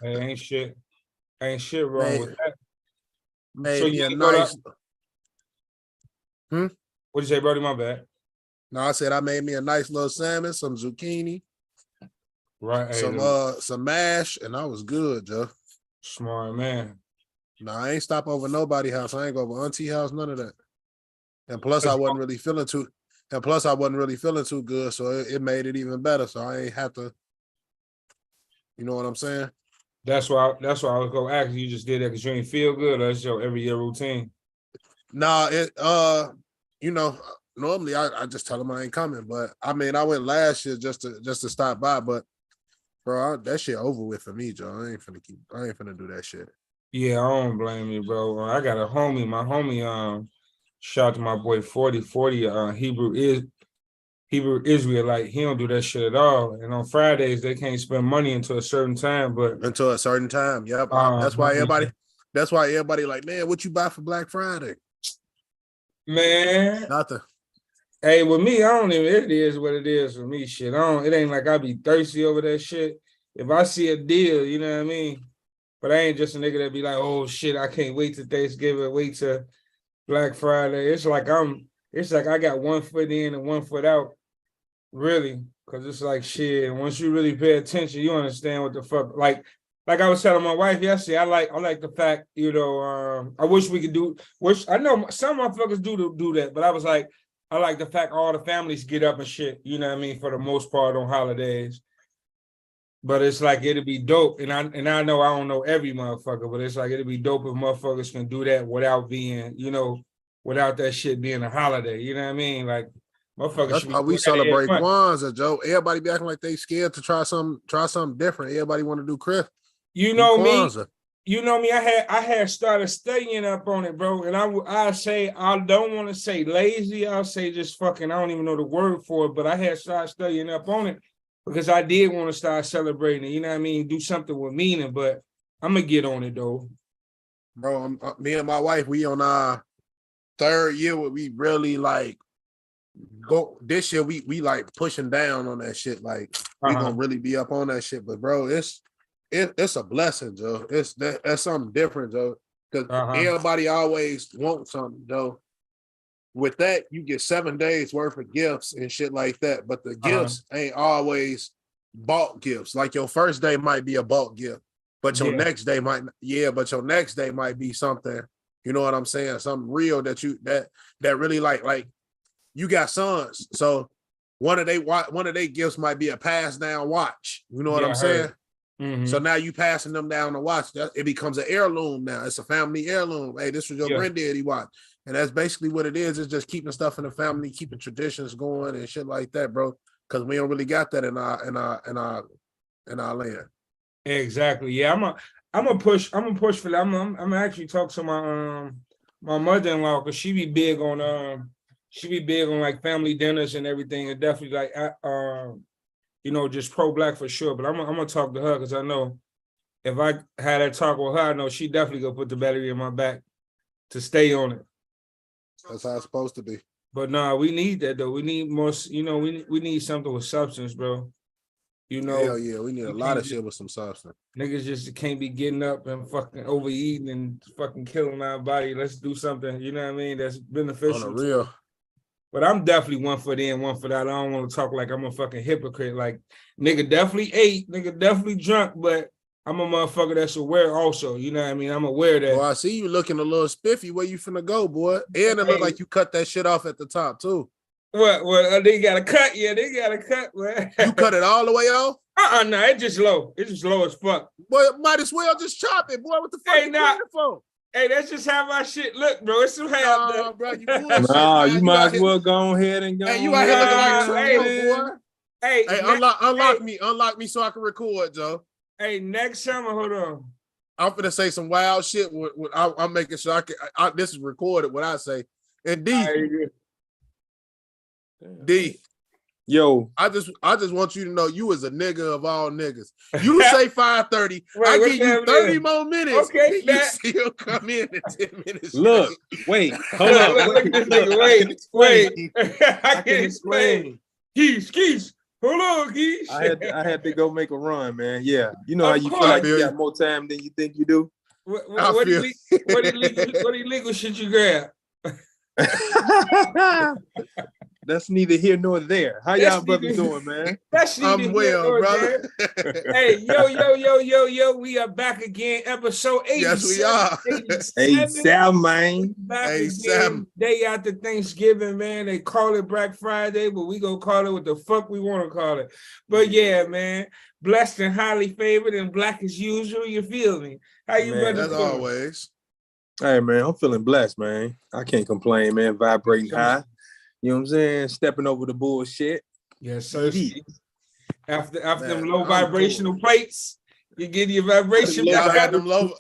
Hey, ain't shit wrong with that. So Made me you a ain't go nice. What'd you say, Brody? My bad. No, I said I made me a nice little salmon, some zucchini, Right. some mash, and I was good, Joe. Smart man. No, I ain't stop over nobody's house. I ain't go over auntie house, none of that. And plus, I wasn't really feeling too. And plus, I wasn't really feeling too good, so it made it even better. So I ain't have to. You know what I'm saying? That's why I was gonna ask you. Just did that because you ain't feel good. Or that's your every year routine. Nah, you know, normally I just tell them I ain't coming, but I mean I went last year just to stop by, but bro, that shit over with for me, Joe. I ain't finna do that shit. Yeah, I don't blame you, bro. I got a homie. My homie, shout out to my boy 40, Hebrew Israelite. He don't do that shit at all. And on Fridays they can't spend money until a certain time. But until a certain time, yep. That's why everybody like, man, what you buy for Black Friday? Man, Nothing. hey, with me, I don't even. It is what it is for me. Shit, it ain't like I be thirsty over that shit. If I see a deal, you know what I mean. But I ain't just a nigga that be like, oh shit, I can't wait till Thanksgiving, wait till Black Friday. It's like I got 1 foot in and 1 foot out, really. Cause it's like shit. Once you really pay attention, you understand what the fuck. Like I was telling my wife yesterday, I like the fact, I wish we could do. Which I know some motherfuckers do that, but I was like, I like the fact all the families get up and shit. You know what I mean? For the most part on holidays. But it's like it'd be dope, and I know I don't know every motherfucker, but it's like it'd be dope if motherfuckers can do that without being, without that shit being a holiday. You know what I mean? Like motherfuckers That's should be why we doing that every celebrate month. Kwanzaa, Joe. Everybody be acting like they scared to try something different. Everybody want to do Christmas. You know me. Kwanzaa. You know me. I had started studying up on it, bro. And I say I don't want to say lazy. I'll say just fucking. I don't even know the word for it, but I had started studying up on it because I did want to start celebrating. You know what I mean? Do something with meaning. But I'm gonna get on it though, Bro. Me and my wife, we on our 3rd year where we really like go. This year we like pushing down on that shit. Like we gonna really be up on that shit. But bro, it's a blessing, Joe. That's something different, Joe. Because everybody always wants something, Joe. With that, you get 7 days worth of gifts and shit like that. But the gifts ain't always bulk gifts. Like your first day might be a bulk gift, but your next day might be something. You know what I'm saying? Something real that really like you got sons, so one of they gifts might be a pass down watch. You know what I'm saying? Mm-hmm. So now you passing them down the watch. It becomes an heirloom now. It's a family heirloom. Hey, this was your granddaddy watch. And that's basically what it is. It's just keeping stuff in the family, keeping traditions going and shit like that, bro. Because we don't really got that in our land. Exactly. Yeah, I'm gonna push for that. I'm gonna actually talk to my mother-in-law because she be big on like family dinners and everything, and definitely like just pro-black for sure. But I'm gonna talk to her because I know if I had that talk with her, I know she definitely gonna put the battery in my back to stay on it. That's how it's supposed to be. But nah, we need that though. We need more. We need something with substance, bro. Hell yeah, we need a lot of shit with some substance. Niggas just can't be getting up and fucking overeating and fucking killing our body. Let's do something, you know what I mean, that's beneficial. On the real. But I'm definitely 1 foot in, 1 foot out. I don't want to talk like I'm a fucking hypocrite. Like, nigga definitely ate, nigga definitely drunk, but I'm a motherfucker that's aware also. You know what I mean? I'm aware that. Well, I see you looking a little spiffy. Where you finna go, boy? And it look like you cut that shit off at the top, too. What? They got to cut? Yeah, they got to cut, man. You cut it all the way off? No, it's just low. It's just low as fuck. Boy, might as well just chop it, boy. What the fuck you doing it for? Hey, that's just how my shit look, bro. It's some hair. Bro, you bullshit. You might as well go ahead and go. Hey, you out here looking like Trump, boy. Hey, unlock me so I can record, Joe. Hey, next summer, hold on. I'm finna say some wild shit. I'm making sure I can. This is recorded. What I say. And D. Yo, I just want you to know you is a nigga of all niggas. You say 5:30, I give you 30 more minutes. Okay, you still come in 10 minutes. Look, wait, hold on. Wait. I can explain. Keys. Hold on, Geesh. I had to go make a run, man. Yeah, you know how Of you course. feel like I you feel got more time than you think you do. What illegal shit you grab? That's neither here nor there. How That's y'all brothers neither- doing, man? That's neither I'm here well, nor brother. there. Hey, yo, we are back again. Episode 87. Yes, we are. hey, 87. Sam, man. Back Hey, again, Sam. day after Thanksgiving, man. They call it Black Friday, but we gonna call it what the fuck we want to call it. But yeah, man, blessed and highly favored and black as usual. You feel me? How you Man, brothers As doing? always. Hey, man, I'm feeling blessed, man. I can't complain, man. Vibrating Sure. high. You know what I'm saying? Stepping over the bullshit. Yes, sir. Yeah. After Man, them low I'm vibrational cool. plates, you get your vibration Y'all back had up. them low.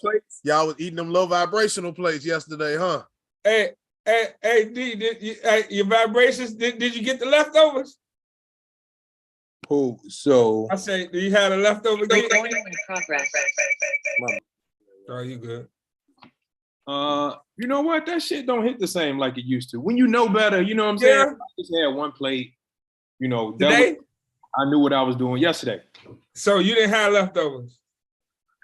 Y'all was eating them low vibrational plates yesterday, huh? Hey, D, your vibrations, did you get the leftovers? Oh, so I say, do you have the leftover? Recording in progress. Oh, you good. you know what? That shit don't hit the same like it used to. When you know better, you know what I'm saying? Yeah. I just had one plate. You know, Today? I knew what I was doing yesterday. So you didn't have leftovers?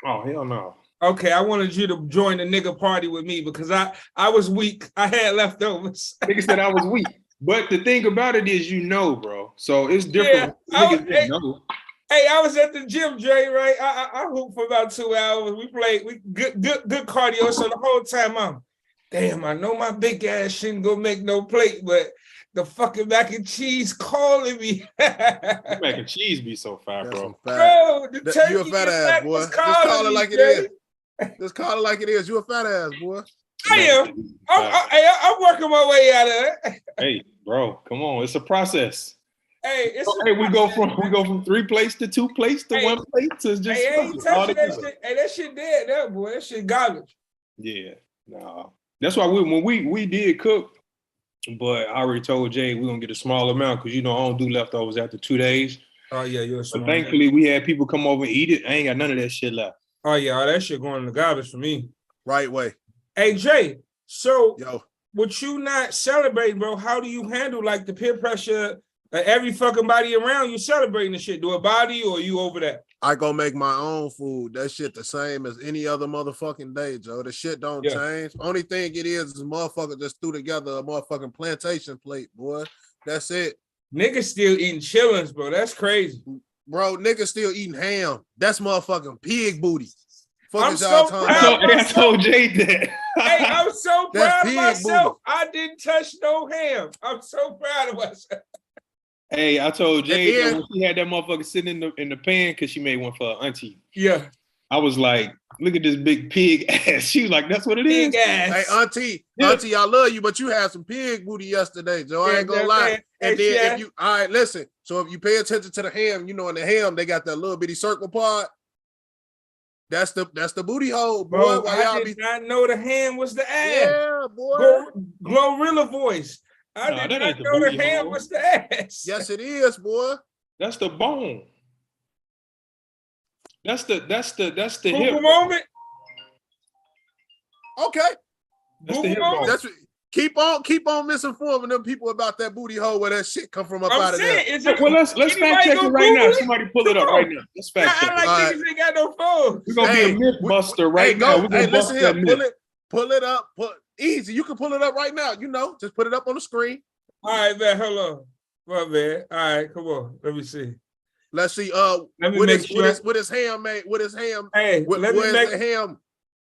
Oh, hell no. Okay, I wanted you to join the nigga party with me because I was weak. I had leftovers. Nigga said I was weak. But the thing about it is, you know, bro. So it's different. Yeah, Niggas didn't know. Hey, I was at the gym, Dre, right? I hooped for about 2 hours. We good cardio. So the whole time I know my big ass shouldn't go make no plate, but the fucking mac and cheese calling me. Mac and cheese be so fire, That's bro. some fat. Bro, the turkey You a fat is ass, back, boy. was Just call calling it me, like it Dre. is. Just call it like it is. You a fat ass, boy. I am. I'm working my way out of it. Hey, bro, come on. It's a process. Hey, it's Hey, we go from 3 plates to 2 plates to Hey, 1 plate to just Hey, I ain't all touching that together. shit. Hey, that shit dead there, boy. That shit garbage. Yeah, nah. That's why when we did cook, but I already told Jay we're gonna get a small amount because you know I don't do leftovers after 2 days. Oh yeah, you're a So smart thankfully we had people come over and eat it. I ain't got none of that shit left. Oh yeah, all that shit going in the garbage for me. Right way. Hey Jay, so Yo. with you not celebrating, bro, how do you handle like the peer pressure of every fucking body around you celebrating the shit? Do it bother you or you over that? I go make my own food. That shit the same as any other motherfucking day, Joe. The shit don't Yeah. change. Only thing it is motherfucker just threw together a motherfucking plantation plate, boy. That's it. Niggas still eating chillings, bro. That's crazy. Bro, niggas still eating ham. That's motherfucking pig booty. Fuck I'm is y'all so talking proud. about? I told Jay that. Hey, I'm so That's proud of pig myself. booty. I didn't touch no ham. I'm so proud of myself. Hey, I told Jay And then- that when she had that motherfucker sitting in the pan because she made one for her auntie. Yeah, I was like, look at this big pig ass. She was like, that's what it is. big ass. Hey, auntie, I love you, but you had some pig booty yesterday, Joe. I ain't gonna Yeah, lie. man. And Hey, then Chef. if you all right, listen. So if you pay attention to the ham, you know, in the ham, they got that little bitty circle part. That's the booty hole, boy. Bro, Why I y'all did be not know the hand was the ass. yeah, boy. Glorilla voice. I Nah, did that not ain't the know the booty hand hole. was the ass. Yes, it is, boy. That's the bone. That's the Google hip. moment. Okay. That's the Google hip moment. bone. That's what, keep on misinforming them people about that booty hole where that shit come from up I'm out of there. saying, is it? Well, let's Anybody fact check it gonna right now. Google it? Somebody pull it up right now. Let's fact I check like it. All right. niggas ain't got no phones. We're gonna Hey, be a myth buster right hey, now. go. We're gonna Hey, bust listen that here. myth. Pull it up. Easy. You can pull it up right now. You know, just put it up on the screen. All right, man. Hold on. My bad. All right, come on. Let me see. Let's see. Let me with make his sure. with his ham, mate. With his ham. Hey, Where's the ham?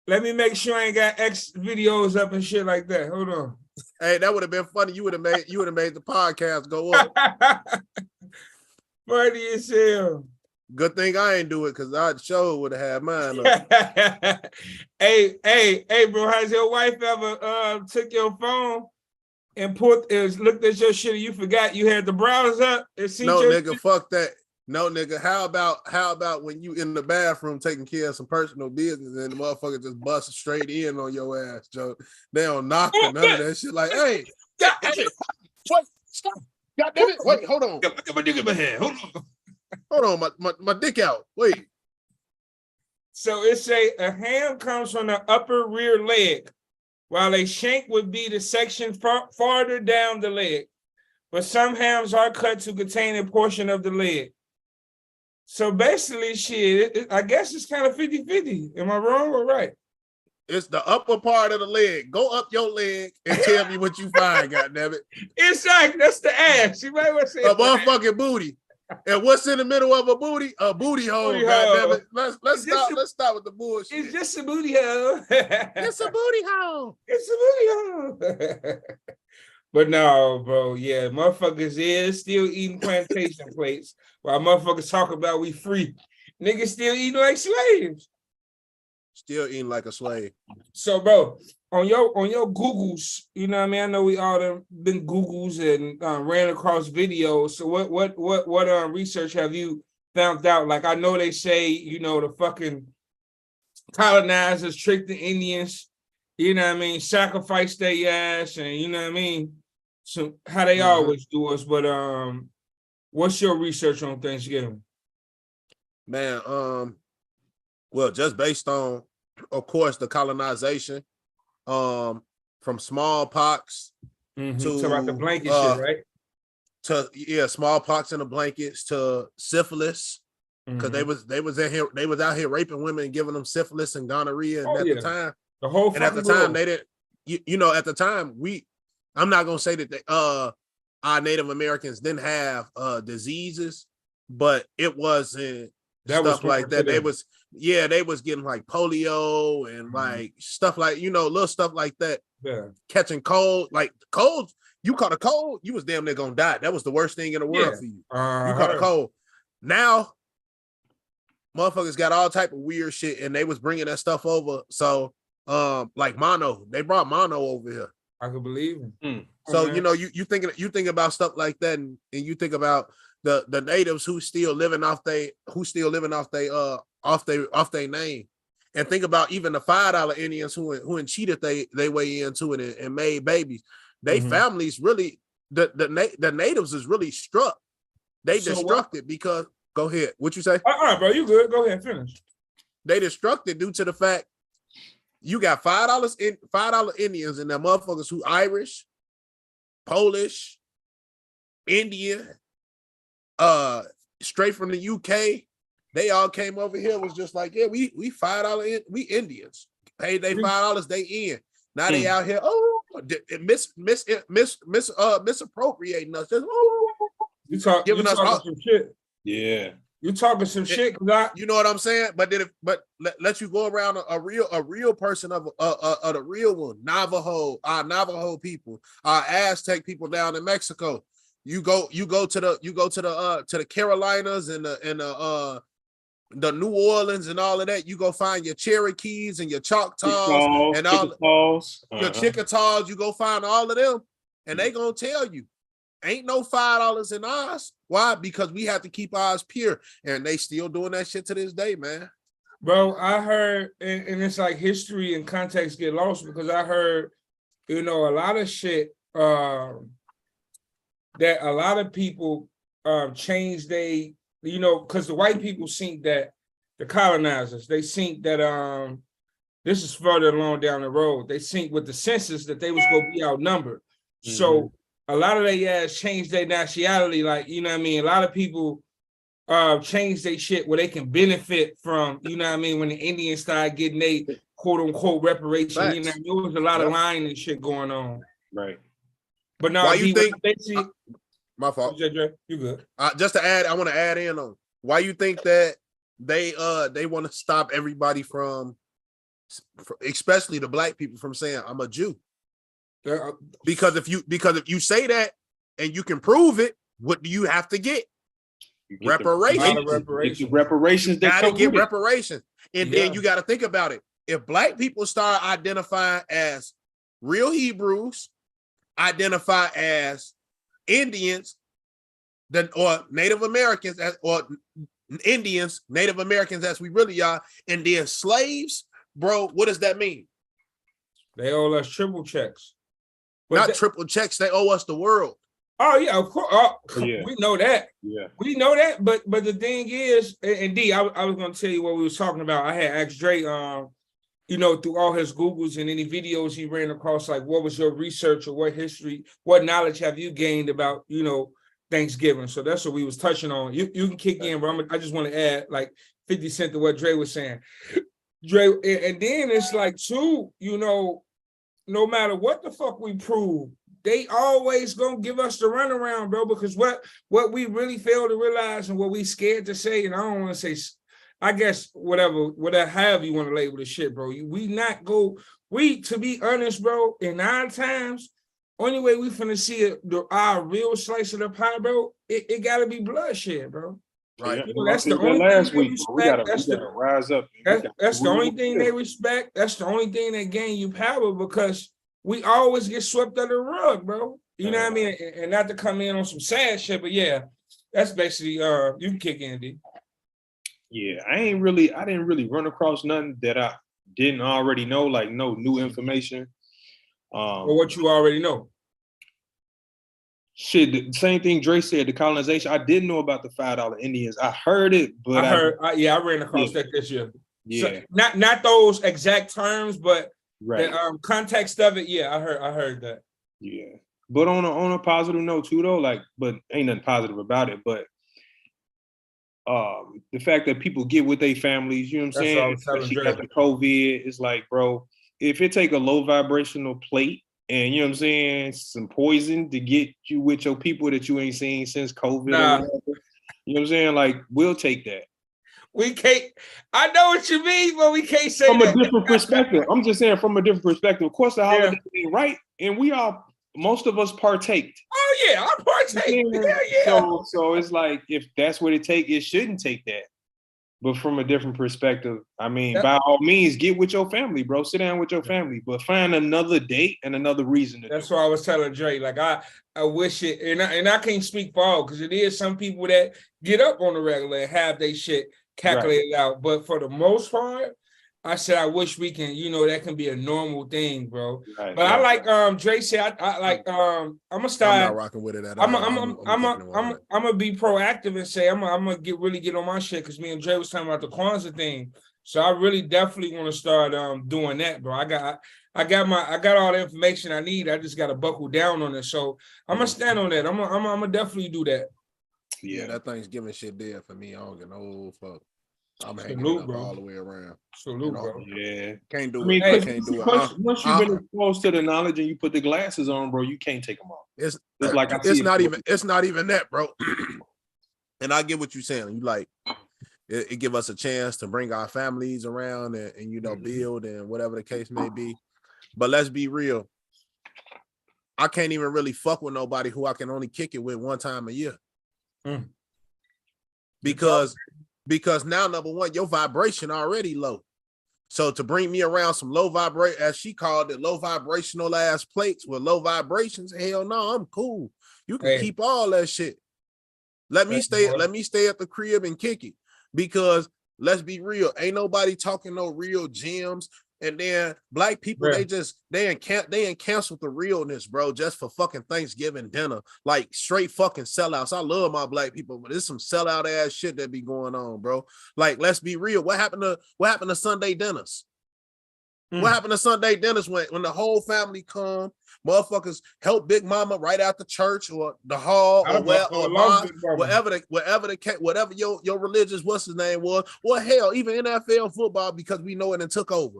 let me make sure I ain't got X videos up and shit like that. Hold on. Hey, that would have been funny. You would have made the podcast go up. Funny as hell. Good thing I ain't do it because I'd show would have had mine up. hey, bro, has your wife ever took your phone and looked at your shit and you forgot you had the browser up? No, nigga, fuck that. No, nigga. How about when you in the bathroom taking care of some personal business and the motherfucker just bust straight in on your ass, Joe? They don't knock or none of that shit. Like, hey, what? Stop. God damn it. Wait, hold on. Look at my dick in my head. Hold on. Hold on, my dick out. Wait. So it say a ham comes from the upper rear leg, while a shank would be the section farther down the leg. but some hams are cut to contain a portion of the leg. So basically, shit, I guess it's kind of 50-50. Am I wrong or right? It's the upper part of the leg. Go up your leg and tell me what you find, goddammit. Exactly. That's the ass. You might want to say a motherfucking booty. And what's in the middle of a booty? A booty hole, goddammit. Let's stop with the bullshit. It's just a booty hole. It's a booty hole. It's a booty hole. But no, bro, yeah, motherfuckers is still eating plantation plates while motherfuckers talk about we free. Niggas still eating like slaves. Still eating like a slave. So, bro, on your Googles, you know what I mean? I know we all done been Googles and ran across videos. So what research have you found out? Like, I know they say, you know, the fucking colonizers tricked the Indians, you know what I mean, sacrifice their ass, and you know what I mean? So how they always do us. But what's your research on Thanksgiving? Man, well, just based on, of course, the colonization, from smallpox to about the blanket shit, right? To smallpox in the blankets to syphilis, because they was out here raping women and giving them syphilis and gonorrhea, and the time, the whole and at the time they didn't, you know, at the time I'm not gonna say that our Native Americans didn't have diseases, but it wasn't stuff like that. They was getting like polio and like stuff like, you know, little stuff like that. Yeah. Catching cold, like cold. You caught a cold, you was damn near gonna die. That was the worst thing in the world for you. You caught a cold. Now, motherfuckers got all type of weird shit, and they was bringing that stuff over. So, like mono, they brought mono over here. I could believe it. So you know, you think about stuff like that, and you think about the natives who still living off their name, and think about even the $5 Indians who cheated they way into it and made babies. They families really, the natives is really struck. They destructed because, go ahead, what you say? All right, bro, you good? Go ahead, finish. They destructed due to the fact you got $5 Indians and the motherfuckers who Irish, Polish, Indian, straight from the UK. They all came over here, was just like, yeah, we $5 we Indians. Paid they $5, they in. Now they out here, misappropriating us. Just, giving us some shit. Yeah. You talking some shit, you know what I'm saying? But let you go around a real person of the real one, Navajo people, Aztec people down in Mexico. You go to the Carolinas and the New Orleans and all of that. You go find your Cherokees and your Choctaws and all your Chickasaws. You go find all of them, and they gonna tell you, ain't no $5 in ours. Why? Because we have to keep ours pure, and they still doing that shit to this day, man. Bro, I heard, and it's like history and context get lost, because I heard, you know, a lot of shit that a lot of people change they, you know, because the white people think that the colonizers, they think that this is further along down the road. They think with the census that they was gonna be outnumbered. So a lot of their ass changed their nationality, like, you know what I mean? A lot of people change their shit where they can benefit from, you know what I mean, when the Indians started getting they quote unquote reparation. Facts. You know, there was a lot of lying and shit going on. Right. But now, why you think my fault. You good. Just to add, I want to add in on why you think that they want to stop everybody from, especially the black people, from saying I'm a Jew. Because if you say that and you can prove it, what do you have to get? Reparations. Reparations. You gotta get reparations. And then you got to think about it. If black people start identifying as real Hebrews, identify as Indians, then or Native Americans or Indians, Native Americans as we really are, and then slaves, bro, what does that mean? They owe us triple checks. Not triple checks, they owe us the world. Oh yeah, of course. We know that. Yeah, we know that. But the thing is, and D, I was gonna tell you what we was talking about. I had asked Drake through all his Googles and any videos he ran across, like what was your research or what history, what knowledge have you gained about, Thanksgiving? So that's what we was touching on. You can kick in, but I just want to add like 50 Cent to what Dre was saying. Dre, and then it's like too, no matter what the fuck we prove, they always gonna give us the runaround, bro, because what we really fail to realize and what we scared to say, and I don't want to say, I guess whatever, however you want to label the shit, bro. To be honest, bro, in 9 times, only way we finna see our real slice of the pie, bro, it gotta be bloodshed, bro. Right. That's the only last thing week. We gotta rise up. That's the only thing they respect. That's the only thing that gain you power, because we always get swept under the rug, bro. You know what I mean? And not to come in on some sad shit, but yeah, that's basically you can kick in, D. Yeah, I didn't really run across nothing that I didn't already know, like no new information. Or what you already know. Shit, the same thing Dre said, the colonization. I didn't know about the $5 Indians. I heard it, but I ran across that this year. Yeah. So, not those exact terms, but right. the context of it, yeah, I heard that. Yeah. But on a positive note too, though, like, but ain't nothing positive about it. But the fact that people get with their families, you know what I'm saying? Especially after COVID, it's like, bro, if it take a low vibrational plate and you know what I'm saying, some poison to get you with your people that you ain't seen since COVID, or whatever, you know what I'm saying? Like, we'll take that. We can't. I know what you mean, but we can't say from that. a different perspective. I'm just saying from a different perspective. Of course, the holiday ain't right, and most of us partaked. Oh yeah, I partake. Yeah. So it's like if that's what it take, it shouldn't take that. But from a different perspective, I mean, by all means, get with your family, bro. Sit down with your family, but find another date and another reason. That's what I was telling Dre. Like I wish it, and I can't speak for all, because it is some people that get up on the regular and have they shit calculated out. But for the most part, I said I wish we can, that can be a normal thing, bro. Right, but I like Dre said I like I'm gonna start. I'm not rocking with it at all. I'm gonna be proactive and say I'm gonna get on my shit, because me and Dre was talking about the Kwanzaa thing. So I really definitely want to start doing that, bro. I got all the information I need. I just gotta buckle down on it. So I'm gonna stand on that. I'm gonna definitely do that. Yeah, that Thanksgiving shit there for me. I don't get no fuck. I'm hanging up all the way around. Salute, bro. Yeah. Can't do it. I can't do it. Once you've been exposed to the knowledge and you put the glasses on, bro, you can't take them off. It's not even that, bro. And I get what you're saying. You like it give us a chance to bring our families around and build and whatever the case may be. But let's be real. I can't even really fuck with nobody who I can only kick it with one time a year. Because now, number one, your vibration already low. So to bring me around some low vibrate, as she called it, low vibrational ass plates with low vibrations, hell no, I'm cool. You can keep all that shit. Let me stay at the crib and kick it. Because let's be real, ain't nobody talking no real gems. And then black people, they ain't canceled the realness, bro, just for fucking Thanksgiving dinner. Like straight fucking sellouts. I love my black people, but there's some sellout ass shit that be going on, bro. Like, let's be real. What happened to Sunday dinners? What happened to Sunday dinners when the whole family come, motherfuckers help Big Mama right out the church or the hall or whatever your religious what's his name was. Well, hell, even NFL football, because we know it and took over.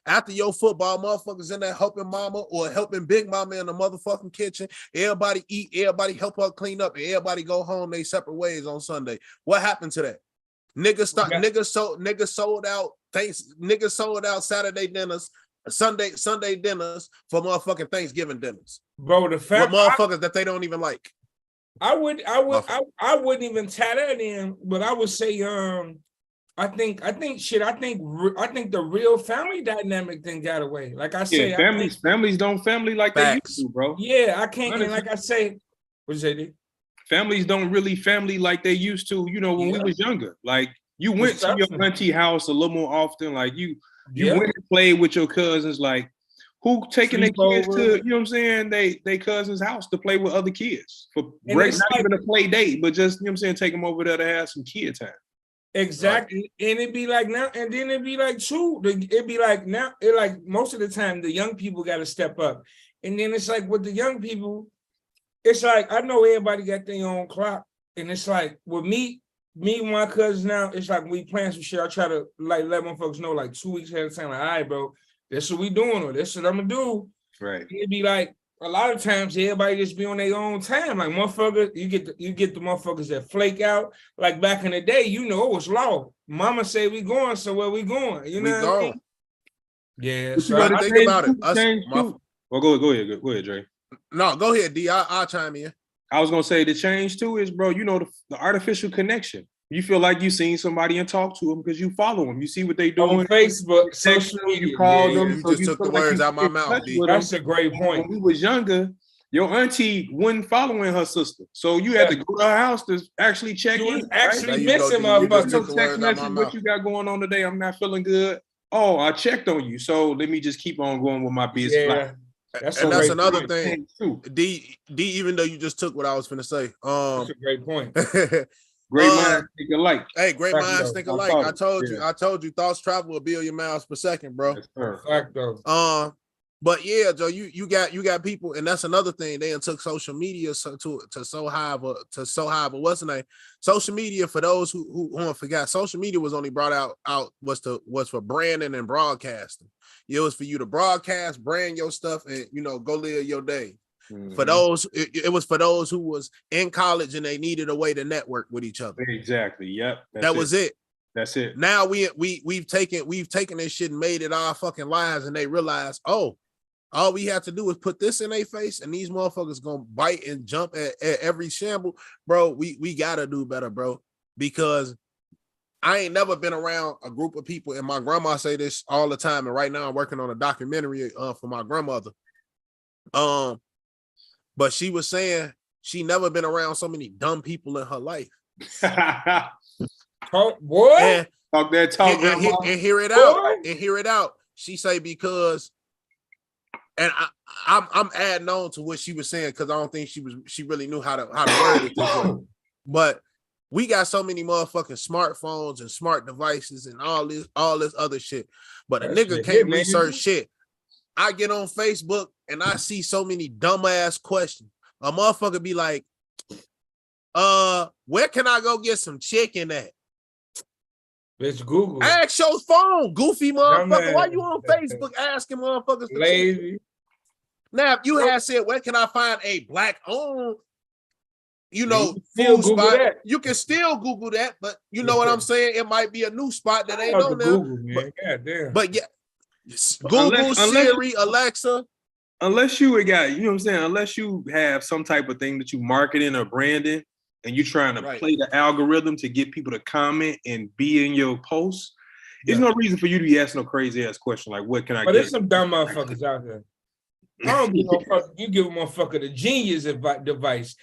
After your football, motherfuckers in there helping mama or helping Big Mama in the motherfucking kitchen. Everybody eat, everybody help her clean up, and everybody go home they separate ways on Sunday. What happened to that? Niggas sold out Saturday dinners, Sunday dinners for motherfucking Thanksgiving dinners. Bro, the fact motherfuckers that they don't even like. I wouldn't even tie that in, but I would say I think the real family dynamic thing got away. Like I say, families don't family like they used to, bro. Yeah, I can't. And like I say, what you say, dude? Families don't really family like they used to. When we was younger, like you went to your auntie house a little more often. Like you went and played with your cousins. Like who taking their kids to, you know what I'm saying, they cousin's house to play with other kids for not even a play date, but just, you know what I'm saying, take them over there to have some kid time. Exactly. Right. And it'd be like now, and then it'd be like too, it'd be like now, it like most of the time the young people got to step up. And then it's like with the young people, it's like I know everybody got their own clock. And it's like with me and my cousins now, it's like when we plan some shit, I try to like let my folks know like 2 weeks ahead of time, like, all right, bro, this what we doing, or this what I'm gonna do. Right. And it'd be like a lot of times everybody just be on their own time. Like motherfuckers, you get the motherfuckers that flake out. Like back in the day, you know it was law. Mama say we going, so where we going? You know what I mean? Yeah. So you think about it. Well, go ahead, Dre. No, go ahead, D. I'll chime in. I was gonna say the change too is, bro, you know, the artificial connection. You feel like you seen somebody and talk to them because you follow them. You see what they doing on Facebook, social media. You call them. You just took the words out my mouth. That's a great point. When we was younger, your auntie wasn't following her sister, so you had to go to her house to actually check in. Actually, missing motherfuckers. Text message, what you got going on today? I'm not feeling good. Oh, I checked on you, so let me just keep on going with my business. Yeah. That's another thing. D, even though you just took what I was finna say. That's a great point. Great minds think alike. Hey, great minds think alike. I told you, thoughts travel 1 billion miles per second, bro. But yeah, Joe, you got people, and that's another thing. They took social media to so high of what's the name? Social media, for those who forgot, social media was only brought out was for branding and broadcasting. It was for you to broadcast, brand your stuff, and go live your day. Mm-hmm. For those, it was for those who was in college and they needed a way to network with each other. Exactly. Yep. That was it. That's it. Now we've taken this shit and made it our fucking lives, and they realize, oh, all we have to do is put this in their face, and these motherfuckers gonna bite and jump at every shamble, bro. We gotta do better, bro, because I ain't never been around a group of people, and my grandma say this all the time. And right now I'm working on a documentary for my grandmother. But she was saying she never been around so many dumb people in her life. What? Talk that talk and hear it out. And hear it out. She say because, and I'm adding on to what she was saying because I don't think she really knew how to word it this way. But we got so many motherfucking smartphones and smart devices and all this other shit. But a nigga can't research shit. I get on Facebook and I see so many dumbass questions. A motherfucker be like, where can I go get some chicken at? It's Google. Ask your phone, goofy motherfucker. Why you on Facebook asking motherfuckers? Lazy. Now, if you had said, where can I find a black-owned, food spot? You can still Google that, but you know what I'm saying? It might be a new spot that ain't on there. Google, man. But yeah. Google, Siri, Alexa. Unless you got, unless you have some type of thing that you marketing or branding and you're trying to play the algorithm to get people to comment and be in your posts, there's no reason for you to be asking no crazy ass question like, what can I get? But there's some dumb motherfuckers out there. I don't give no fuck. You give a motherfucker the genius device.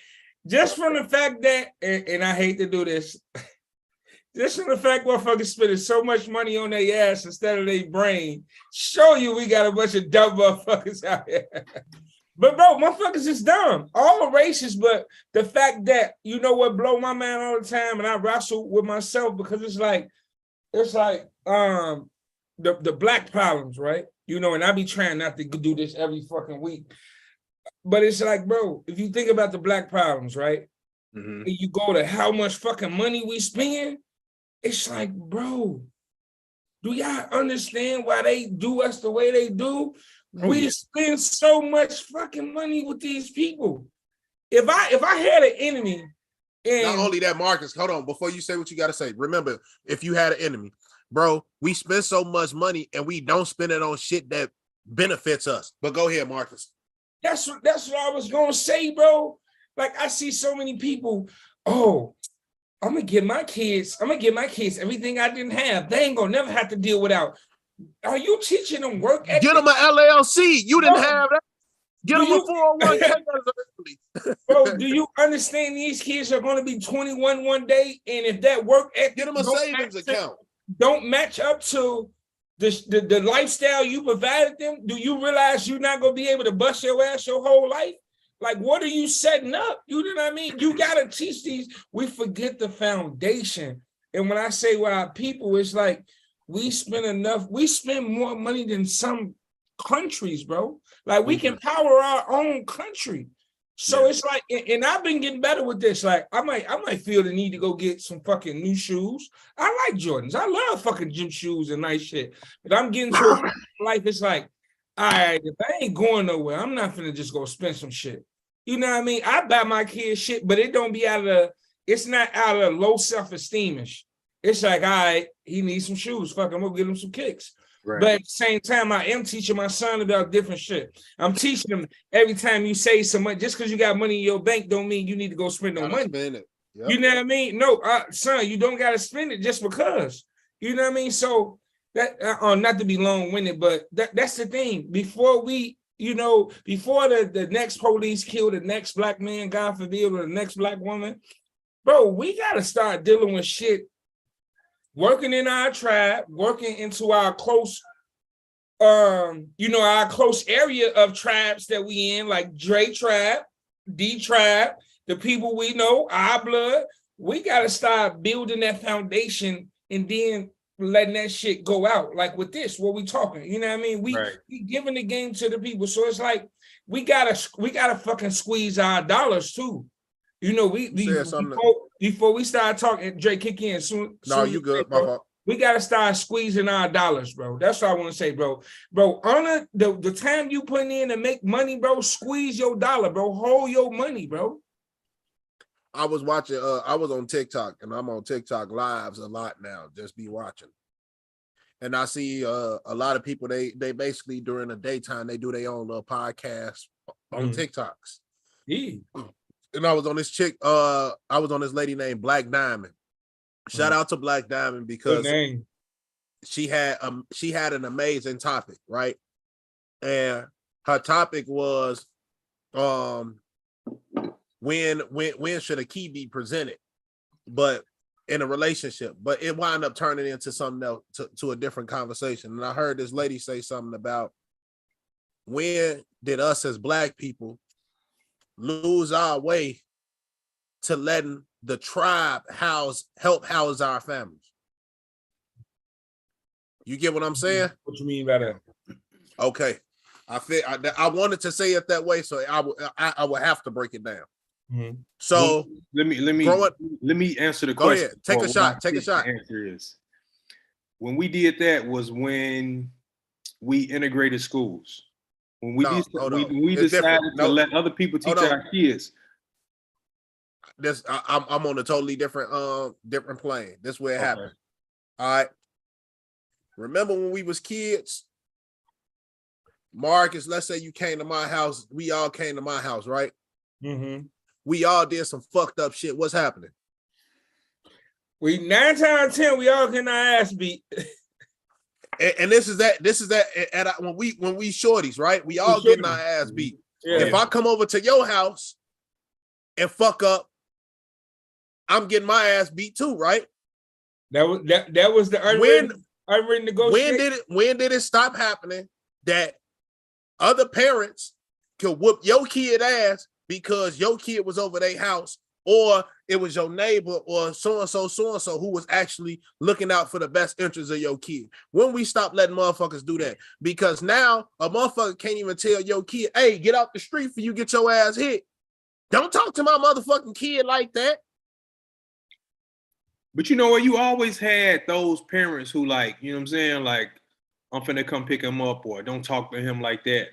Just from the fact that, and I hate to do this, just from the fact motherfuckers spending so much money on their ass instead of their brain, show you we got a bunch of dumb motherfuckers out here. But bro, motherfuckers is dumb. All races, but the fact that, you know what blow my mind all the time, and I wrestle with myself because it's like the black problems, right? And I be trying not to do this every fucking week. But it's like, bro, if you think about the black problems, right? Mm-hmm. And you go to how much fucking money we spend, it's like, bro, do y'all understand why they do us the way they do? We spend so much fucking money with these people. If I had an enemy, and not only that, Marcus, hold on, before you say what you gotta say, remember, if you had an enemy, bro, we spend so much money and we don't spend it on shit that benefits us. But go ahead, Marcus. That's what I was gonna say, bro. Like I see so many people, I'm gonna give my kids everything I didn't have. They ain't gonna never have to deal without. Are you teaching them work ethic? Get them an LLC. You didn't have that. Get them a 401k. Bro, do you understand these kids are gonna be 21 one day, and if that work ethic, get them a savings account. Don't match up to the lifestyle you provided them. Do you realize you're not gonna be able to bust your ass your whole life? Like, what are you setting up? You know what I mean? You gotta teach these. We forget the foundation. And when I say we're our people, it's like we spend more money than some countries, bro. Like we can power our own country. So it's like, and I've been getting better with this. Like I might feel the need to go get some fucking new shoes. I like Jordans. I love fucking gym shoes and nice shit. But I'm getting to a life. It's like, all right, if I ain't going nowhere, I'm not finna just go spend some shit. You know what I mean? I buy my kids shit, but it don't be it's not out of low self-esteemish. It's like, all right, he needs some shoes. Fuck, I'm gonna get him some kicks. Right. But at the same time, I am teaching my son about different shit. I'm teaching him every time you say so much, just because you got money in your bank don't mean you need to go spend no money. Spend it. Yep. You know what I mean? No, son, you don't got to spend it just because. You know what I mean? So that, not to be long-winded, but that's the thing. Before we, before the next police kill the next black man, God forbid, or the next black woman, bro, we got to start dealing with shit. Working in our tribe, working into our close, our close area of tribes that we in, like Dre tribe, D tribe, the people we know, our blood. We gotta start building that foundation and then letting that shit go out. Like with this, what we talking, you know what I mean? We giving the game to the people. So it's like we gotta fucking squeeze our dollars too. Before we start talking, Dre, kick in soon. No, you good, my fault. We gotta start squeezing our dollars, bro. That's what I want to say, bro. Bro, honor the time you put in to make money, bro. Squeeze your dollar, bro. Hold your money, bro. I was watching. I was on TikTok, and I'm on TikTok lives a lot now. Just be watching, and I see a lot of people. They basically during the daytime they do their own little podcast on TikToks. Yeah. And I was on this chick, I was on this lady named Black Diamond. Shout out to Black Diamond because she had an amazing topic, right? And her topic was when should a key be presented, but in a relationship, but it wound up turning into something else, to a different conversation. And I heard this lady say something about when did us as Black people lose our way to letting the tribe help house our families. You get what I'm saying? What you mean by that? Okay, I wanted to say it that way, so I would have to break it down. Mm-hmm. So let me answer the question. Go ahead, take a shot. Take a shot. Answer is when we did that was when we integrated schools. When we decided to let other people teach our kids. I'm on a totally different plane. This is where it happened. All right. Remember when we was kids? Marcus, let's say you came to my house. We all came to my house, right? Mm-hmm. We all did some fucked up shit. What's happening? 9 times out of 10, we all getting our ass beat. And this is that when we shorties, right? We all getting our ass beat. Yeah. If I come over to your house and fuck up, I'm getting my ass beat too, right? That was the unwritten negotiation. When did it stop happening that other parents could whoop your kid ass because your kid was over their house, or it was your neighbor or so-and-so who was actually looking out for the best interests of your kid? When we stop letting motherfuckers do that? Because now a motherfucker can't even tell your kid, hey, get out the street for you get your ass hit. Don't talk to my motherfucking kid like that. But you know what? You always had those parents who, like, you know what I'm saying? Like, I'm finna come pick him up, or don't talk to him like that.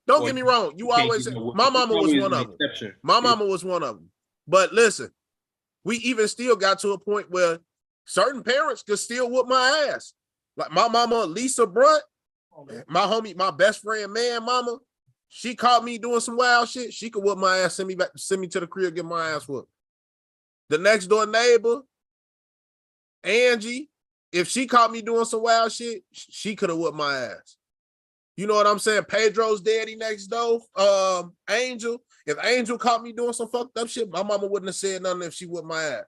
Don't get me wrong. You always, my mama was one of them. My mama was one of them. But listen, we even still got to a point where certain parents could still whoop my ass. Like my mama, Lisa Brunt, my homie, my best friend, man, mama, she caught me doing some wild shit. She could whoop my ass, send me to the crib, get my ass whooped. The next door neighbor, Angie, if she caught me doing some wild shit, she could have whooped my ass. You know what I'm saying? Pedro's daddy next door, Angel. If Angel caught me doing some fucked up shit, my mama wouldn't have said nothing if she whooped my ass.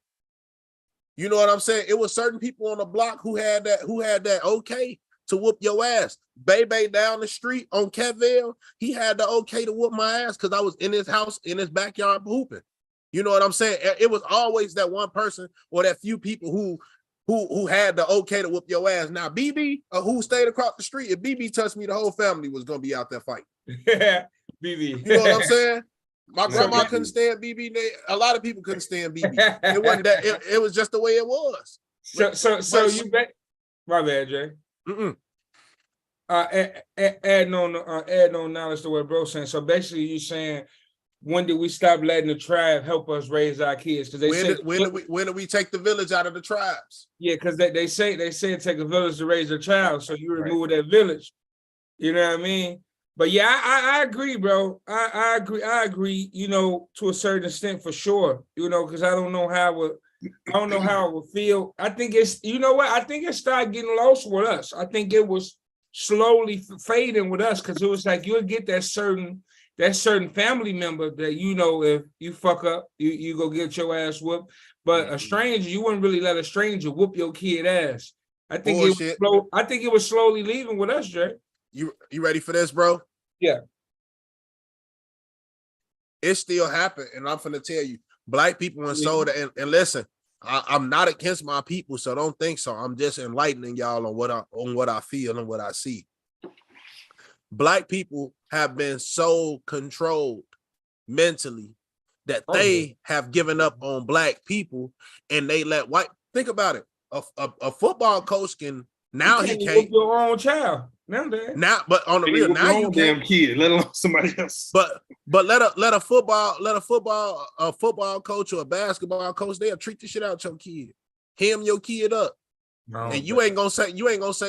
You know what I'm saying? It was certain people on the block who had that okay to whoop your ass. Bebe down the street on Ketville, he had the okay to whoop my ass because I was in his house, in his backyard hooping. You know what I'm saying? It was always that one person or that few people who who had the okay to whoop your ass. Now BB, who stayed across the street, if BB touched me, the whole family was gonna be out there fighting. BB. You know what I'm saying? My grandma couldn't stand BB. A lot of people couldn't stand BB. It wasn't that. It was just the way it was. So you bet. My bad, Jay. Add no knowledge to what bro saying. So basically, you saying, when did we stop letting the tribe help us raise our kids? Because when did we take the village out of the tribes? Yeah, because they say it take a village to raise a child. So you remove that village. You know what I mean? But yeah, I agree, bro. I agree. You know, to a certain extent, for sure. You know, because I don't know how it would feel. I think it's, you know what? I think it started getting lost with us. I think it was slowly fading with us, because it was like you'll get that certain family member that, you know, if you fuck up, you go get your ass whooped. But a stranger, you wouldn't really let a stranger whoop your kid ass. I think it was slowly leaving with us, Jay. You ready for this, bro? Yeah. It still happened, and I'm finna tell you, Black people in Soda, and listen, I'm not against my people, so don't think so. I'm just enlightening y'all on what I feel and what I see. Black people have been so controlled mentally that they have given up on Black people, and they let white. Think about it. A football coach can now he can't your own child now, but on the real now you damn kid, let alone somebody else. But let a football coach or a basketball coach, they'll treat the shit out your kid, hem your kid up, and you ain't gonna say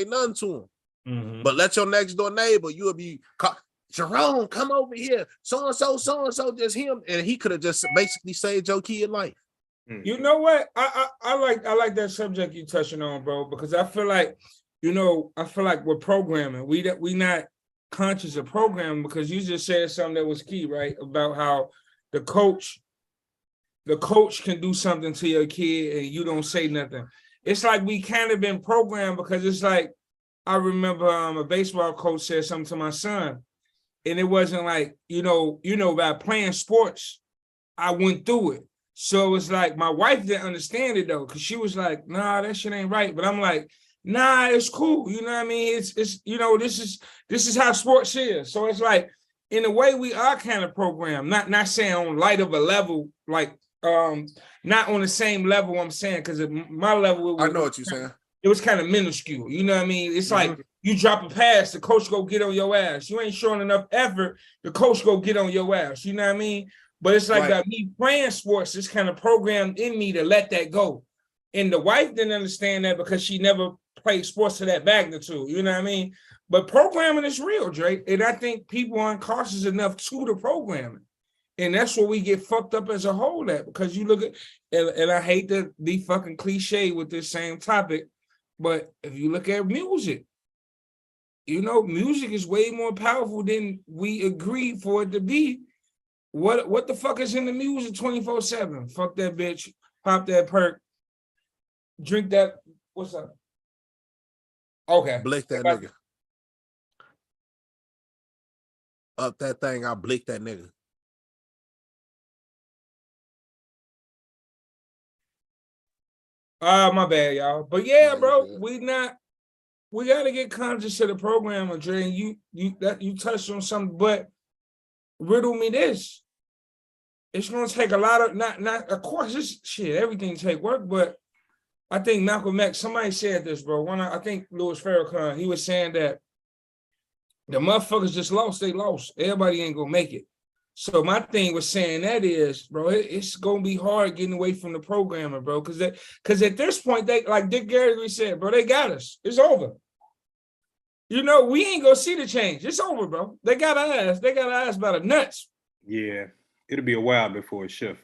nothing to him. Mm-hmm. But let your next door neighbor, you'll be Jerome, come over here, so and so, just him, and he could have just basically saved your kid life. You know what? I like that subject you touching on, bro, because I feel like, you know, we're programming. We not conscious of programming, because you just said something that was key, right? About how the coach can do something to your kid and you don't say nothing. It's like we kind of been programmed, because it's like, I remember a baseball coach said something to my son, and it wasn't like, you know, by playing sports, I went through it. So it's like my wife didn't understand it though, because she was like, nah, that shit ain't right. But I'm like, nah, it's cool. You know what I mean? It's you know, this is how sports is. So it's like, in a way, we are kind of programmed, not saying on light of a level, like not on the same level I'm saying, because at my level, I know what you're saying. It was kind of minuscule. You know what I mean? It's like you drop a pass, the coach go get on your ass. You ain't showing enough effort, the coach go get on your ass. You know what I mean? But it's like that me playing sports is kind of programmed in me to let that go. And the wife didn't understand that because she never played sports to that magnitude. You know what I mean? But programming is real, Drake. And I think people aren't cautious enough to the programming. And that's where we get fucked up as a whole at. Because you look at, and I hate to be fucking cliche with this same topic, but if you look at music, you know, music is way more powerful than we agree for it to be. What the fuck is in the music 24/7? Fuck that bitch, pop that perk, drink that. What's up? Okay. Blick that nigga. Up that thing, I blick that nigga. My bad, y'all. But yeah, bro, we gotta get conscious of the program, Andre. And you touched on something, but riddle me this. It's gonna take a lot of not of course this shit, everything take work, but I think Malcolm X, somebody said this, bro. I think Louis Farrakhan, he was saying that the motherfuckers just lost, they lost. Everybody ain't gonna make it. So my thing was saying that is, bro, it's gonna be hard getting away from the programming, bro. Cause at this point, they, like Dick Gregory said, bro, they got us. It's over. You know, we ain't gonna see the change. It's over, bro. They got our ass. They got our ass by the nuts. Yeah, it'll be a while before it shift.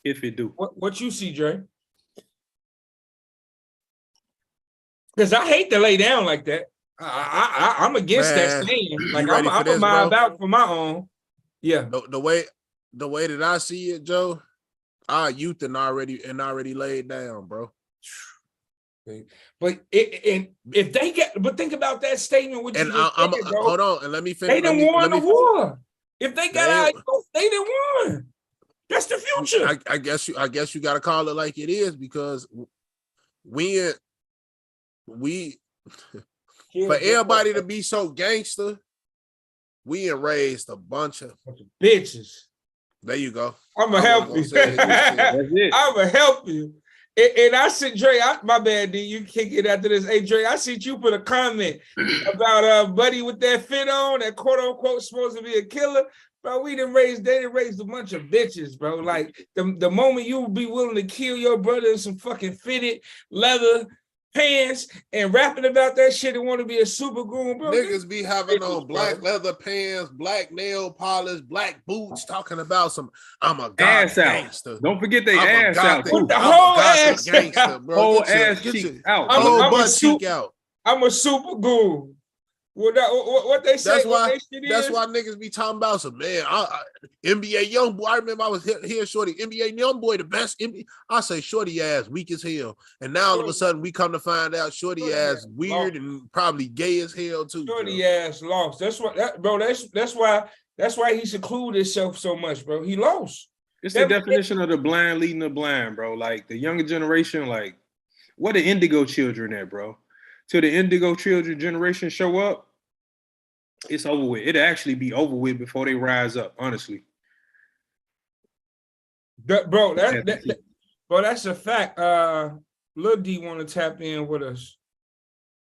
If it do. What you see, Dre? Because I hate to lay down like that. I'm against that saying. Like I'm a mob out for my own. Yeah. The way that I see it, Joe, our youth and already laid down, bro. But if they get, but think about that statement. Which hold on, and let me finish. They done won the war. If they got out, they done won. That's the future. I guess you got to call it like it is, because we for everybody to be so gangster, we raised a bunch of bitches. There you go. I'ma help you. I'ma help you. And I said, Dre, my bad, D. You kick it after this. Hey, Dre, I see you put a comment about buddy with that fit on, that quote unquote supposed to be a killer. Bro, they done raised a bunch of bitches, bro. Like the moment you would be willing to kill your brother in some fucking fitted leather pants and rapping about that shit and want to be a super goon, bro. Niggas be having on black leather pants, black nail polish, black boots, talking about I'm a god gangster. Don't forget they ass out. With the whole ass gangster, bro. Whole ass cheek out. I'm a super goon. What they say? That's why niggas be talking about some man. NBA young boy. I remember I was here, Shorty. NBA young boy, the best. I say Shorty ass weak as hell, and now all of a sudden we come to find out Shorty ass weird and probably gay as hell too. Shorty ass lost. That's why he secluded himself so much, bro. He lost. It's the definition of the blind leading the blind, bro. Like the younger generation, like what the indigo children at, bro? Till the indigo children generation show up, it's over with. It'll actually be over with before they rise up, honestly. Bro, that's a fact. Lil D want to tap in with us.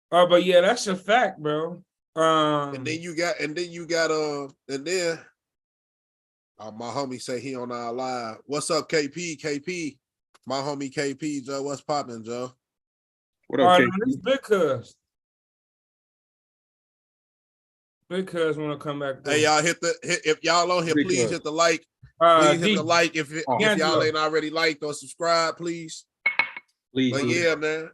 But yeah, that's a fact, bro. And then you got my homie say he on our live. What's up, KP? KP, my homie KP, Joe. What's popping, Joe? What up, KP? This Big Cuz. Big Cuz want to come back. Hey, y'all if y'all on here, please hit the like. Please hit the like if y'all ain't already liked or subscribed, please. Please. But yeah, man.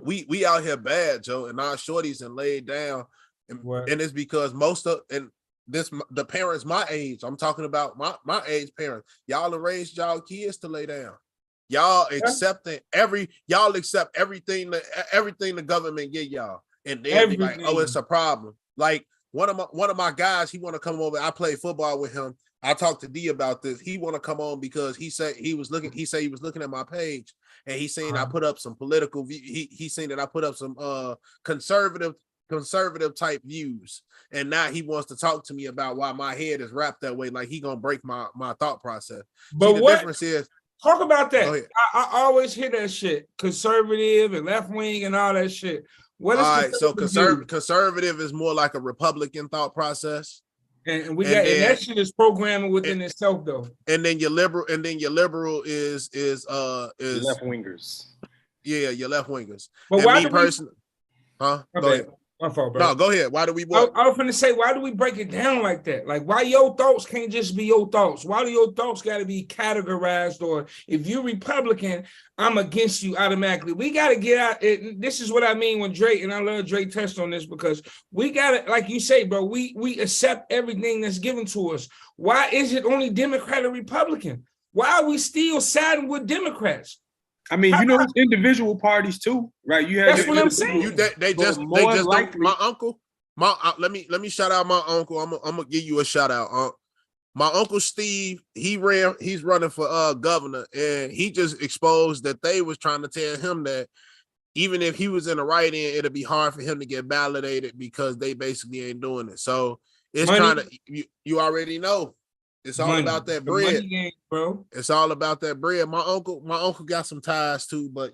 We out here bad, Joe, and our shorties and laid down, and it's because the parents my age. I'm talking about my age parents. Y'all have raised y'all kids to lay down. Y'all accept everything the government give y'all, and then be like, oh, it's a problem. Like one of my guys, he want to come over. I play football with him. I talked to D about this. He want to come on because he said he was looking at my page and he seen I put up some political. He seen that I put up some conservative type views, and now he wants to talk to me about why my head is wrapped that way. Like he gonna break my thought process. But the difference is. Talk about that. I always hear that shit. Conservative and left wing and all that shit. What is all right? So conservative is more like a Republican thought process, and that shit is programming within itself though. And then your liberal is left wingers. Yeah, your left wingers. But why me personally? Huh? Okay. Go ahead. My fault, bro. No, go ahead. Why do we? I was finna say, why do we break it down like that? Like, why your thoughts can't just be your thoughts? Why do your thoughts got to be categorized? Or if you're Republican, I'm against you automatically. We got to get out. This is what I mean when Drake, and I love Drake touched on this because we got to, like you say, bro, we accept everything that's given to us. Why is it only Democrat or Republican? Why are we still siding with Democrats? I mean, it's individual parties too, right? You have that's what I'm saying. They just my uncle. Let me shout out my uncle. I'm gonna give you a shout out. My uncle Steve, he's running for governor, and he just exposed that they was trying to tell him that even if he was in the right end, it'll be hard for him to get validated because they basically ain't doing it. So it's trying to you already know. It's all about that bread, game, bro. It's all about that bread. My uncle got some ties too, but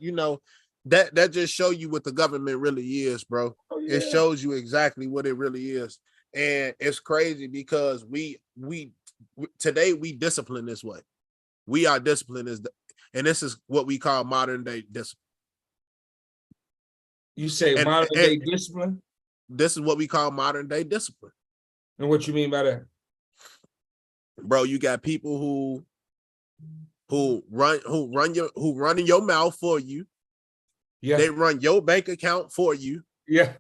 that just show you what the government really is, bro. Oh, yeah. It shows you exactly what it really is, and it's crazy because we today we discipline this way. We are disciplined and this is what we call modern day discipline. You say modern day discipline? This is what we call modern day discipline. And what you mean by that? Bro, you got people who run your mouth for you. Yeah. They run your bank account for you. Yeah.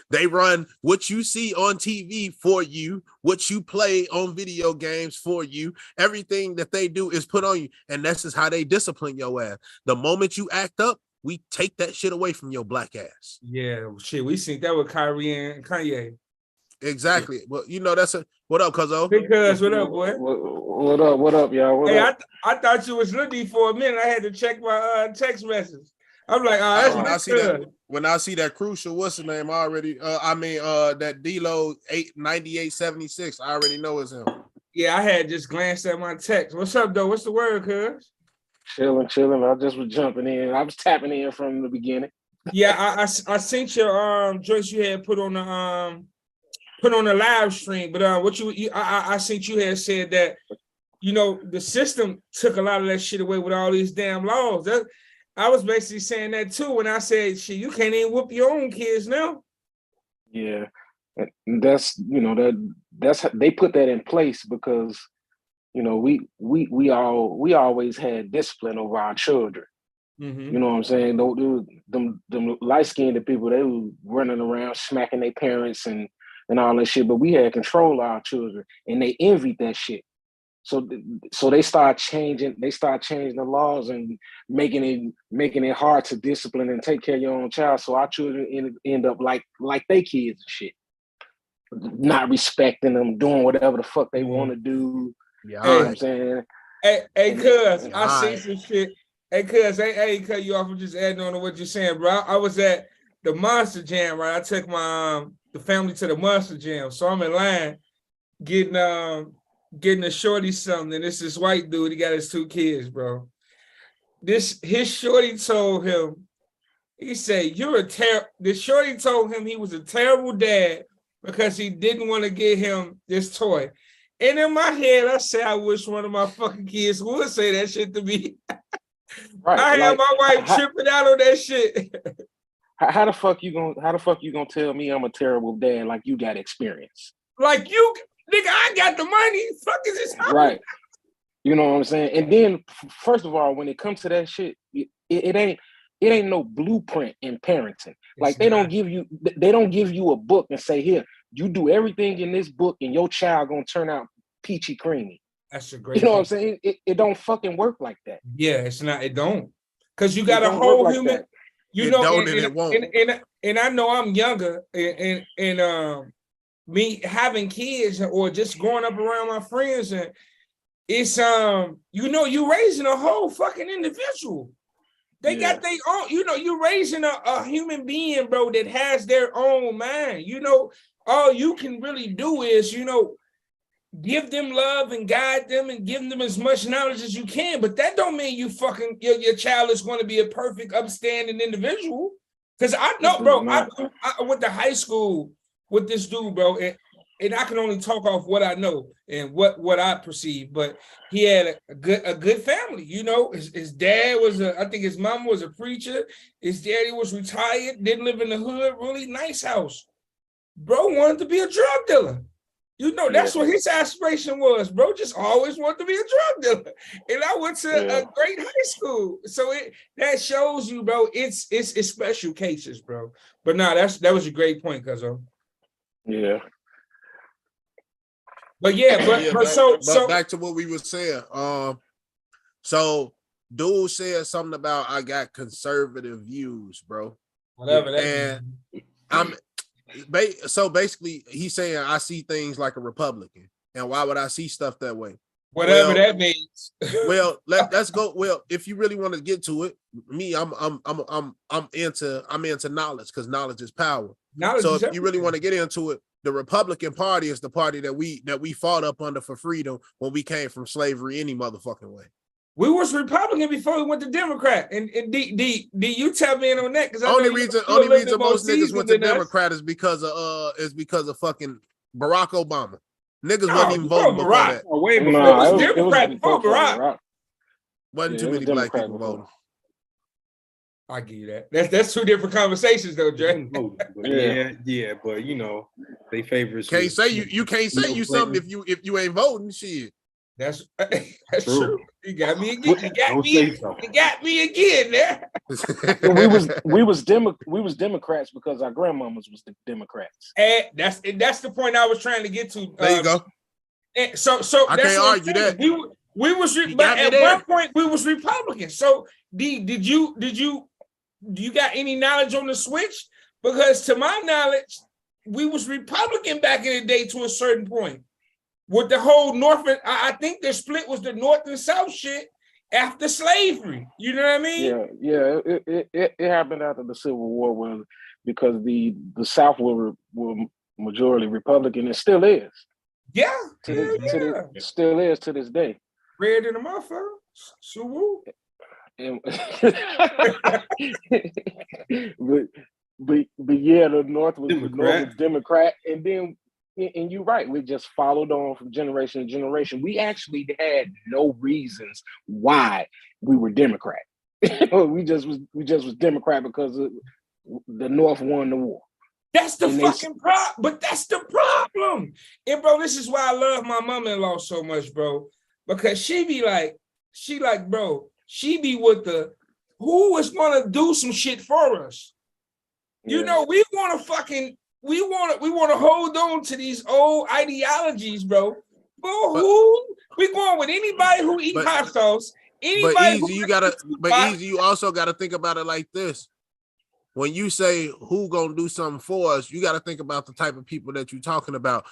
They run what you see on TV for you, what you play on video games for you. Everything that they do is put on you. And this is how they discipline your ass. The moment you act up, we take that shit away from your black ass. Yeah, shit. We seen that with Kyrie and Kanye. Exactly. Well, you know, that's a what up, cuzzo? Because what up, boy? What up, y'all? Hey, I thought you was looking for a minute. I had to check my text message. I'm like, oh, that's when I see that crucial, what's the name? I already that D-Lo 9876, I already know it's him. Yeah, I had just glanced at my text. What's up, though? What's the word, cuz? Chilling. I just was jumping in. I was tapping in from the beginning. Yeah, I sent your Joyce you had put on the live stream, but what I sent you had said that, you know, the system took a lot of that shit away with all these damn laws. I was basically saying that too when I said, shit, you can't even whoop your own kids now. Yeah, that's, you know, that's they put that in place because, you know, we always had discipline over our children. Mm-hmm. You know what I'm saying? Them light-skinned people, they were running around smacking their parents and all that shit, but we had control of our children, and they envied that shit. So they start changing the laws and making it hard to discipline and take care of your own child. So our children end up like they kids and shit, not respecting them, doing whatever the fuck they want to do. Yeah, you know what I'm saying? Hey, cuz I see some shit. Hey, cuz, I ain't cut you off. I'm just adding on to what you're saying, bro. I was at the Monster Jam, right? I took my the family to the Monster Jam, so I'm in line getting a shorty something. And this white dude, he got his 2 kids, bro. His shorty told him, he said, the shorty told him he was a terrible dad because he didn't want to get him this toy. And in my head, I say, I wish one of my fucking kids would say that shit to me. Right, I had my wife tripping out on that shit. How the fuck you gonna tell me I'm a terrible dad like you got experience? Like you, nigga, I got the money. Fuck is this happening? Right. You know what I'm saying? And then, first of all, when it comes to that shit, it ain't no blueprint in parenting. Like they don't give you a book and say, here, you do everything in this book and your child gonna turn out peachy creamy. That's a great. You know what I'm saying? It don't fucking work like that. Yeah, it's not. It don't. Because you got a whole human. Like you know, it won't. And I know I'm younger, and me having kids or just growing up around my friends, and it's you know, you raising a whole fucking individual. They got their own. You know, you raising a human being, bro, that has their own mind. You know, all you can really do is, you know, give them love and guide them and give them as much knowledge as you can. But that don't mean you fucking your child is going to be a perfect, upstanding individual. Because I know, bro, I went to high school with this dude, bro, and I can only talk off what I know and what I perceive. But he had a good family. You know, his dad was I think his mom was a preacher. His daddy was retired, didn't live in the hood, really nice house. Bro wanted to be a drug dealer. You know, that's what his aspiration was, bro. Just always wanted to be a drug dealer. And I went to a great high school. So that shows you, bro, it's special cases, bro. But no, that was a great point, cuzzo. Yeah. But so back to what we were saying. So dude said something about I got conservative views, bro. Whatever that means. So basically, he's saying I see things like a Republican, and why would I see stuff that way? Whatever that means. Well, let's go. Well, if you really want to get to it, me, I'm into knowledge because knowledge is power. So if you really want to get into it, the Republican Party is the party that we fought up under for freedom when we came from slavery any motherfucking way. We was Republican before we went to Democrat, and D, you tap me in on that because only reason most niggas went to Democrat is because of fucking Barack Obama. Niggas wasn't even voting before that. Oh, way before. It was Democrat before Barack. Wasn't too many black people voting. I give you that. That's 2 different conversations though, Jay. Yeah, but you know, they favorites. Can't say you can't say you something if you ain't voting shit. That's true. You got me again. You got me again there. we was Democrats because our grandmamas was the Democrats. And that's the point I was trying to get to. There you go. And so I can't argue that. We was but at one point we was Republicans. So D, did you got any knowledge on the switch? Because to my knowledge, we was Republican back in the day to a certain point. With the whole North, I think the split was the North and South shit after slavery. You know what I mean? Yeah. It happened after the Civil War, because the South were majority Republican and still is. Yeah. Still is to this day. Red in the motherfucker. So but yeah, the North was Democrat, and then and you're right, we just followed on from generation to generation. We actually had no reasons why we were Democrat. we just was Democrat because the North won the war. That's the fucking problem. But that's the problem. And bro, this is why I love my mother-in-law so much, bro. Because she be with the who is gonna do some shit for us. Yeah. You know, we want to hold on to these old ideologies, bro. We going with anybody who eat hot sauce. You also gotta think about it like this. When you say who gonna do something for us, you got to think about the type of people that you're talking about.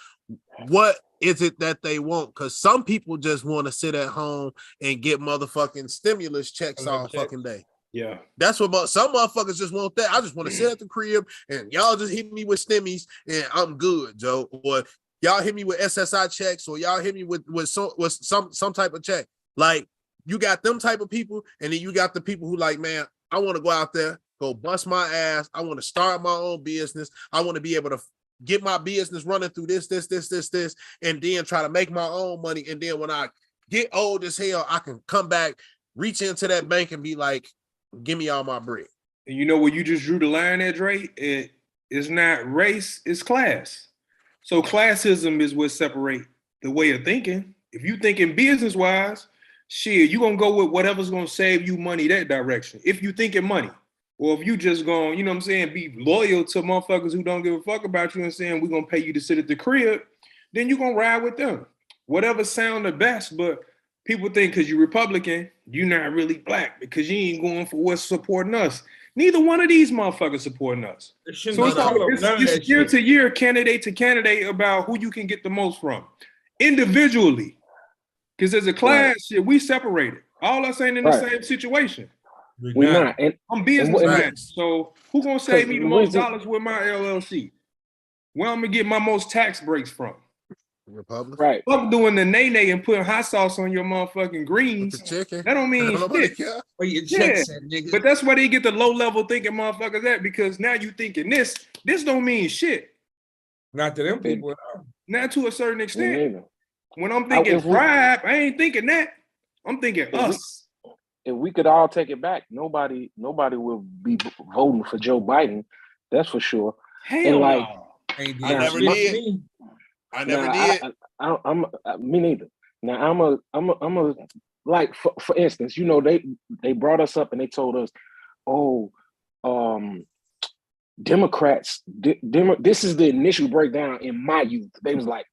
What is it that they want? Because some people just want to sit at home and get motherfucking stimulus checks all fucking day. Yeah, that's what some motherfuckers just want. That I just want to sit at the crib and y'all just hit me with stimmies and I'm good, Joe. Or y'all hit me with SSI checks, or y'all hit me with some type of check. Like, you got them type of people, and then you got the people who like, man, I want to go out there, go bust my ass. I want to start my own business. I want to be able to get my business running through this, and then try to make my own money. And then when I get old as hell, I can come back, reach into that bank and be like, give me all my bread. And you know where you just drew the line at, Dre? It's not race, it's class. So classism is what separates the way of thinking. If you thinking business-wise, shit, you gonna go with whatever's gonna save you money that direction. If you thinking money. Or if you just gonna, you know what I'm saying, be loyal to motherfuckers who don't give a fuck about you and saying we're gonna pay you to sit at the crib, then you're gonna ride with them. Whatever sound the best, but people think because you're Republican, you're not really black because you ain't going for what's supporting us. Neither one of these motherfuckers supporting us. So it's year to year, candidate to candidate about who you can get the most from. Individually. Because as a class, shit, we separated. All us ain't in the same situation. We're not. And I'm businessman. So who gonna save me the most dollars with my LLC? Where I'm gonna get my most tax breaks from? Republic. Right. Fuck doing the nay and putting hot sauce on your motherfucking greens. That don't mean shit. But that's why they get the low level thinking motherfuckers at, because now you thinking this don't mean shit. Not to them people. Not to a certain extent. When I'm thinking bribe, I ain't thinking that. I'm thinking us. If we could all take it back, nobody will be voting for Joe Biden. That's for sure. Hell no. I never did. Me neither. Now I'm a like for instance, you know, they brought us up and they told us, Democrats. This is the initial breakdown in my youth. They was like,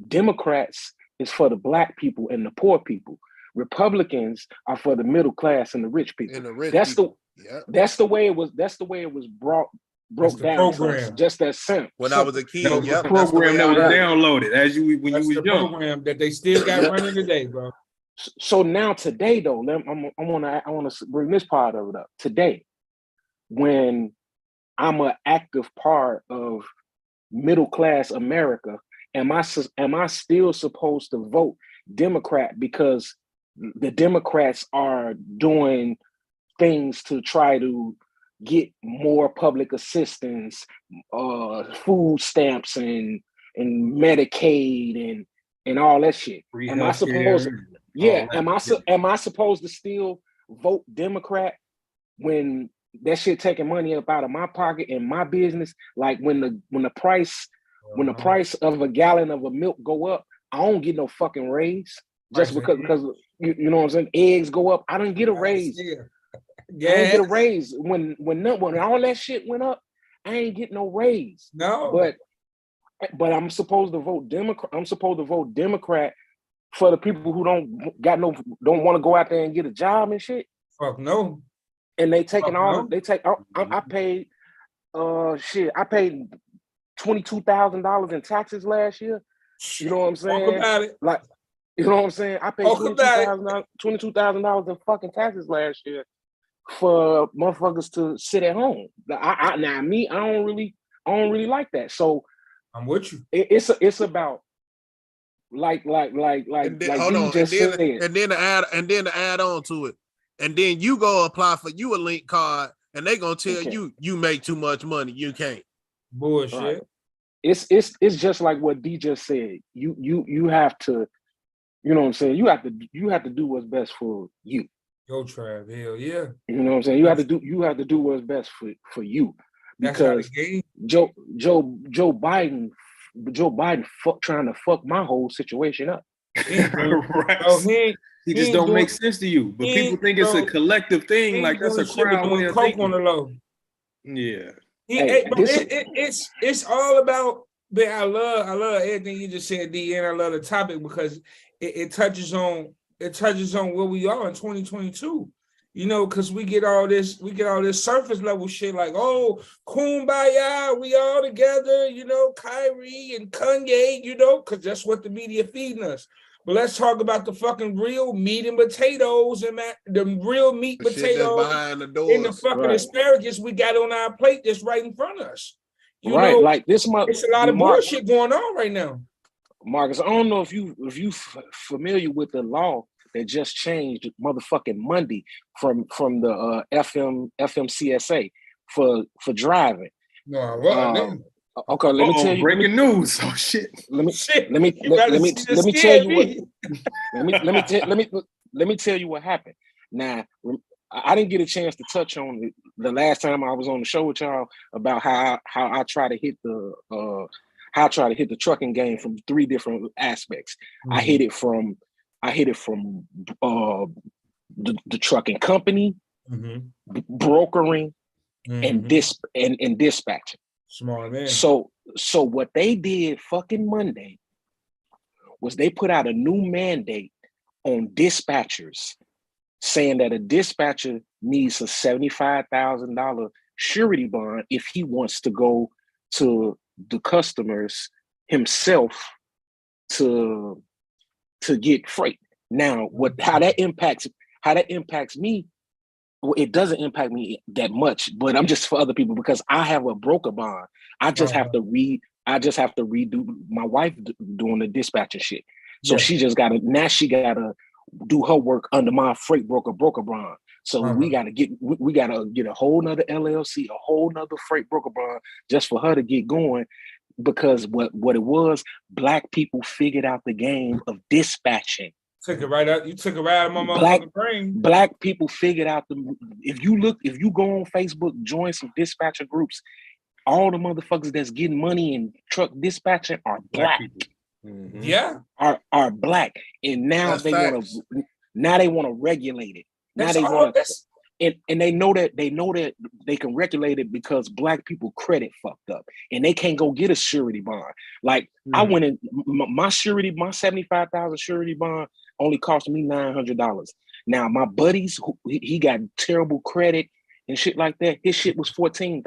Democrats is for the black people and the poor people. Republicans are for the middle class and the rich people. That's the way it was. That's the way it was broke down. Just that simple. When I was a kid, the program that was downloaded when you was young. Program that they still got running today, bro. So now today, though, I want to bring this part of it up today. When I'm an active part of middle class America, am I still supposed to vote Democrat because the Democrats are doing things to try to get more public assistance, food stamps and Medicaid and all that shit? Am I supposed to still vote Democrat when that shit taking money up out of my pocket and my business? Like when the price of a gallon of a milk go up, I don't get no fucking raise just because you know what I'm saying. Eggs go up, I don't get a raise. I didn't get a raise when all that shit went up. I ain't get no raise. No, but I'm supposed to vote Democrat. I'm supposed to vote Democrat for the people who don't want to go out there and get a job and shit. Fuck no. And they taking I paid I paid $22,000 in taxes last year. You know what I'm saying? Talk about it. Like, you know what I'm saying? I paid $22,000 in fucking taxes last year for motherfuckers to sit at home. I don't really like that. So I'm with you. It's about like and then, like hold on, just and said. then to add on to it, and then you go apply for you a link card, and they gonna tell you make too much money, you can't. Bullshit. Right. It's just like what D just said. You have to, you know what I'm saying? You have to do what's best for you. Yo, Trav, hell yeah. You know what I'm saying? You have to do what's best for you. Because Joe Biden trying to fuck my whole situation up. Right. Bro, he just don't make sense to you. But people think it's a collective thing, like that's a crowd way of thinking. On the low. Yeah. It's all about. But I love everything you just said, D, and I love the topic because it touches on where we are in 2022. You know, because we get all this surface level shit like, oh, kumbaya, we all together, you know, Kyrie and Kanye, you know, because that's what the media feeding us. But let's talk about the fucking real meat and potatoes and the real meat potatoes behind the doors. And the fucking asparagus we got on our plate that's right in front of us. You know, like this month, it's a lot of bullshit going on right now. Marcus, I don't know if you familiar with the law that just changed motherfucking Monday from the FMCSA for driving. No, I wasn't. Okay, let me tell you. Breaking news. Oh shit. Let me tell you what happened. Now, I didn't get a chance to touch on it the last time I was on the show with y'all about how I try to hit the trucking game from 3 different aspects. Mm-hmm. I hit it from the trucking company, brokering, and dispatching. Smart man. So what they did fucking Monday was they put out a new mandate on dispatchers saying that a dispatcher needs a $75,000 surety bond if he wants to go to the customers himself to get freight. Now, how that impacts me, well, it doesn't impact me that much, but I'm just for other people because I have a broker bond. I just have to redo my wife doing the dispatcher shit. So she gotta do her work under my freight broker bond. So we gotta get a whole nother LLC, a whole nother freight broker bond just for her to get going. Because what it was, Black people figured out the game of dispatching. Took it right out. You took it right out of my motherfucking brain. Black people figured out if you go on Facebook, join some dispatcher groups, all the motherfuckers that's getting money in truck dispatching are Black. Mm-hmm. Yeah. Are Black. And now they want to regulate it. Now they want to and they know that they can regulate it because Black people credit fucked up and they can't go get a surety bond. Like I went in my 75,000 surety bond only cost me $900. Now my buddies, he got terrible credit and shit like that. His shit was $14,000.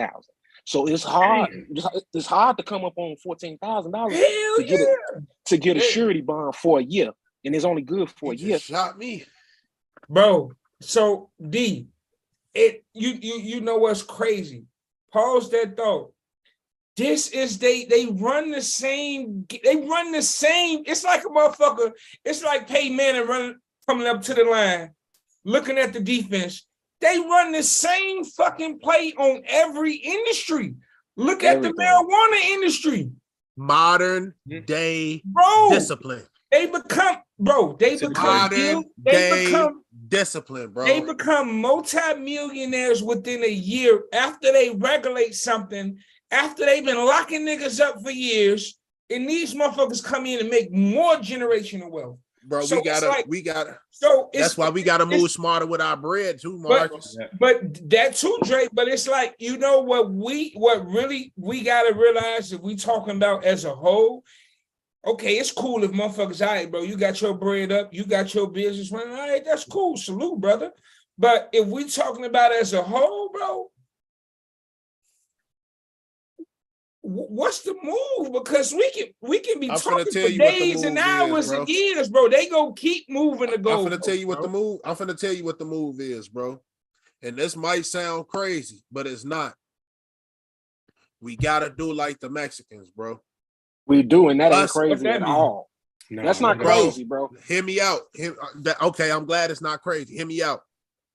So it's hard. It's hard to come up on $14,000 to get a surety bond for a year, and it's only good for a year. Shot me, bro. So D, you know what's crazy? Pause that thought. This is they run the same. It's like a motherfucker. It's like Peyton Manning coming up to the line, looking at the defense. They run the same fucking play on every industry. Look at the marijuana industry. Modern day discipline. They become discipline, bro. They become multi-millionaires within a year after they regulate something. After they've been locking niggas up for years, and these motherfuckers come in and make more generational wealth. Bro, so we gotta. So that's why we gotta move smarter with our bread too, Marcus. But that too, Drake. But it's like, you know what really we gotta realize that we talking about as a whole. Okay, it's cool if motherfuckers, all right, bro, you got your bread up, you got your business running, all right, that's cool, salute, brother. But if we talking about as a whole, bro, what's the move? Because we can be talking for days and hours and years, bro. They gonna keep moving the goal. I'm finna tell you what the move. I'm finna tell you what the move is, bro. And this might sound crazy, but it's not. We gotta do like the Mexicans, bro. We do, and that ain't crazy at all. No, that's not crazy, bro. Hear me out. Okay, I'm glad it's not crazy. Hear me out.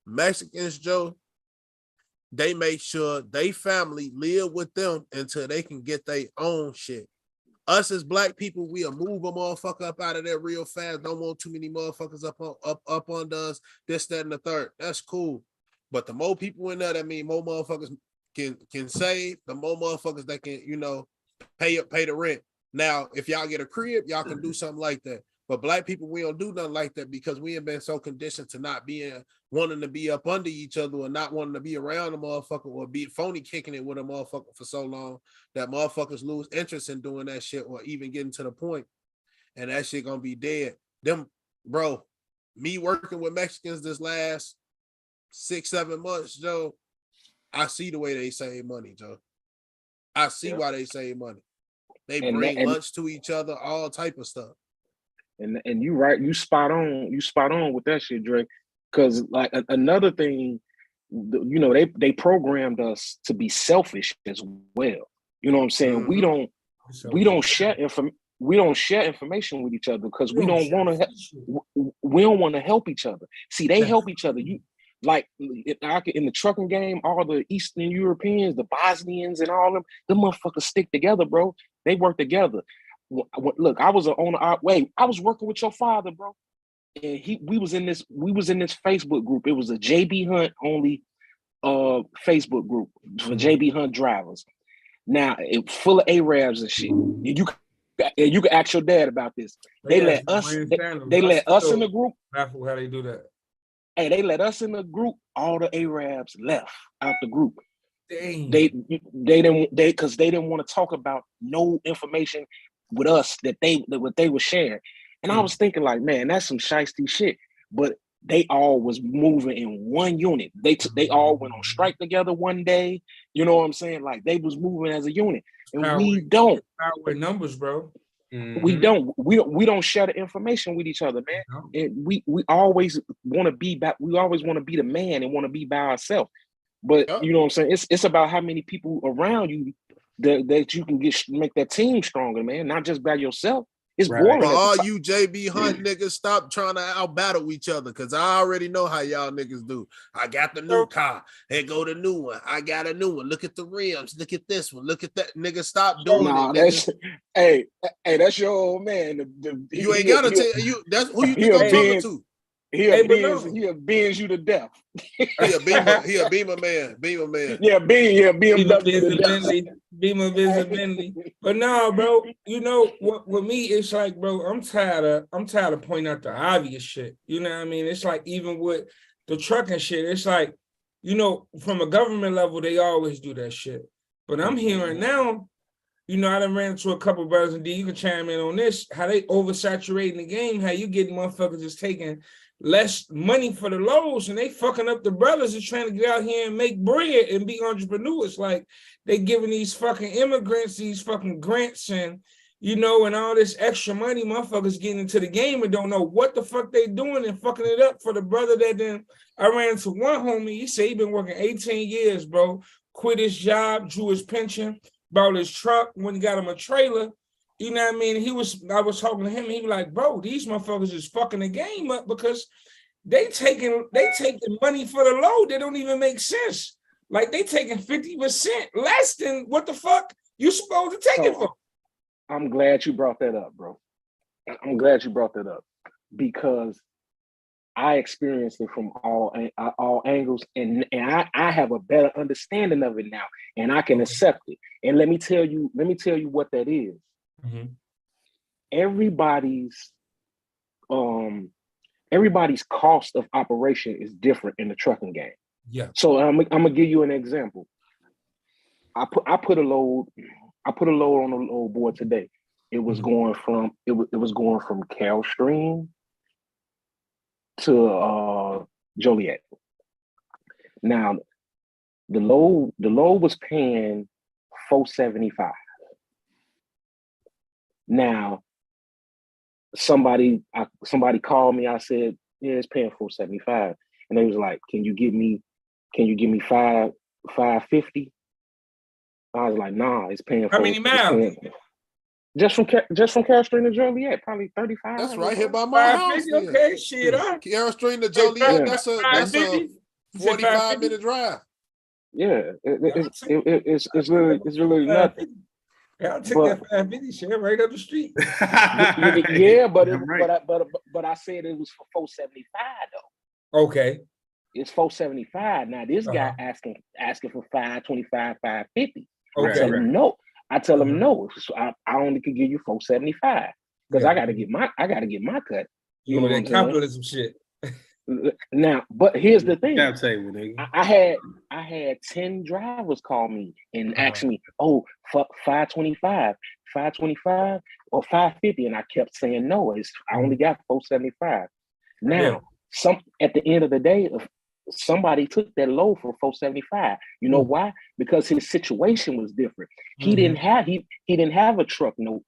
Mexicans, Joe, they make sure they family live with them until they can get their own shit. Us as black people, we'll move a motherfucker up out of there real fast. Don't want too many motherfuckers up under us, this, that, and the third. That's cool. But the more people in there, that mean more motherfuckers can save, the more motherfuckers that can, pay the rent. Now, if y'all get a crib, y'all can do something like that. But black people, we don't do nothing like that because we have been so conditioned to not wanting to be up under each other or not wanting to be around a motherfucker or be phony kicking it with a motherfucker for so long that motherfuckers lose interest in doing that shit or even getting to the point. And that shit gonna be dead. Bro, me working with Mexicans this last 6-7 months, Joe, I see the way they save money, Joe. I see why they save money. They bring lunch to each other, all type of stuff. And you right, you spot on with that shit, Drake. Because like another thing, they programmed us to be selfish as well. You know what I'm saying? Mm-hmm. We don't share information with each other because we don't want to help each other. See, they help each other. You like in the trucking game, all the Eastern Europeans, the Bosnians, and all them motherfuckers stick together, bro. They work together. Look, I was I was working with your father, bro, and we was in this Facebook group. It was a JB Hunt only Facebook group for JB Hunt drivers. Now it full of Arabs and shit. You can ask your dad about this. They let us in the group. How they do that? Hey, they let us in the group. All the Arabs left out the group. Dang. They didn't want to talk about no information with us that what they were sharing. And I was thinking like, man, that's some shiesty shit. But they all was moving in one unit. They all went on strike together one day. You know what I'm saying? Like they was moving as a unit. And we don't. Power numbers, bro. Mm-hmm. We don't share the information with each other, man. No. And we always want to be we always want to be the man and want to be by ourselves. But you know what I'm saying? It's about how many people around you that you can make that team stronger, man. Not just by yourself. It's boring. For all you JB Hunt niggas, stop trying to out battle each other because I already know how y'all niggas do. I got the new car. Here go the new one. I got a new one. Look at the rims. Look at this one. Look at that. Nigga, stop doing it. Hey, that's your old man. You ain't gotta tell you. That's who you think I'm talking to. He'll binge you to death. He a Beamer man. Yeah, BMW. Beamer Bentley. But no, bro, you know what with me, it's like, bro, I'm tired of pointing out the obvious shit. You know what I mean? It's like even with the trucking shit, it's like, from a government level, they always do that shit. But I'm hearing now, I done ran into a couple brothers, and D, you can chime in on this, how they oversaturating the game, how you get motherfuckers just taking less money for the loads, and they fucking up the brothers and trying to get out here and make bread and be entrepreneurs. Like they giving these fucking immigrants these fucking grants and and all this extra money. Motherfuckers getting into the game and don't know what the fuck they doing and fucking it up for the brother that then I ran into one homie. He said he been working 18 years, bro. Quit his job, drew his pension, bought his truck, when he got him a trailer. You know what I mean? I was talking to him, and he was like, bro, these motherfuckers is fucking the game up because they taking money for the load that don't even make sense. Like they taking 50% less than what the fuck you supposed to take it for. I'm glad you brought that up, bro. I'm glad you brought that up because I experienced it from all angles, and I have a better understanding of it now, and I can accept it. And let me tell you what that is. Mm-hmm. Everybody's cost of operation is different in the trucking game. Yeah. So I'm gonna give you an example. I put a load on the load board today. It was going from Calstream to Joliet. Now the load was paying $475. Now, somebody called me. I said, yeah, it's paying $475, and they was like, can you give me $550? I was like, nah, it's paying How for. many miles? Just from Carroll Street to Joliet, probably 35. That's right here by my house. Okay, shit. Carroll Street to Joliet. That's a 45-minute drive. Yeah, it's really nothing. I'll take that 550 shit right up the street. Yeah, but I said it was for $475 though. Okay. It's $475. Now this guy asking for $525, $550. Okay. I tell him no. So I only could give you $475 because I gotta get my cut. You know that capitalism shit. Now, but here's the thing. I had 10 drivers call me and ask me, oh, fuck, $525 or $550, and I kept saying no. I only got $475. Now, at the end of the day, somebody took that load for $475. You know why? Because his situation was different. He didn't have a truck note.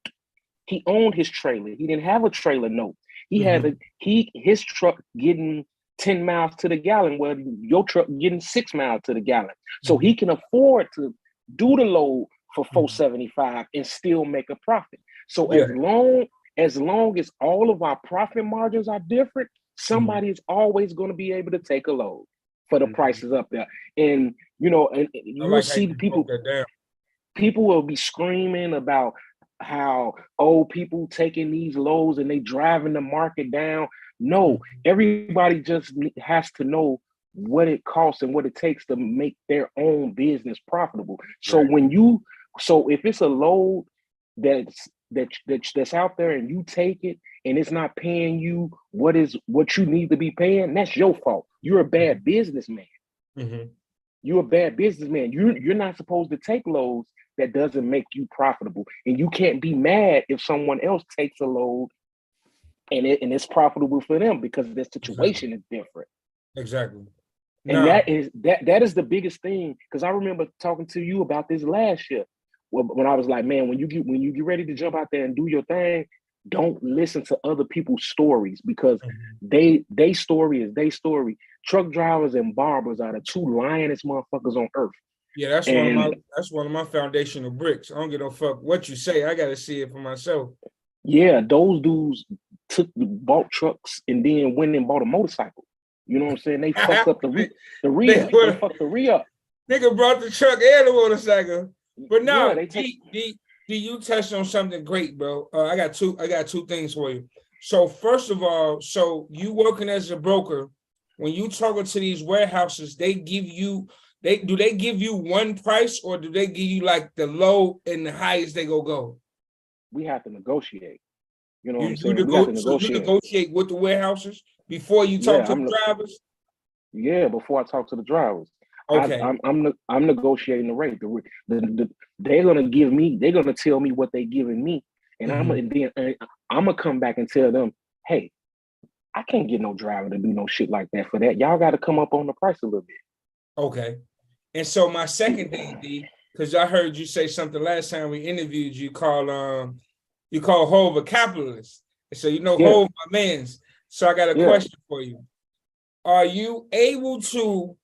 He owned his trailer. He didn't have a trailer note. He had his truck getting 10 miles to the gallon, where your truck getting 6 miles to the gallon. So he can afford to do the load for $475 and still make a profit. So as long as all of our profit margins are different, somebody is always going to be able to take a load for the prices up there. And you know, and you will see people will be screaming about how people taking these loads and they driving the market down. No, everybody just has to know what it costs and what it takes to make their own business profitable. So if it's a load that's out there and you take it and it's not paying you what you need to be paying, that's your fault. You're a bad businessman. You're a bad businessman. You're not supposed to take loads that doesn't make you profitable. And you can't be mad if someone else takes a load and it's profitable for them because their situation is different. Exactly. And that is the biggest thing. Because I remember talking to you about this last year when I was like, man, when you get ready to jump out there and do your thing, don't listen to other people's stories because they story is their story. Truck drivers and barbers are the two lionest motherfuckers on earth. Yeah, that's one of my foundational bricks. I don't give no fuck what you say. I gotta see it for myself. Yeah, those dudes bought trucks and then went and bought a motorcycle. You know what I'm saying? They fucked up the rear. They fucked the rear up. Nigga brought the truck and the motorcycle. But now, D, you touched on something great, bro. I got two things for you. So first of all, so you working as a broker, when you talking to these warehouses, do they give you one price or do they give you like the low and the highest they go? We have to negotiate. You know what I'm saying? We have to negotiate. So you negotiate with the warehouses before you talk to the drivers? Yeah, before I talk to the drivers. Okay. I'm negotiating the rate. They're gonna tell me what they're giving me, and I'm gonna come back and tell them, hey, I can't get no driver to do no shit like that for that. Y'all got to come up on the price a little bit. Okay. And so my second thing, D, because I heard you say something last time we interviewed you call Hov a capitalist. And so Hov my man's. So I got a question for you. Are you able to,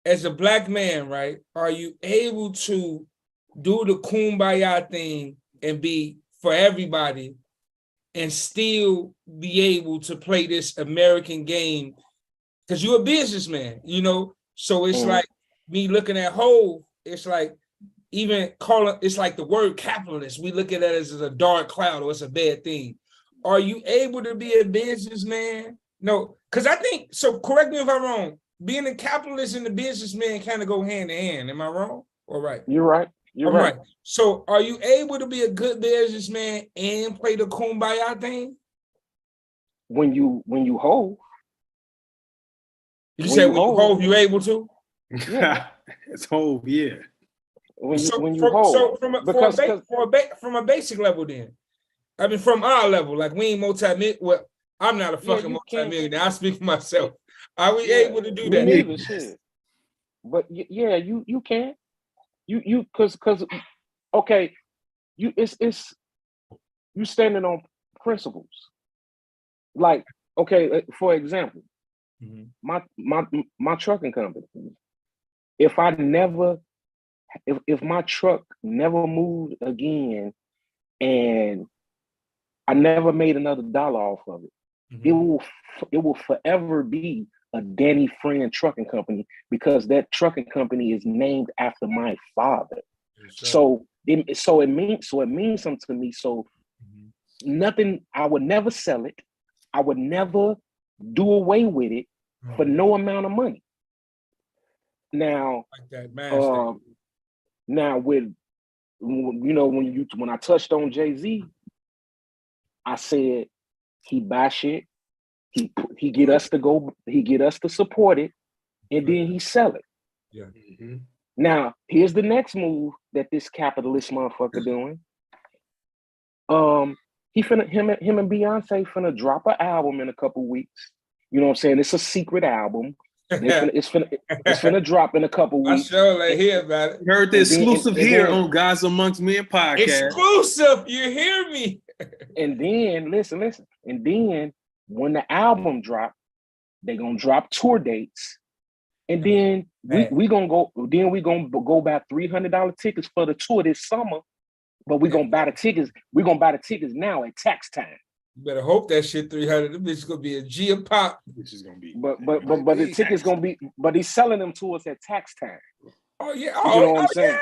as a black man, right? Are you able to do the kumbaya thing and be for everybody and still be able to play this American game? Because you're a businessman, So it's like me looking at Hov, it's like it's like the word capitalist. We look at it as a dark cloud or it's a bad thing. Are you able to be a businessman? No, because I think, so correct me if I'm wrong, being a capitalist and the businessman kind of go hand in hand. Am I wrong or right? You're right. You're right. So are you able to be a good businessman and play the kumbaya thing? When you hold. You said when you hold, you able to? Yeah. It's hold, yeah. When you hold. From a basic level then. I mean, from our level, like we ain't multi-millionaire. Well, I'm not a fucking multi-millionaire. I speak for myself. Are we able to do that? But yeah, you can. You because okay, it's You standing on principles. Like, okay, for example, my trucking company. If my truck never moved again and I never made another dollar off of it, it will forever be a Danny Friend trucking company because that trucking company is named after my father. So it means something to me. So nothing, I would never sell it. I would never do away with it for no amount of money. Now, like that now with when I touched on Jay-Z, I said he buy shit, he get us to support it, and then he sell it. Yeah. Now, here's the next move that this capitalist motherfucker doing. Him and Beyonce finna drop an album in a couple weeks. You know what I'm saying? It's a secret album. It's finna drop in a couple weeks. I sure like hear about it. Heard the exclusive here on Guys Amongst Men podcast. Exclusive, you hear me? And then listen. And then when the album drop, they gonna drop tour dates. And then we gonna go buy $300 tickets for the tour this summer. But we're gonna buy the tickets. We're gonna buy the tickets now at tax time. You better hope that shit 300. This bitch gonna be a G a pop. Which is gonna be. But the tickets gonna be. But he's selling them to us at tax time. Oh yeah. You know what I'm saying?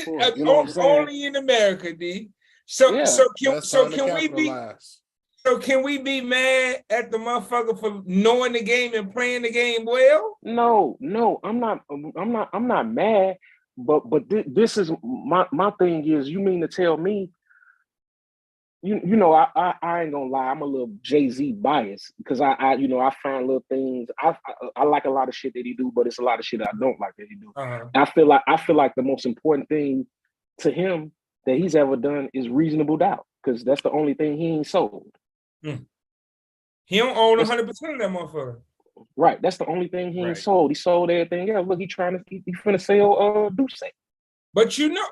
Yeah. You know what I'm saying? Only in America, D. So can we be mad at the motherfucker for knowing the game and playing the game well? No, I'm not mad. But this is my thing is, you mean to tell me, I ain't gonna lie, I'm a little Jay-Z biased because I find little things. I like a lot of shit that he do, but it's a lot of shit I don't like that he do. I feel like the most important thing to him that he's ever done is Reasonable Doubt, because that's the only thing he ain't sold. He don't own 100% of that motherfucker. Right, that's the only thing he ain't sold. He sold everything else. Look, he finna sell Duce. But you know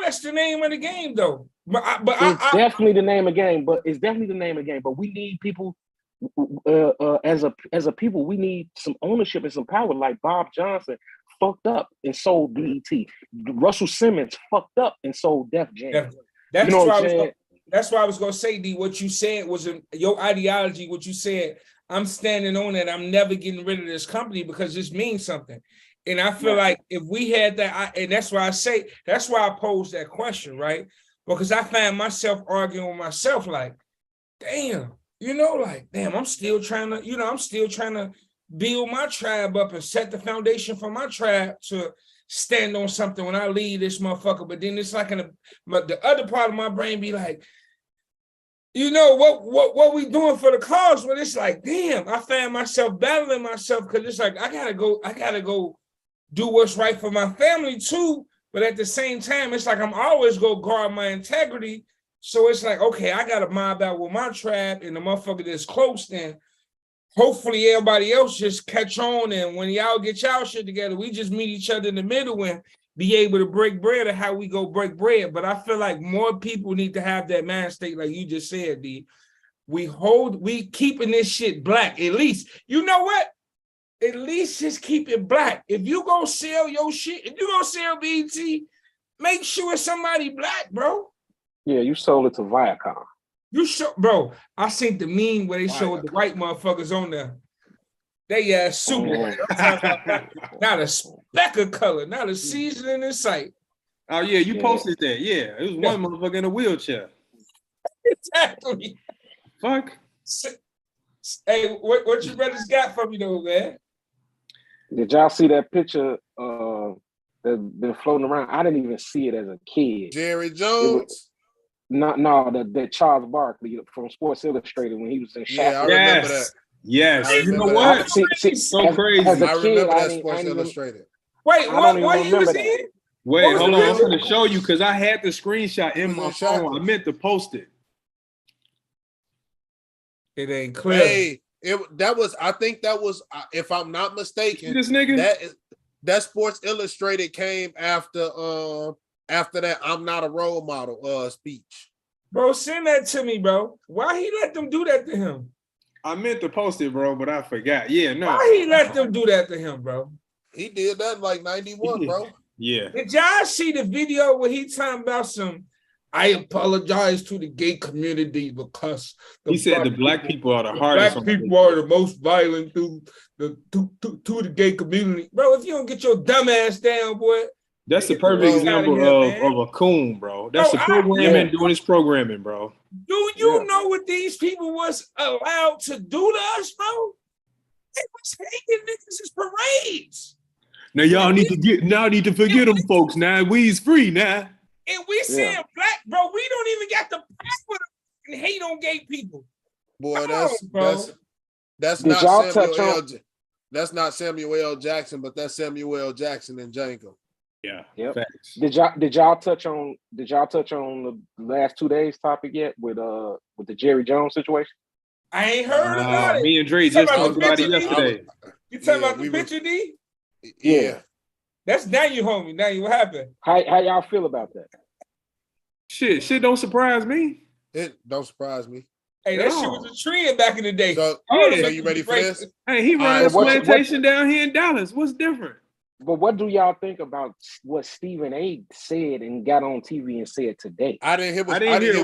that's the name of the game, though. It's definitely the name of the game. But we need people as a people. We need some ownership and some power. Like Bob Johnson fucked up and sold BET. Russell Simmons fucked up and sold Def Jam. That's why I was gonna say, D. What you said was your ideology. What you said. I'm standing on it. I'm never getting rid of this company because this means something. And I feel like if we had that, and that's why I posed that question, right? Because I find myself arguing with myself like, damn, I'm still trying to build my tribe up and set the foundation for my tribe to stand on something when I leave this motherfucker. But then it's like the other part of my brain be like, what we doing for the cause? When it's like, damn, I find myself battling myself because it's like I gotta go do what's right for my family too. But at the same time, it's like I'm always gonna guard my integrity. So it's like, okay, I gotta mob out with my tribe and the motherfucker that's close. Then hopefully everybody else just catch on, and when y'all get y'all shit together, we just meet each other in the middle and be able to break bread or how we go break bread. But I feel like more people need to have that mind state, like you just said, D. We keeping this shit black. At least, you know what? At least just keep it black. If you gonna sell your shit, if you gonna sell BET, make sure it's somebody black, bro. Yeah, you sold it to Viacom. Bro, I seen the meme where they showed the white motherfuckers on there. They super. Not a speck of color, not a seasoning in sight. Oh yeah, you posted that. Yeah, it was one motherfucker in a wheelchair. Exactly. Fuck. Hey, what you brothers got for me though, man? Did y'all see that picture that's been floating around? I didn't even see it as a kid. Jerry Jones. That Charles Barkley from Sports Illustrated when he was in Shaq. Yeah, I remember that. Yes, you know what? So crazy. I remember that Sports Illustrated. Wait, what he was in? Wait, hold on. I'm going to show you because I had the screenshot in my phone. I meant to post it. It ain't clear. Hey, I think that was, if I'm not mistaken, this nigga? That Sports Illustrated came after that I'm not a role model speech. Bro, send that to me, bro. Why he let them do that to him? I meant to post it, bro, but I forgot. Yeah, no. Why he let them do that to him, bro? He did that in like 91, bro. Yeah. Did y'all see the video where he talking about I apologize to the gay community because he said the black people are the hardest. Black people are the most violent to the gay community. Bro, if you don't get your dumb ass down, boy. That's the perfect example of a coon, bro. That's the programming doing his programming, bro. Do you know what these people was allowed to do to us, bro? They was hanging niggas' parades. Now y'all need to forget them folks. Now we's free now. And we saying black, bro. We don't even got the power to hate on gay people. Boy, that's not Samuel L. Jackson, but that's Samuel L. Jackson and Django. Yeah. Yep. Thanks. Did y'all touch on the last 2 days topic yet with the Jerry Jones situation? I ain't heard about it. Me and Dre just talked about it yesterday. You talking about the picture, D? Yeah. That's now you homie. Now you what happened? How y'all feel about that? Shit don't surprise me. It don't surprise me. Hey, that shit was a trend back in the day. So you ready for this? Hey, he running a plantation down here in Dallas. What's different? But what do y'all think about what Stephen A. said and got on TV and said today? I didn't hear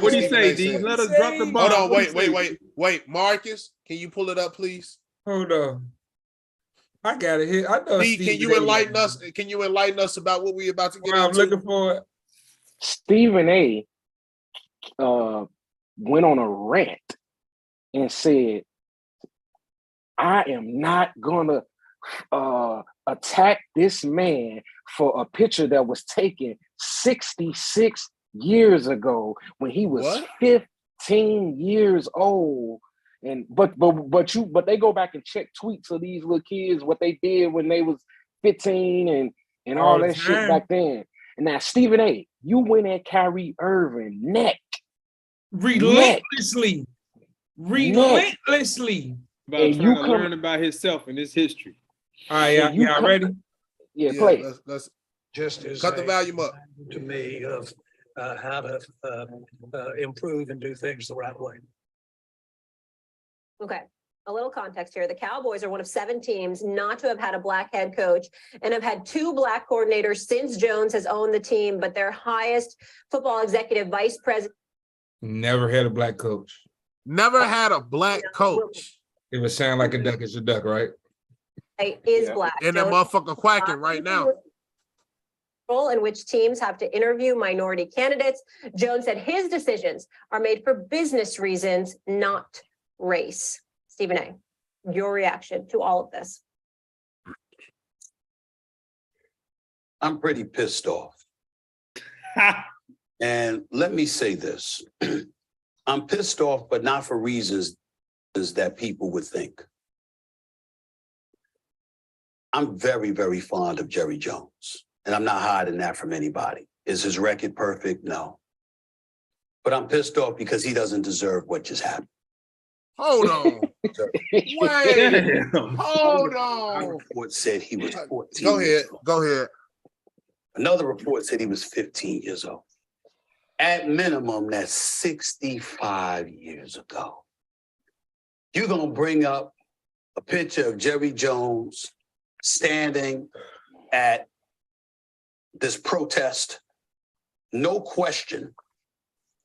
what he say, D. Let us drop the ball. Hold on, wait. Marcus, can you pull it up, please? Hold on. I got it here. I know. D, can you enlighten us? Can you enlighten us about what we about to get into? I'm looking for it. Stephen A. Went on a rant and said, I am not gonna attack this man for a picture that was taken 66 years ago when he was 15 years old. And but they go back and check tweets of these little kids, what they did when they was 15 and all that shit back then. And now Stephen A., you went at Kyrie Irving neck. Relentlessly. About and you learn about himself and his history. All right, y'all ready? Yeah, play. Let's just as cut the volume up. To me of how to improve and do things the right way. Okay, a little context here. The Cowboys are one of 7 teams not to have had a black head coach and have had 2 black coordinators since Jones has owned the team, but their highest football executive vice president. Never had a black coach. Never had a black coach. If it sound like a duck, it's a duck, right? Is black. And that motherfucker quacking right now. Role in which teams have to interview minority candidates. Jones said his decisions are made for business reasons, not race. Stephen A., your reaction to all of this? I'm pretty pissed off. And let me say this. I'm pissed off, but not for reasons that people would think. I'm very, very fond of Jerry Jones, and I'm not hiding that from anybody. Is his record perfect? No. But I'm pissed off because he doesn't deserve what just happened. Hold on. Wait. Hold on. One report said he was 14. Go ahead. Another report said he was 15 years old. At minimum, that's 65 years ago. You're going to bring up a picture of Jerry Jones standing at this protest. No question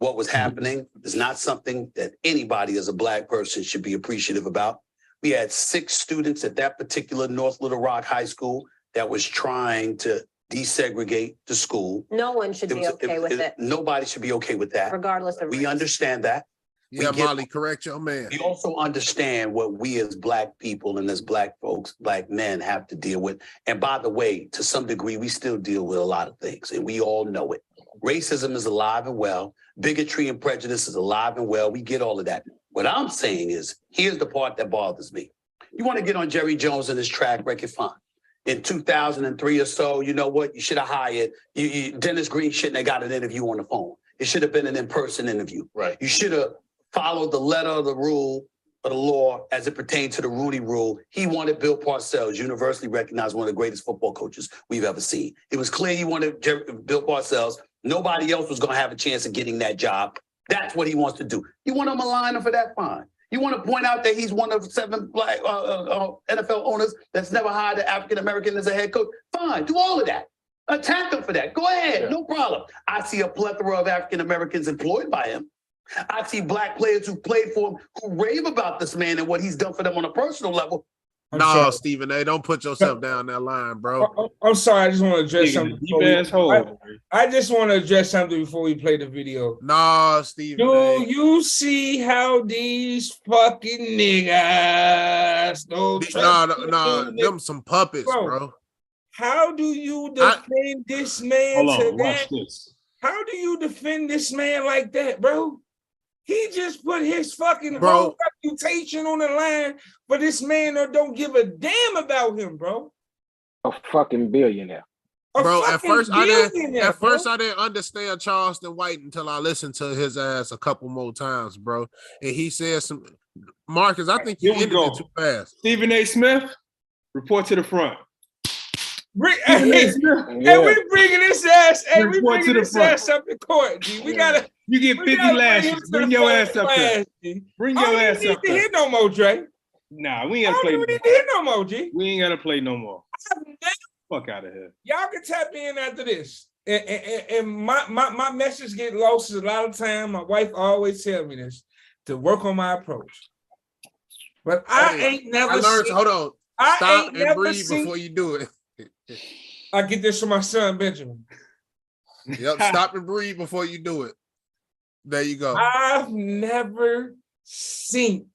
what was happening is not something that anybody as a black person should be appreciative about. We had 6 students at that particular North Little Rock High School that was trying to desegregate the school. No one should be okay with it. Nobody should be okay with that. Regardless of We understand that. Yeah, Molly, correct your man. We also understand what we as black people and as black folks, black men have to deal with. And by the way, to some degree, we still deal with a lot of things and we all know it. Racism is alive and well. Bigotry and prejudice is alive and well. We get all of that. What I'm saying is, here's the part that bothers me. You want to get on Jerry Jones and his track record, fine. In 2003 or so, you know what? You should have hired, Dennis Green shouldn't have got an interview on the phone. It should have been an in-person interview. Right. You should have followed the letter of the rule of the law as it pertained to the Rooney Rule. He wanted Bill Parcells, universally recognized one of the greatest football coaches we've ever seen. It was clear he wanted Bill Parcells. Nobody else was going to have a chance of getting that job. That's what he wants to do. You want to malign him for that? Fine. You want to point out that he's one of 7 black NFL owners that's never hired an African American as a head coach? Fine, do all of that. Attack him for that. Go ahead, no problem. I see a plethora of African Americans employed by him. I see black players who played for him who rave about this man and what he's done for them on a personal level. No, Stephen A., don't put yourself down that line, bro. I'm sorry. I just want to address something. I just want to address something before we play the video. No, Stephen Do you see how these fucking niggas? Them some puppets, bro. How do you defend this man? Hold on, watch this. How do you defend this man like that, bro? He just put his fucking whole reputation on the line for this man that don't give a damn about him, bro. A fucking billionaire. Bro, at first I didn't understand Charleston White until I listened to his ass a couple more times, bro. And he said some Marcus, I think you ended it too fast. Stephen A. Smith, report to the front. We bringing this ass. Hey, we bringing this ass up in court, G. We gotta. You get 50 lashes. Bring your ass up here. Bring your ass up here. We need to hear no more, Dre. Nah, we ain't gotta play. We need to hear no more, G. We ain't gotta play no more. Fuck out of here. Y'all can tap in after this. And my message get lost a lot of time. My wife always tell me this to work on my approach. But I ain't never. Hold on. Stop and breathe before you do it. I get this from my son Benjamin. Yep, stop and breathe before you do it. There you go. I've never seen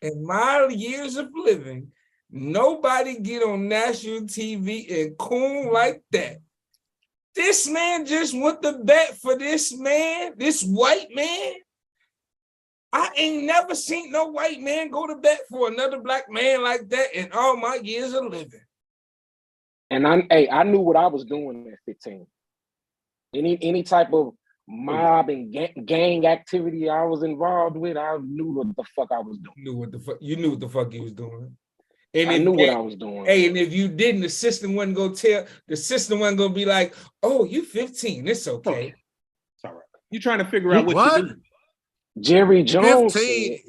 in my years of living nobody get on national TV and coon like that. This man just went to bat for this man, this white man. I ain't never seen no white man go to bat for another black man like that in all my years of living. And I knew what I was doing at 15. Any type of mob and gang activity I was involved with, I knew what the fuck I was doing. You knew what the fuck you was doing. And I knew what I was doing. Hey, and if you didn't, the system wasn't gonna be like, oh, you 15, it's okay. It's all right. You trying to figure out what to do. Jerry Jones said,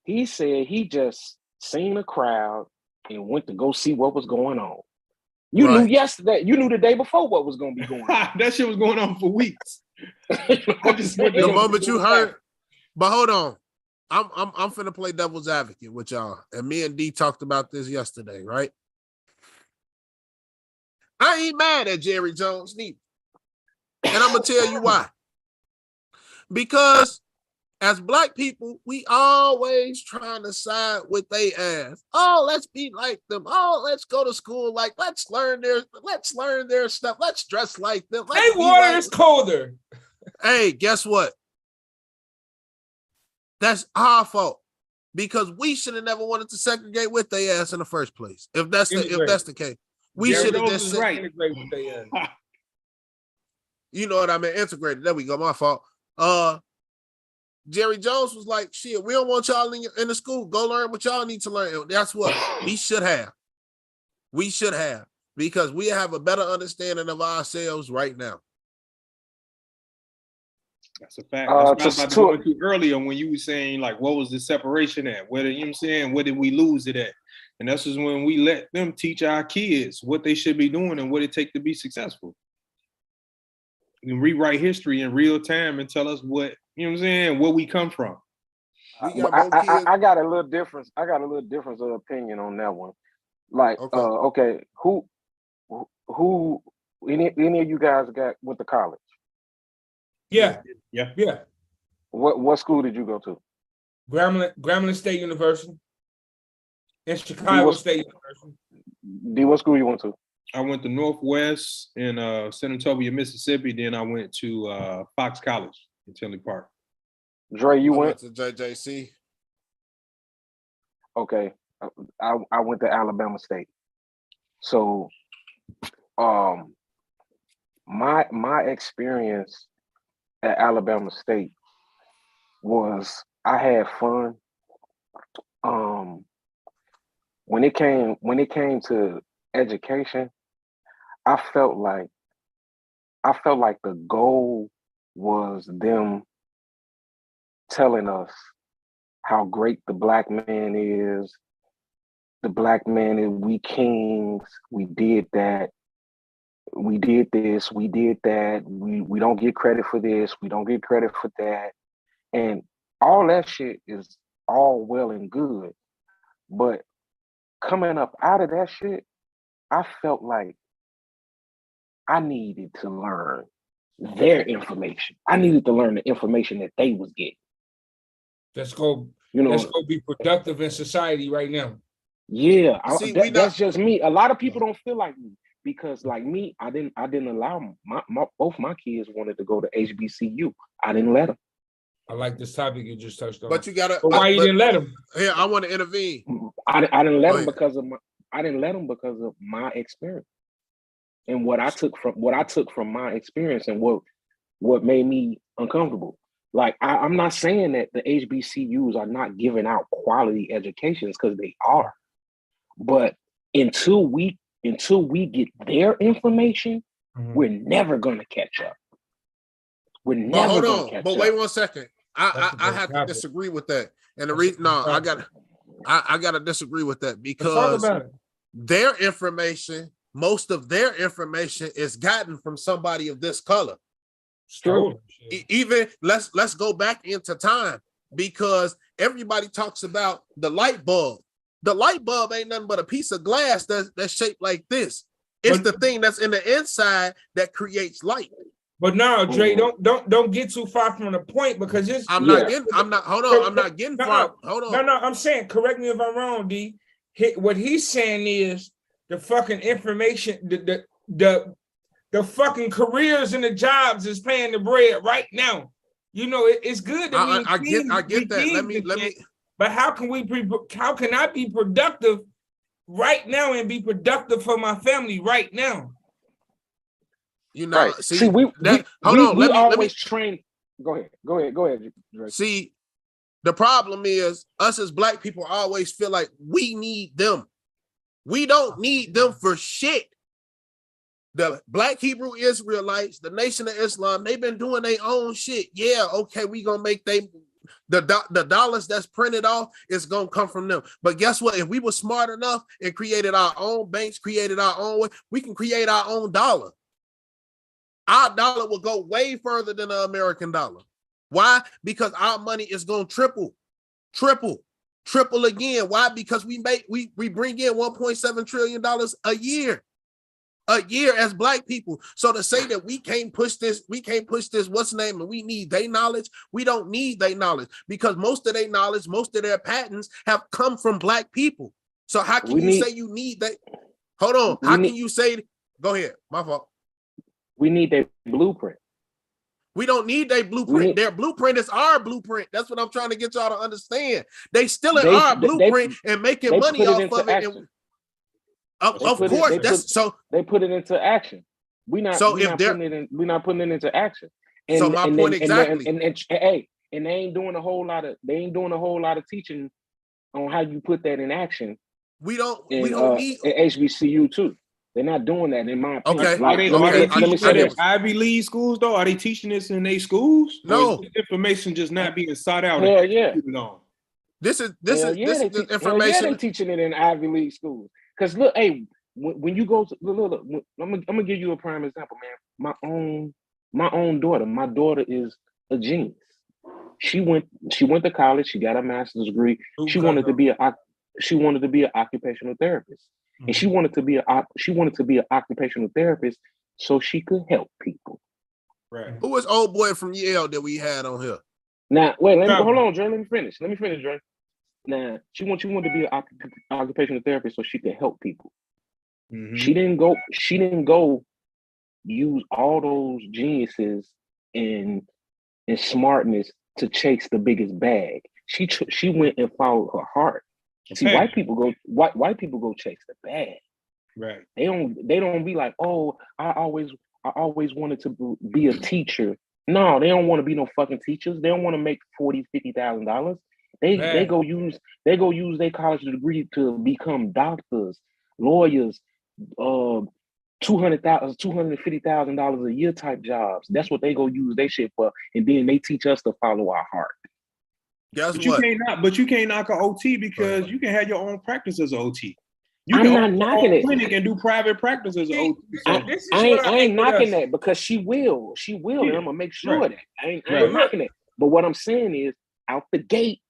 he said he just seen a crowd and went to go see what was going on. You knew yesterday, you knew the day before what was going to be going on. That shit was going on for weeks. The moment you heard, but hold on. I'm finna play devil's advocate with y'all. And me and D talked about this yesterday, right? I ain't mad at Jerry Jones neither. And I'm gonna tell you why. Because as black people, we always trying to side with they ass. Oh, let's be like them. Oh, let's go to school. Like, let's learn their stuff. Let's dress like them. Hey, water is colder. Hey, guess what? That's our fault. Because we should have never wanted to segregate with their ass in the first place. If that's the case. We should have just integrate with their ass. You know what I mean? Integrated. There we go. My fault. Jerry Jones was like, shit, we don't want y'all in the school. Go learn what y'all need to learn. That's what we should have. We should have, because we have a better understanding of ourselves right now. That's a fact. That's what I was about to go into earlier when you were saying, like, what was the separation at? Where, you know what I'm saying? Where did we lose it at? And that's just when we let them teach our kids what they should be doing and what it takes to be successful. You can rewrite history in real time and tell us what, you know what I'm saying, where we come from. I got a little difference. I got a little difference of opinion on that one. Like, okay, who any of you guys went to college? Yeah. What school did you go to? Grambling State University and Chicago State University. D, what school you went to? I went to Northwest in San Antonio, Mississippi. Then I went to Fox College in Tinley Park. Dre, you went to JJC. Okay, I went to Alabama State. So, my experience at Alabama State was I had fun. When it came to education, I felt like the goal was them telling us how great the black man is. The black man is, we kings, we did that, we did this, we did that, we don't get credit for this, we don't get credit for that. And all that shit is all well and good. But coming up out of that shit, I felt like I needed to learn their information. I needed to learn the information that they was getting. Let's go, You know, let's go be productive in society right now. yeah, See, that's just me. A lot of people don't feel like me because, like me, I didn't allow both my kids wanted to go to HBCU. I didn't let them. I like this topic you just touched on. But you gotta. But why you didn't let him? Here, I want to intervene. I didn't let Go them ahead. because of my. I didn't let them because of my experience and what I took from my experience and what made me uncomfortable. Like I'm not saying that the HBCUs are not giving out quality educations because they are, but until we get their information, we're never gonna catch up. We're But never hold gonna on. catch But up. wait 1 second. That's I a have good to topic. disagree with that. And the That's reason, a no, good topic. I gotta disagree with that Let's talk because about it. their information, most of their information is gotten from somebody of this color. Stolen shit. Even let's go back into time because everybody talks about the light bulb. The light bulb ain't nothing but a piece of glass that's shaped like this. It's But- the thing that's in the inside that creates light. But now, Dre, Mhm. don't get too far from the point because it's I'm Yeah. not getting. I'm not getting far. Hold on. No, I'm saying, correct me if I'm wrong, D. What he's saying is the fucking information, the fucking careers and the jobs is paying the bread right now. You know, it's good that I get that. Let me. But how can how can I be productive right now and be productive for my family right now? You know, Right. see, See, we always train. Go ahead, Drake. See, the problem is us as black people always feel like we need them. We don't need them for shit. The Black Hebrew Israelites, the Nation of Islam, they've been doing their own shit. Yeah, okay, we gonna make the dollars that's printed off is gonna come from them. But guess what? If we were smart enough and created our own banks, created our own way, we can create our own dollar. Our dollar will go way further than the American dollar. Why? Because our money is gonna triple again. Why? Because we bring in $1.7 trillion a year as black people. So to say that we can't push this, what's the name, and we need their knowledge, we don't need their knowledge because most of their knowledge, most of their patents have come from black people. So how can you say you need that? Hold on. How can you say, go ahead, my fault. We need their blueprint. We don't need their blueprint. Their blueprint is our blueprint. That's what I'm trying to get y'all to understand. They stealing our blueprint and making money off of it. And, of course, they put it into action. We're not putting it into action. And, so my point exactly. And they ain't doing a whole lot of teaching on how you put that in action. We don't need HBCU too. They're not doing that in my opinion. Okay. Are they teaching that in Ivy League schools though? Are they teaching this in their schools? No. Or is this information just not being sought out. Hell yeah. This is information. Yeah, they teaching it in Ivy League schools. Because look, hey, when you go to look, I'm gonna give you a prime example, man. My own daughter. My daughter is a genius. She went to college. She got a master's degree. She wanted to be an occupational therapist. And she wanted to be an occupational therapist so she could help people. Right. Who was old boy from Yale that we had on here? Now, wait, hold on, Dre. Let me finish, Dre. Now, she wanted to be an occupational therapist so she could help people. Mm-hmm. She didn't go use all those geniuses and smartness to chase the biggest bag. She went and followed her heart. See, white people go chase the bag. Right. They don't be like, oh, I always wanted to be a teacher. No, they don't want to be no fucking teachers. They don't want to make $40,000-$50,000. They go use their college degree to become doctors, lawyers, $250,000 a year type jobs. That's what they go use their shit for. And then they teach us to follow our heart. Guess But what? you can't knock an OT because you can have your own practice as an OT. You I'm can not open your knocking own it. clinic and do private practice as an See, OT. So, this is I what ain't hate with knocking us. that because she will, and I'm gonna make sure Right. that I ain't Right. knocking it. But what I'm saying is, out the gate,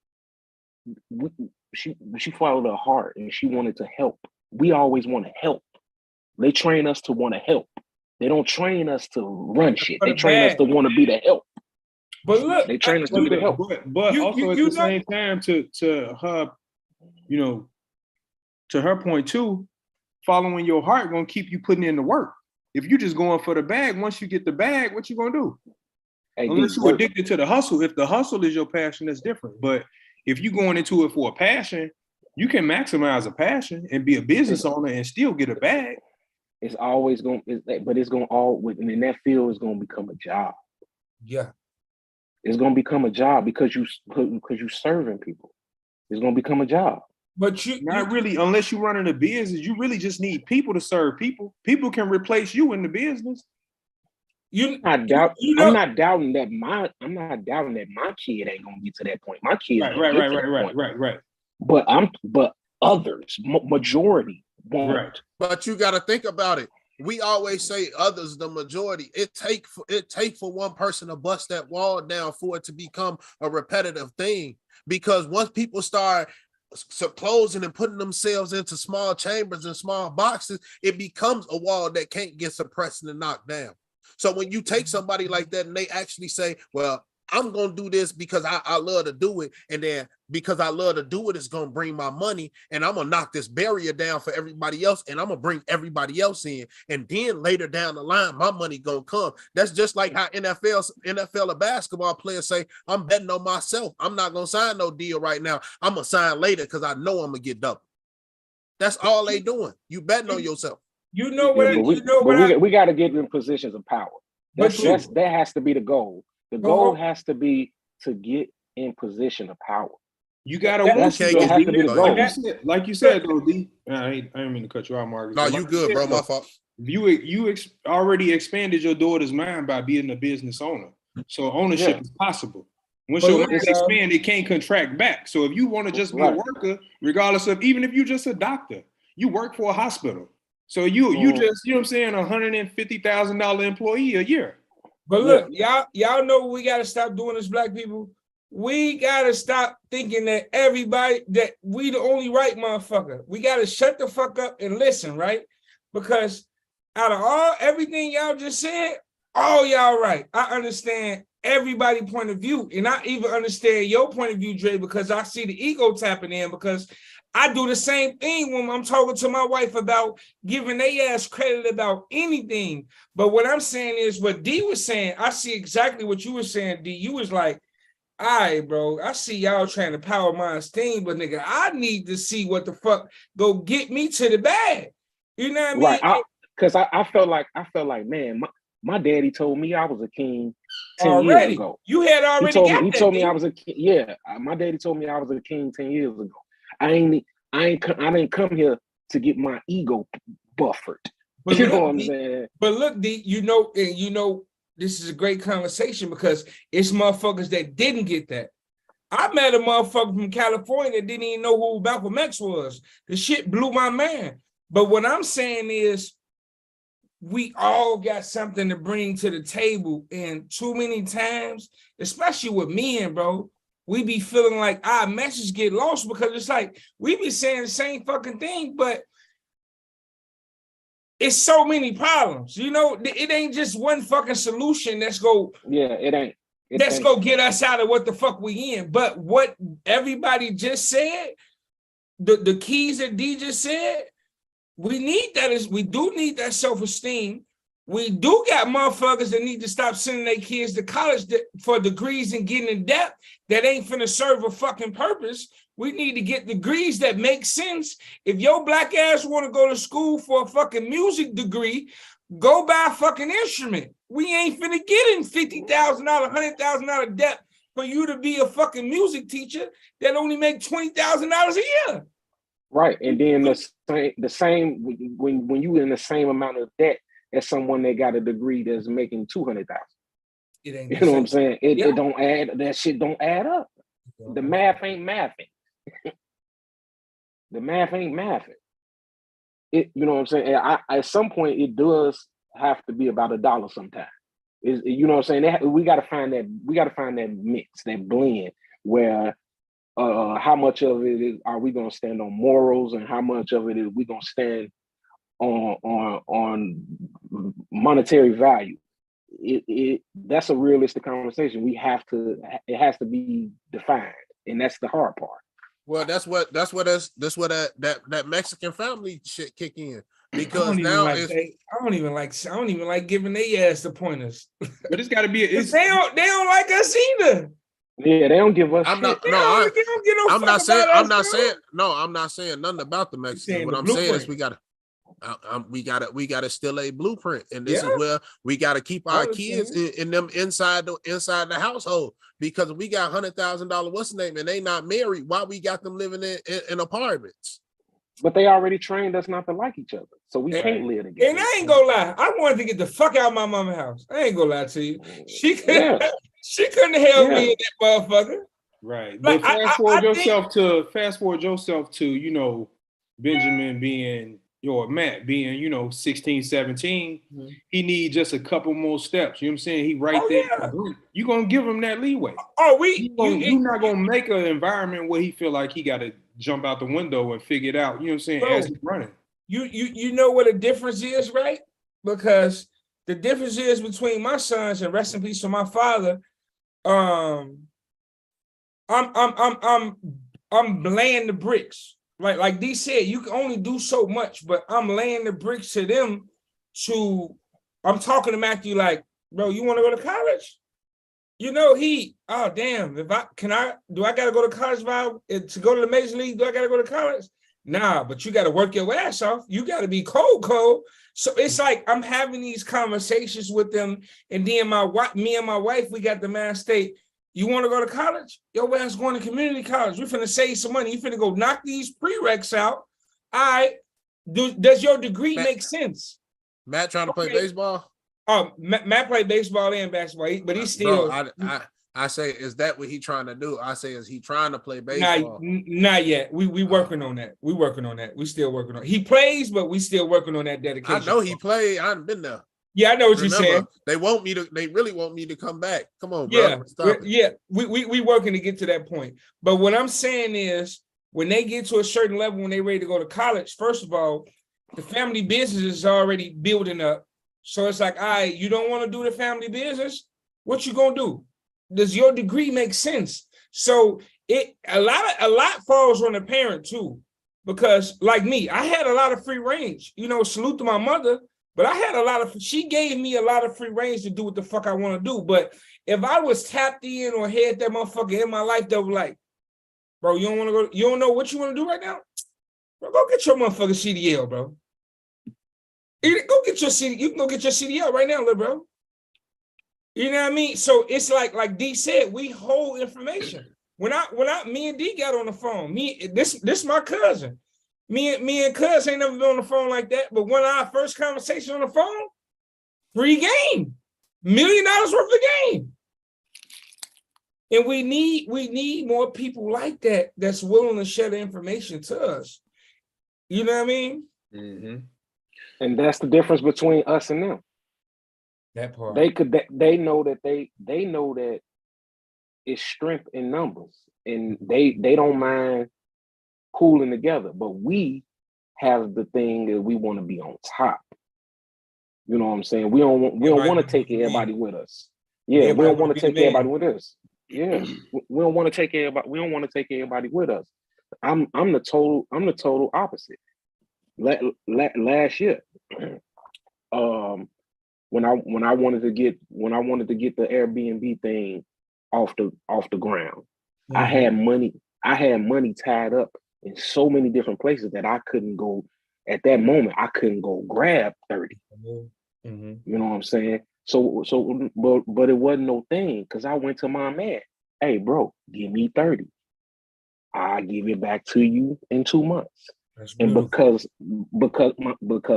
she followed her heart and she wanted to help. We always want to help. They train us to want to help. They don't train us to run shit. They train us to want to be the help. But look, They train us to be the help. But You- also you- at you the know- same time, to her, you know, to her point too, following your heart gonna keep you putting in the work. If you just going for the bag, once you get the bag, what you gonna do? Hey, Unless D, you're addicted to the hustle. If the hustle is your passion, that's different. But if you're going into it for a passion, you can maximize a passion and be a business owner and still get a bag. it's always going, but it's going to all within that field is going to become a job. yeah. It's going to become a job because you serving people. It's going to become a job. But you Not really, unless you're running a business. You really just need people to serve people. People can replace you in the business. I'm not doubting that my kid ain't gonna get to that point. My kid Right. But others, majority won't. Right. But you got to think about it. We always say others, the majority. It take for one person to bust that wall down for it to become a repetitive thing. Because once people start closing and putting themselves into small chambers and small boxes, it becomes a wall that can't get suppressed and knocked down. So when you take somebody like that and they actually say, well, I'm going to do this because I love to do it. And then because I love to do it, it's going to bring my money and I'm going to knock this barrier down for everybody else. And I'm going to bring everybody else in. And then later down the line, my money going to come. That's just like how NFL or basketball players say, I'm betting on myself. I'm not going to sign no deal right now. I'm going to sign later because I know I'm going to get double. That's all they doing. You betting on yourself. You know what? We got to get in positions of power. That has to be the goal. The goal has to be to get in position of power. You gotta want to. That has to be the goal. Like you said, though, D. I didn't mean to cut you out, Marcus. No, you good, bro. My fault. You already expanded your daughter's mind by being a business owner. So ownership is possible. Once your mind expands, it can't contract back. So if you want to just be a worker, regardless of even if you're just a doctor, you work for a hospital. So you just, you know what I'm saying, $150,000 employee a year. But look, y'all know what we gotta stop doing as Black people. We gotta stop thinking that that we the only right motherfucker. We gotta shut the fuck up and listen, right? Because out of everything y'all just said, all y'all right. I understand everybody's point of view, and I even understand your point of view, Dre, because I see the ego tapping in, because I do the same thing when I'm talking to my wife about giving their ass credit about anything. But what I'm saying is what D was saying, I see exactly what you were saying, D. You was like, all right, bro, I see y'all trying to power my esteem, but nigga, I need to see what the fuck go get me to the bag. You know what I mean? Right. Because I felt like, man, my daddy told me I was a king 10 years ago. You had already He told me I was a king. Yeah, my daddy told me I was a king 10 years ago. I didn't come here to get my ego buffered. But you know what I'm saying? But look, D, you know, this is a great conversation because it's motherfuckers that didn't get that. I met a motherfucker from California that didn't even know who Malcolm X was. The shit blew my mind. But what I'm saying is, we all got something to bring to the table, and too many times, especially with men, bro, we be feeling like our message get lost because it's like we be saying the same fucking thing, but it's so many problems. You know, it ain't just one fucking solution that's go. Yeah, it ain't. Let's go get us out of what the fuck we in. But what everybody just said, the keys that D just said, we do need that self-esteem. We do got motherfuckers that need to stop sending their kids to college for degrees and getting in debt that ain't finna serve a fucking purpose. We need to get degrees that make sense. If your Black ass want to go to school for a fucking music degree, go buy a fucking instrument. We ain't finna get in $50,000, $100,000 debt for you to be a fucking music teacher that only make $20,000 a year. Right, and then the same when you in the same amount of debt as someone that got a degree that's making $200,000. It ain't. You know what I'm saying? It don't add. That shit don't add up. the math ain't mathing. The math ain't mathing. It, you know what I'm saying? At some point, it does have to be about $1 sometimes. You know what I'm saying? We got to find that mix, that blend, where how much of it are we going to stand on morals, and how much of it is we going to stand on monetary value. That's a realistic conversation. It has to be defined, and that's the hard part. Well, that's what that Mexican family shit kick in, because now I don't even like giving their ass the pointers. But it's got to be. They don't like us either. Yeah, they don't give us. I'm not saying nothing about the Mexicans. What I'm saying is we gotta still a blueprint, and this is where we gotta keep our kids in them inside the household, because we got $100,000 what's the name, and they not married. Why we got them living in apartments? But they already trained us not to like each other, so we can't live together. And I ain't gonna lie, I wanted to get the fuck out of my mama's house. I ain't gonna lie to you. She couldn't help me in that motherfucker. Right. Like, But fast forward yourself to, you know, Benjamin being, or Matt being, you know, 16, 17, he needs just a couple more steps. You know what I'm saying? He right there. Yeah. You're going to give him that leeway. You're not going to make an environment where he feel like he got to jump out the window and figure it out. You know what I'm saying? Bro, as he's running. You know what the difference is, right? Because the difference is between my sons, and rest in peace to my father, I'm laying the bricks. Like D said, you can only do so much, but I'm laying the bricks to them. I'm talking to Matthew like, bro, you want to go to college? You know, oh damn, do I gotta go to college to go to the major league? Do I gotta go to college? Nah, but you gotta work your ass off. You gotta be cold. So it's like I'm having these conversations with them, and then me and my wife, we got the man state. You want to go to college? Your ass going to community college. We're finna save some money. You finna go knock these prereqs out. All right. Does your degree make sense? Matt trying to play baseball? Matt played baseball and basketball, but he's still. Bro, I say, is that what he trying to do? I say, is he trying to play baseball? Not yet. We working on that. We working on that. We still working on it. He plays, but we still working on that dedication. I know he played. I haven't been there. Yeah, I know what you're saying. They really want me to come back. Come on, bro. Yeah, we working to get to that point. But what I'm saying is, when they get to a certain level, when they ready to go to college, first of all, the family business is already building up. So it's like, all right, you don't want to do the family business? What you gonna do? Does your degree make sense? So a lot falls on the parent too, because like me, I had a lot of free range. You know, salute to my mother. But I had she gave me a lot of free range to do what the fuck I want to do. But if I was tapped in or had that motherfucker in my life that was like, bro, you don't want to go, you don't know what you want to do right now? Bro, go get your motherfucking CDL, bro. Go get your CD, you can go get your CDL right now, little bro. You know what I mean? So it's like D said, we hold information. Me and D got on the phone, this my cousin. Me and Cuz ain't never been on the phone like that. But when our first conversation on the phone, free game, $1 million worth of game. And we need more people like that that's willing to share the information to us. You know what I mean? Mm-hmm. And that's the difference between us and them. That part. They know that it's strength in numbers, and they don't mind cooling together, but we have the thing that we want to be on top. You know what I'm saying? We don't want to take everybody with us. Yeah, we don't want to take everybody with us. Yeah, we don't want to take everybody with us. I'm the total opposite. Last year, when I wanted to get the Airbnb thing off the ground, I had money tied up in so many different places that I couldn't go at that moment. I couldn't go grab 30. You know what I'm saying? So but it wasn't no thing, because I went to my man. Hey, bro, give me 30. I'll give it back to you in 2 months. And because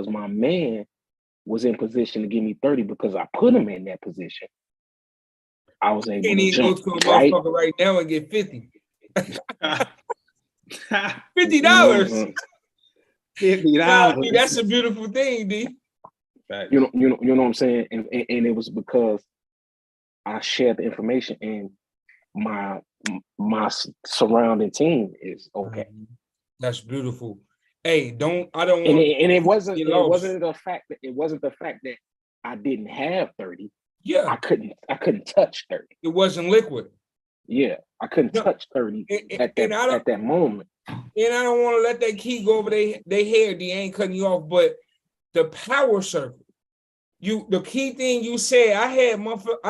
my man was in position to give me 30, because I put him in that position, I was able to jump. Go to a motherfucker right now and get 50. $50. Mhm. Nah, D, that's a beautiful thing, D. You know what I'm saying? And it was because I shared the information and my surrounding team is okay. That's beautiful. Hey, I don't want And it wasn't the fact that I didn't have 30. Yeah. I couldn't touch 30. It wasn't liquid. Yeah, I couldn't touch 30 at that moment. And I don't want to let that key go over their head. They ain't cutting you off, but the power circle. The key thing you said, I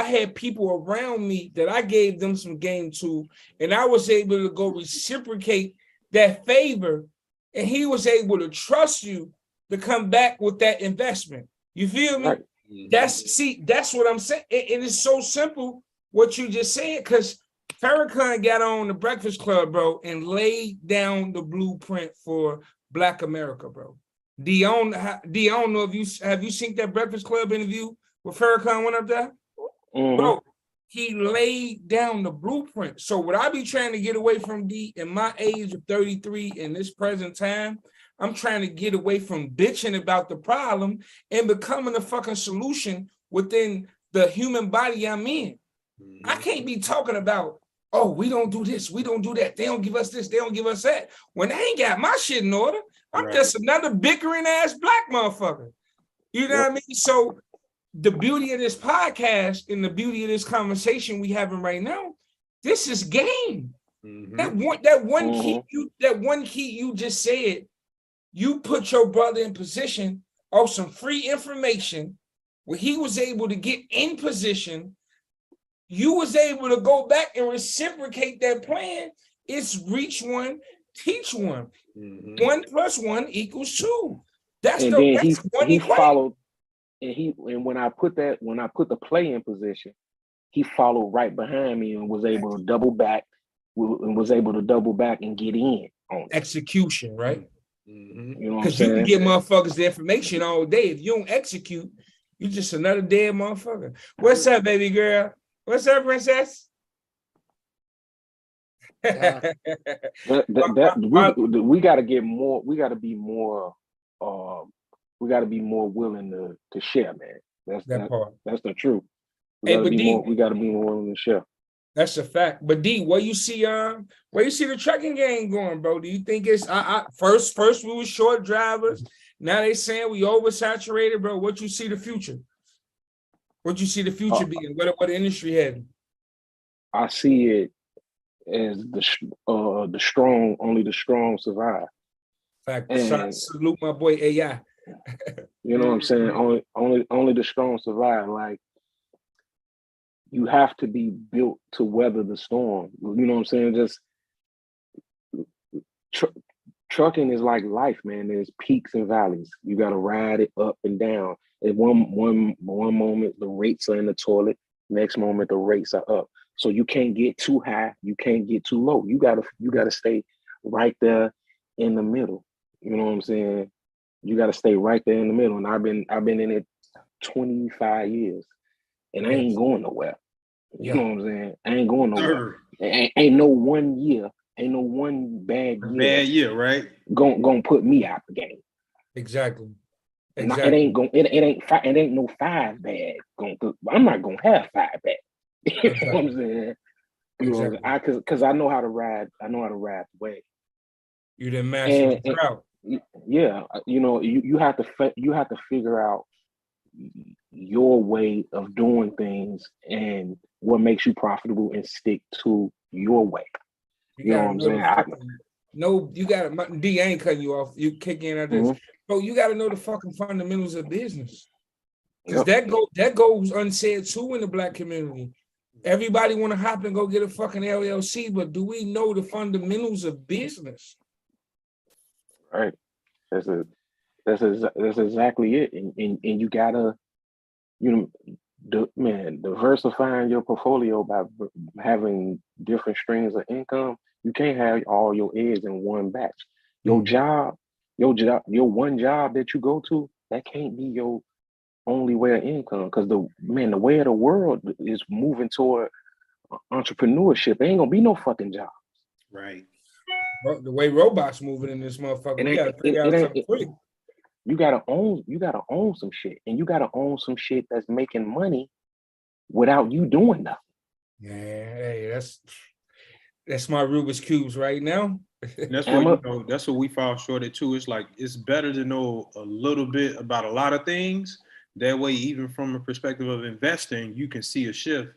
had people around me that I gave them some game to, and I was able to go reciprocate that favor, and he was able to trust you to come back with that investment. You feel me? Right. That's what I'm saying. It is so simple what you just said, because Farrakhan got on the Breakfast Club, bro, and laid down the blueprint for Black America, bro. I don't know if have you seen that Breakfast Club interview where Farrakhan went up there? Mm-hmm. Bro, he laid down the blueprint. So what I be trying to get away from, D, in my age of 33 in this present time, I'm trying to get away from bitching about the problem and becoming the fucking solution within the human body I'm in. Mm-hmm. I can't be talking about, oh, we don't do this, we don't do that, they don't give us this, they don't give us that, when they ain't got my shit in order. I'm just another bickering ass black motherfucker. You know what I mean? So the beauty of this podcast and the beauty of this conversation we having right now, this is game. Mm-hmm. That one key you just said, you put your brother in position of some free information where he was able to get in position. You was able to go back and reciprocate that plan. It's reach one, teach one. Mm-hmm. 1 + 1 = 2. He followed, and when I put the play in position, he followed right behind me and was able to double back and get in on execution, right? Mm-hmm. You know, because you can get motherfuckers the information all day. If you don't execute, you just another dead motherfucker. What's up, baby girl? What's up, princess? We got to get more. We got to be more. We got to be more willing to share, man. That's the truth. We got to be more willing to share. That's a fact. But D, where you see the trucking game going, bro? Do you think it's first we were short drivers? Now they saying we oversaturated, bro. What you see the future? What you see the future being? What the industry heading? I see it as the strong. Only the strong survive. Fact. Salute my boy AI. You know what I'm saying? Only the strong survive. Like, you have to be built to weather the storm. You know what I'm saying? Just trucking is like life, man. There's peaks and valleys. You got to ride it up and down. At one moment, the rates are in the toilet. Next moment, the rates are up. So you can't get too high. You can't get too low. You gotta stay right there in the middle. You know what I'm saying? You got to stay right there in the middle. And I've been in it 25 years, and I ain't going nowhere. You know what I'm saying? I ain't going nowhere. Ain't no one year. Ain't no one bad year, right? Gonna put me out the game. Exactly. It ain't no 5 bad. I'm not gonna have 5 bad. You know what I'm saying? Exactly. Because I know how to ride. I know how to ride the wave. You didn't master the route. Yeah, you know, you have to figure out your way of doing things and what makes you profitable and stick to your way. You know what I'm saying? You got to, D, I ain't cutting you off. You kick in at this. Bro, you got to know the fucking fundamentals of business. Because that goes unsaid too in the Black community. Everybody want to hop and go get a fucking LLC, but do we know the fundamentals of business? Right. That's exactly it. And you gotta, diversifying your portfolio by having different streams of income. You can't have all your eggs in one batch. Your one job that you go to, that can't be your only way of income, because the way of the world is moving toward entrepreneurship. There ain't gonna be no fucking jobs. Right. The way robots moving in this motherfucker, It we ain't- gotta figure it out ain't- something it- quick. You gotta own some shit, and you gotta own some shit that's making money without you doing nothing. Yeah, hey, that's my Rubik's cubes right now. And that's what that's what we fall short at too. It's like it's better to know a little bit about a lot of things. That way, even from a perspective of investing, you can see a shift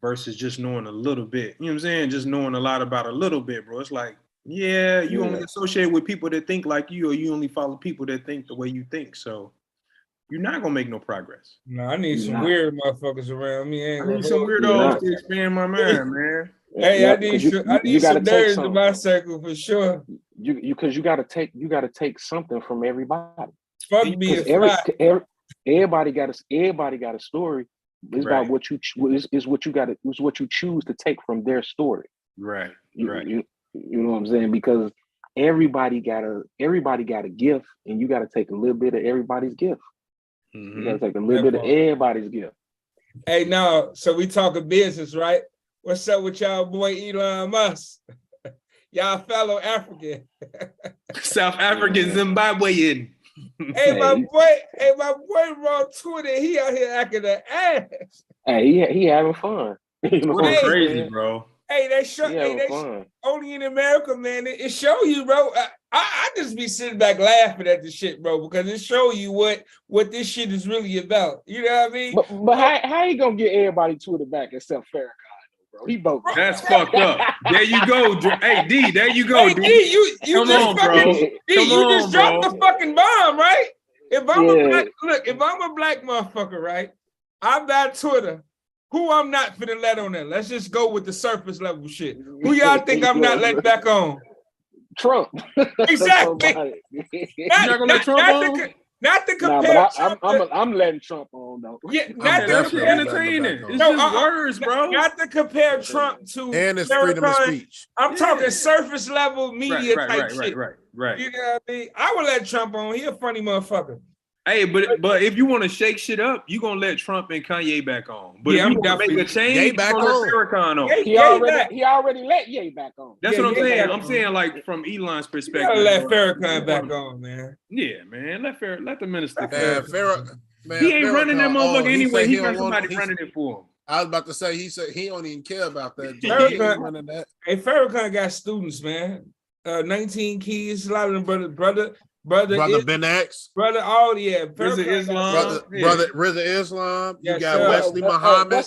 versus just knowing a little bit. You know what I'm saying? Just knowing a lot about a little bit, bro. It's like, yeah, you only associate with people that think like you, or you only follow people that think the way you think. So you're not gonna make no progress. No, I need some Nah. weird motherfuckers around me. I need some weirdos to expand my mind, man. Hey, Yeah, I need 'cause some, I need gotta some take nerds in something. my circle for sure. Because you gotta take something from everybody. Fuck Because being Because fly. everybody got a story. It's Right. about what you is what you got to is what you choose to take from their story. Right. You, Right. you know what I'm saying? Because everybody got a gift, and you got to take a little bit of everybody's gift. Mhm. You got to take a little bit of everybody's gift. Hey, now, so we talking business, right? What's up with y'all boy Elon Musk? Y'all fellow African. South African Zimbabwean. Hey, my boy on Twitter, he out here acting an ass. Hey, he having fun. You know what I'm crazy, saying? bro. Hey, they show. He Hey, having fun. only in America, man. It show you, bro. I just be sitting back laughing at the shit, bro, because it show you what this shit is really about. You know what I mean? But how you gonna get everybody Twitter back except Farrakhan, bro? He both. That's fucked up. There you go. Hey, D, there you go, Hey, D. D, you Come just on, fucking, bro. D, Come you on, just dropped bro. the fucking bomb, right? If I'm Yeah. a black, look, if I'm a black motherfucker, right? I'm not Twitter. Who I'm not finna let on there? Let's just go with the surface level shit. Who y'all think I'm not letting back on? Trump. Exactly. You're not gonna let Trump on? Not to Nah, compare but Trump. I'm letting Trump on though. Yeah, I'm not to definitely compare. letting him entertaining. back on. It's No, just words, bro. Not to compare Trump to And it's freedom of Farrakhan. speech. I'm talking surface level media type shit. Right. You know what I mean? I would let Trump on. He a funny motherfucker. Hey, but if you want to shake shit up, you gonna let Trump and Kanye back on. But Yeah, if you I'm want to make a definitely- change, Ye you back gonna let on. Farrakhan on. Ye back. He already let Ye back on. That's what I'm Ye saying. back I'm on. saying like from Elon's You perspective. gotta let bro. Farrakhan back on, man. Yeah, man. Let the minister. Man, Farrakhan. Man, He ain't running that motherfucker anyway. He got don't want- somebody running it for him. I was about to say he said he don't even care about that. He Farrakhan- ain't running that. Hey, Farrakhan got students, man. 19 kids, a lot of them brother Ben X, all yeah. RZA Farrakhan Islam. got- brother RZA Islam. You Yes, got sir. Wesley Muhammad.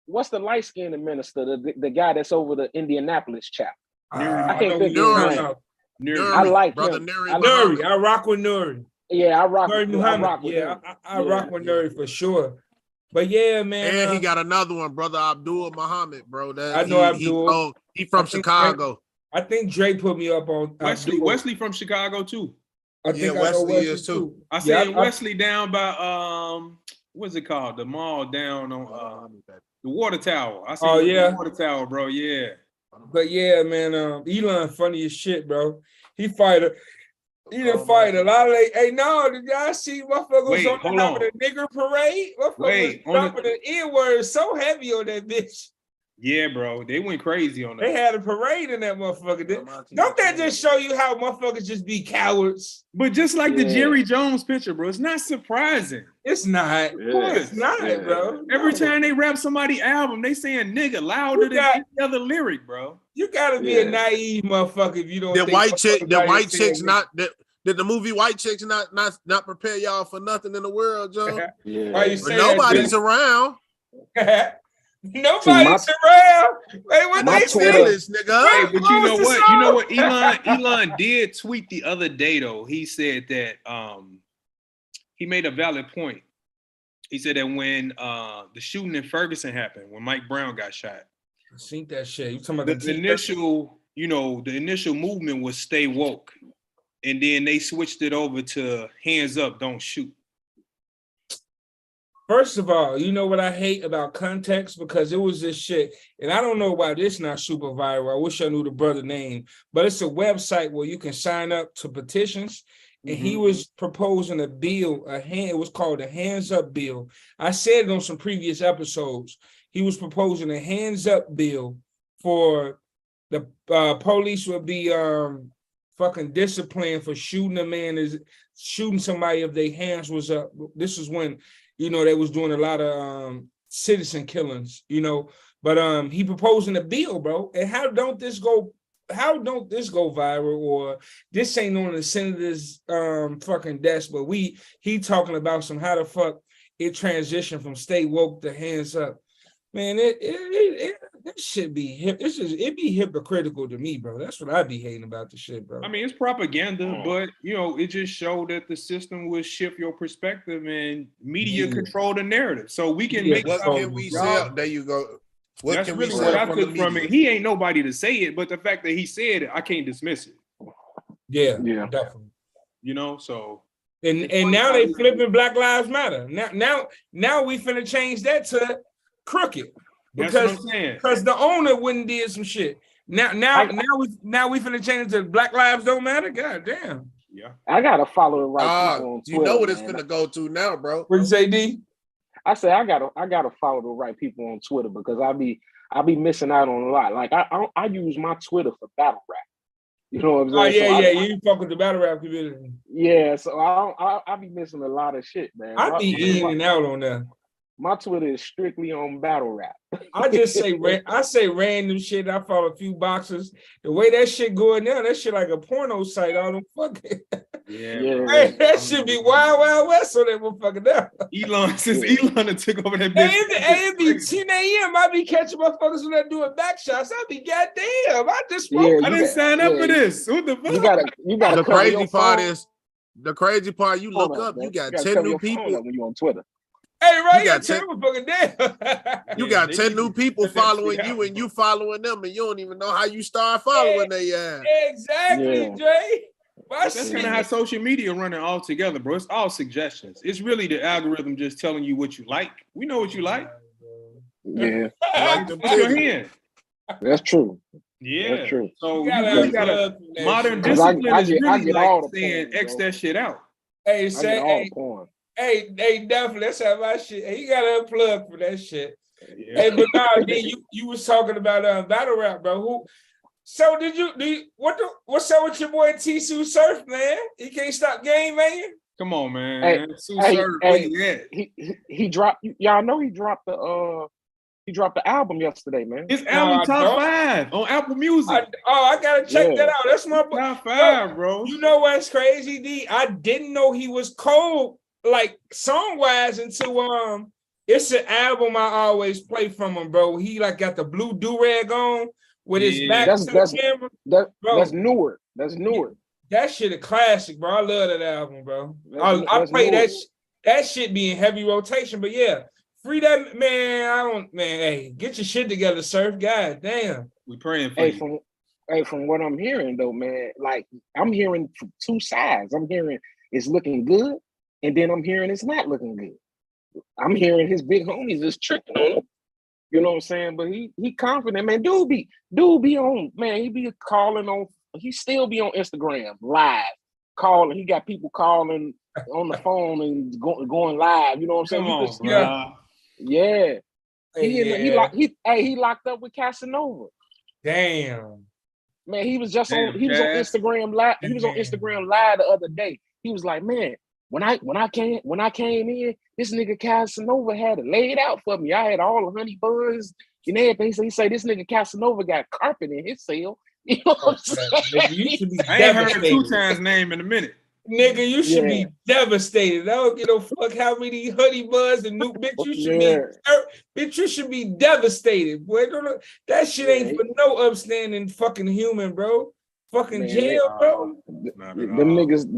What's the light skinned minister, the guy that's over the Indianapolis chapter? I can't know think who of you're his talking Nuri. Nuri, I like brother him. Nuri I like Muhammad. Nuri. I rock with Nuri. Yeah, I rock Nuri with Muhammad. with Yeah, him. I rock with Nuri for sure. But yeah, man. And he got another one, brother Abdul Muhammad, bro. That I know Abdul. He from I think Chicago. I think Dre put me up on Wesley. Abdul. Wesley from Chicago too. I think Yeah, I know Wesley Wesley is too. I Yeah, seen Wesley down by what's it called? The mall down on the water tower. I seen Oh, him in yeah? the water tower, bro. Yeah. But yeah, man, Elon funny as shit, bro. He fight a lot of hey, no, did y'all see motherfuckers Wait, on hold the top on. of the nigger parade? Motherfuckers Wait, on dropping the N-word so heavy on that bitch. Yeah, bro. They went crazy on They that. had a parade in that motherfucker. Don't that just show you how motherfuckers just be cowards? But just like the Yeah. Jerry Jones picture, bro, it's not surprising. It's not. It's not, bro. Every No. time they rap somebody's album, they saying nigga louder than any other lyric, bro. You gotta be a naive motherfucker if you don't The think white chick, motherfuckers the out white here chicks saying not did the movie White Chicks not prepare y'all for nothing in the world, Joe? Yeah. Why you But say nobody's that, around. Nobody's around. Wait, what my they Twitter- say? This nigga. Hey, but you know Close what? the You know what? song. Elon did tweet the other day though. He said that he made a valid point. He said that when the shooting in Ferguson happened, when Mike Brown got shot, I seen that shit. You talking about the initial movement was stay woke, and then they switched it over to hands up, don't shoot. First of all, you know what I hate about context? Because it was this shit, and I don't know why this not super viral. I wish I knew the brother name, but it's a website where you can sign up to petitions. And he was proposing a bill, it was called a hands up bill. I said it on some previous episodes. He was proposing a hands up bill for the police would be fucking disciplined for shooting a man, is shooting somebody if their hands was up. This is when, you know, they was doing a lot of citizen killings, you know. But he proposing a bill, bro. And how don't this go viral, or this ain't on the senator's fucking desk, but he talking about some how the fuck it transitioned from stay woke to hands up. Man, it should be hip. It be hypocritical to me, bro. That's what I be hating about the shit, bro. I mean, it's propaganda, but you know, it just showed that the system will shift your perspective and media control the narrative. So we can make what can we say? There you go. What That's can really we say what I from took the from media? it. He ain't nobody to say it, but the fact that he said it, I can't dismiss it. Yeah, definitely. You know, so and now they flipping Black Lives Matter. Now we finna change that to crooked. That's what I'm saying. Because the owner wouldn't did some shit. Now we finna change it to Black Lives Don't Matter. God damn. Yeah. I gotta follow the right people on Twitter. You know what it's man. finna go to now, bro. What you say, D? I say I gotta follow the right people on Twitter because I be missing out on a lot. Like I use my Twitter for battle rap. You know what I'm saying? Oh yeah, you fuck with the battle rap community. Yeah, so I be missing a lot of shit, man. I be in and out on that. My Twitter is strictly on battle rap. I just say random shit. I follow a few boxers. The way that shit going now, that shit like a porno site. All them fucking hey, that should be wild west on that motherfucker now. Elon, since Elon had took over that bitch. It be 10 a.m. I be catching motherfuckers when they're doing back shots. I be goddamn. I just I didn't sign up for this. What the fuck? You gotta The crazy part is you look up, you got 10 new people when you on Twitter. Hey, right, you got 10 fucking damn. You got 10 new people following you, and you following them, and you don't even know how you start following they ass. Exactly, Dre. That's kind of how social media running all together, bro. It's all suggestions. It's really the algorithm just telling you what you like. We know what you like. Yeah, What's your hand? That's true. Yeah, that's true. So you really gotta modern discipline is really like saying X that shit out. Hey, definitely. That's how my shit. He got a plug for that shit. Yeah. Hey, but now, you was talking about battle rap, bro. So what's up with your boy T-Su Surf, man? He can't stop game, man. Come on, man. He dropped. Y'all know he dropped the album yesterday, man. His album top 5 on Apple Music. I gotta check that out. That's my top 5, bro. You know what's crazy, D? I didn't know he was cold, like song-wise, until it's an album I always play from him, bro. He like got the blue do-rag on with his back to the camera. That's newer. That's newer. That shit a classic, bro. I love that album, bro. I play that shit be in heavy rotation, but yeah, free that man. Hey, get your shit together, Surf. God damn. We praying for you. From what I'm hearing though, man, like I'm hearing from two sides. I'm hearing it's looking good, and then I'm hearing it's not looking good. I'm hearing his big homies is tricking on him. You know what I'm saying? But he confident, man. Dude be on, man. He be calling on. He still be on Instagram live, calling. He got people calling on the phone and going live. You know what I'm saying? Yeah. He locked up with Casanova. Damn. Man, he was just on Instagram live. He was on Instagram live the other day. He was like, man, when I came in, this nigga Casanova had it laid out for me. I had all the honey buns and everything. So he say this nigga Casanova got carpet in his cell. You know what I'm saying? I ain't heard 2 times name in a minute. Nigga, you should be devastated. I don't give a fuck how many honey buns and new bitch. You should be devastated, boy. That shit ain't for no upstanding fucking human, bro. Fucking jail, bro. Them niggas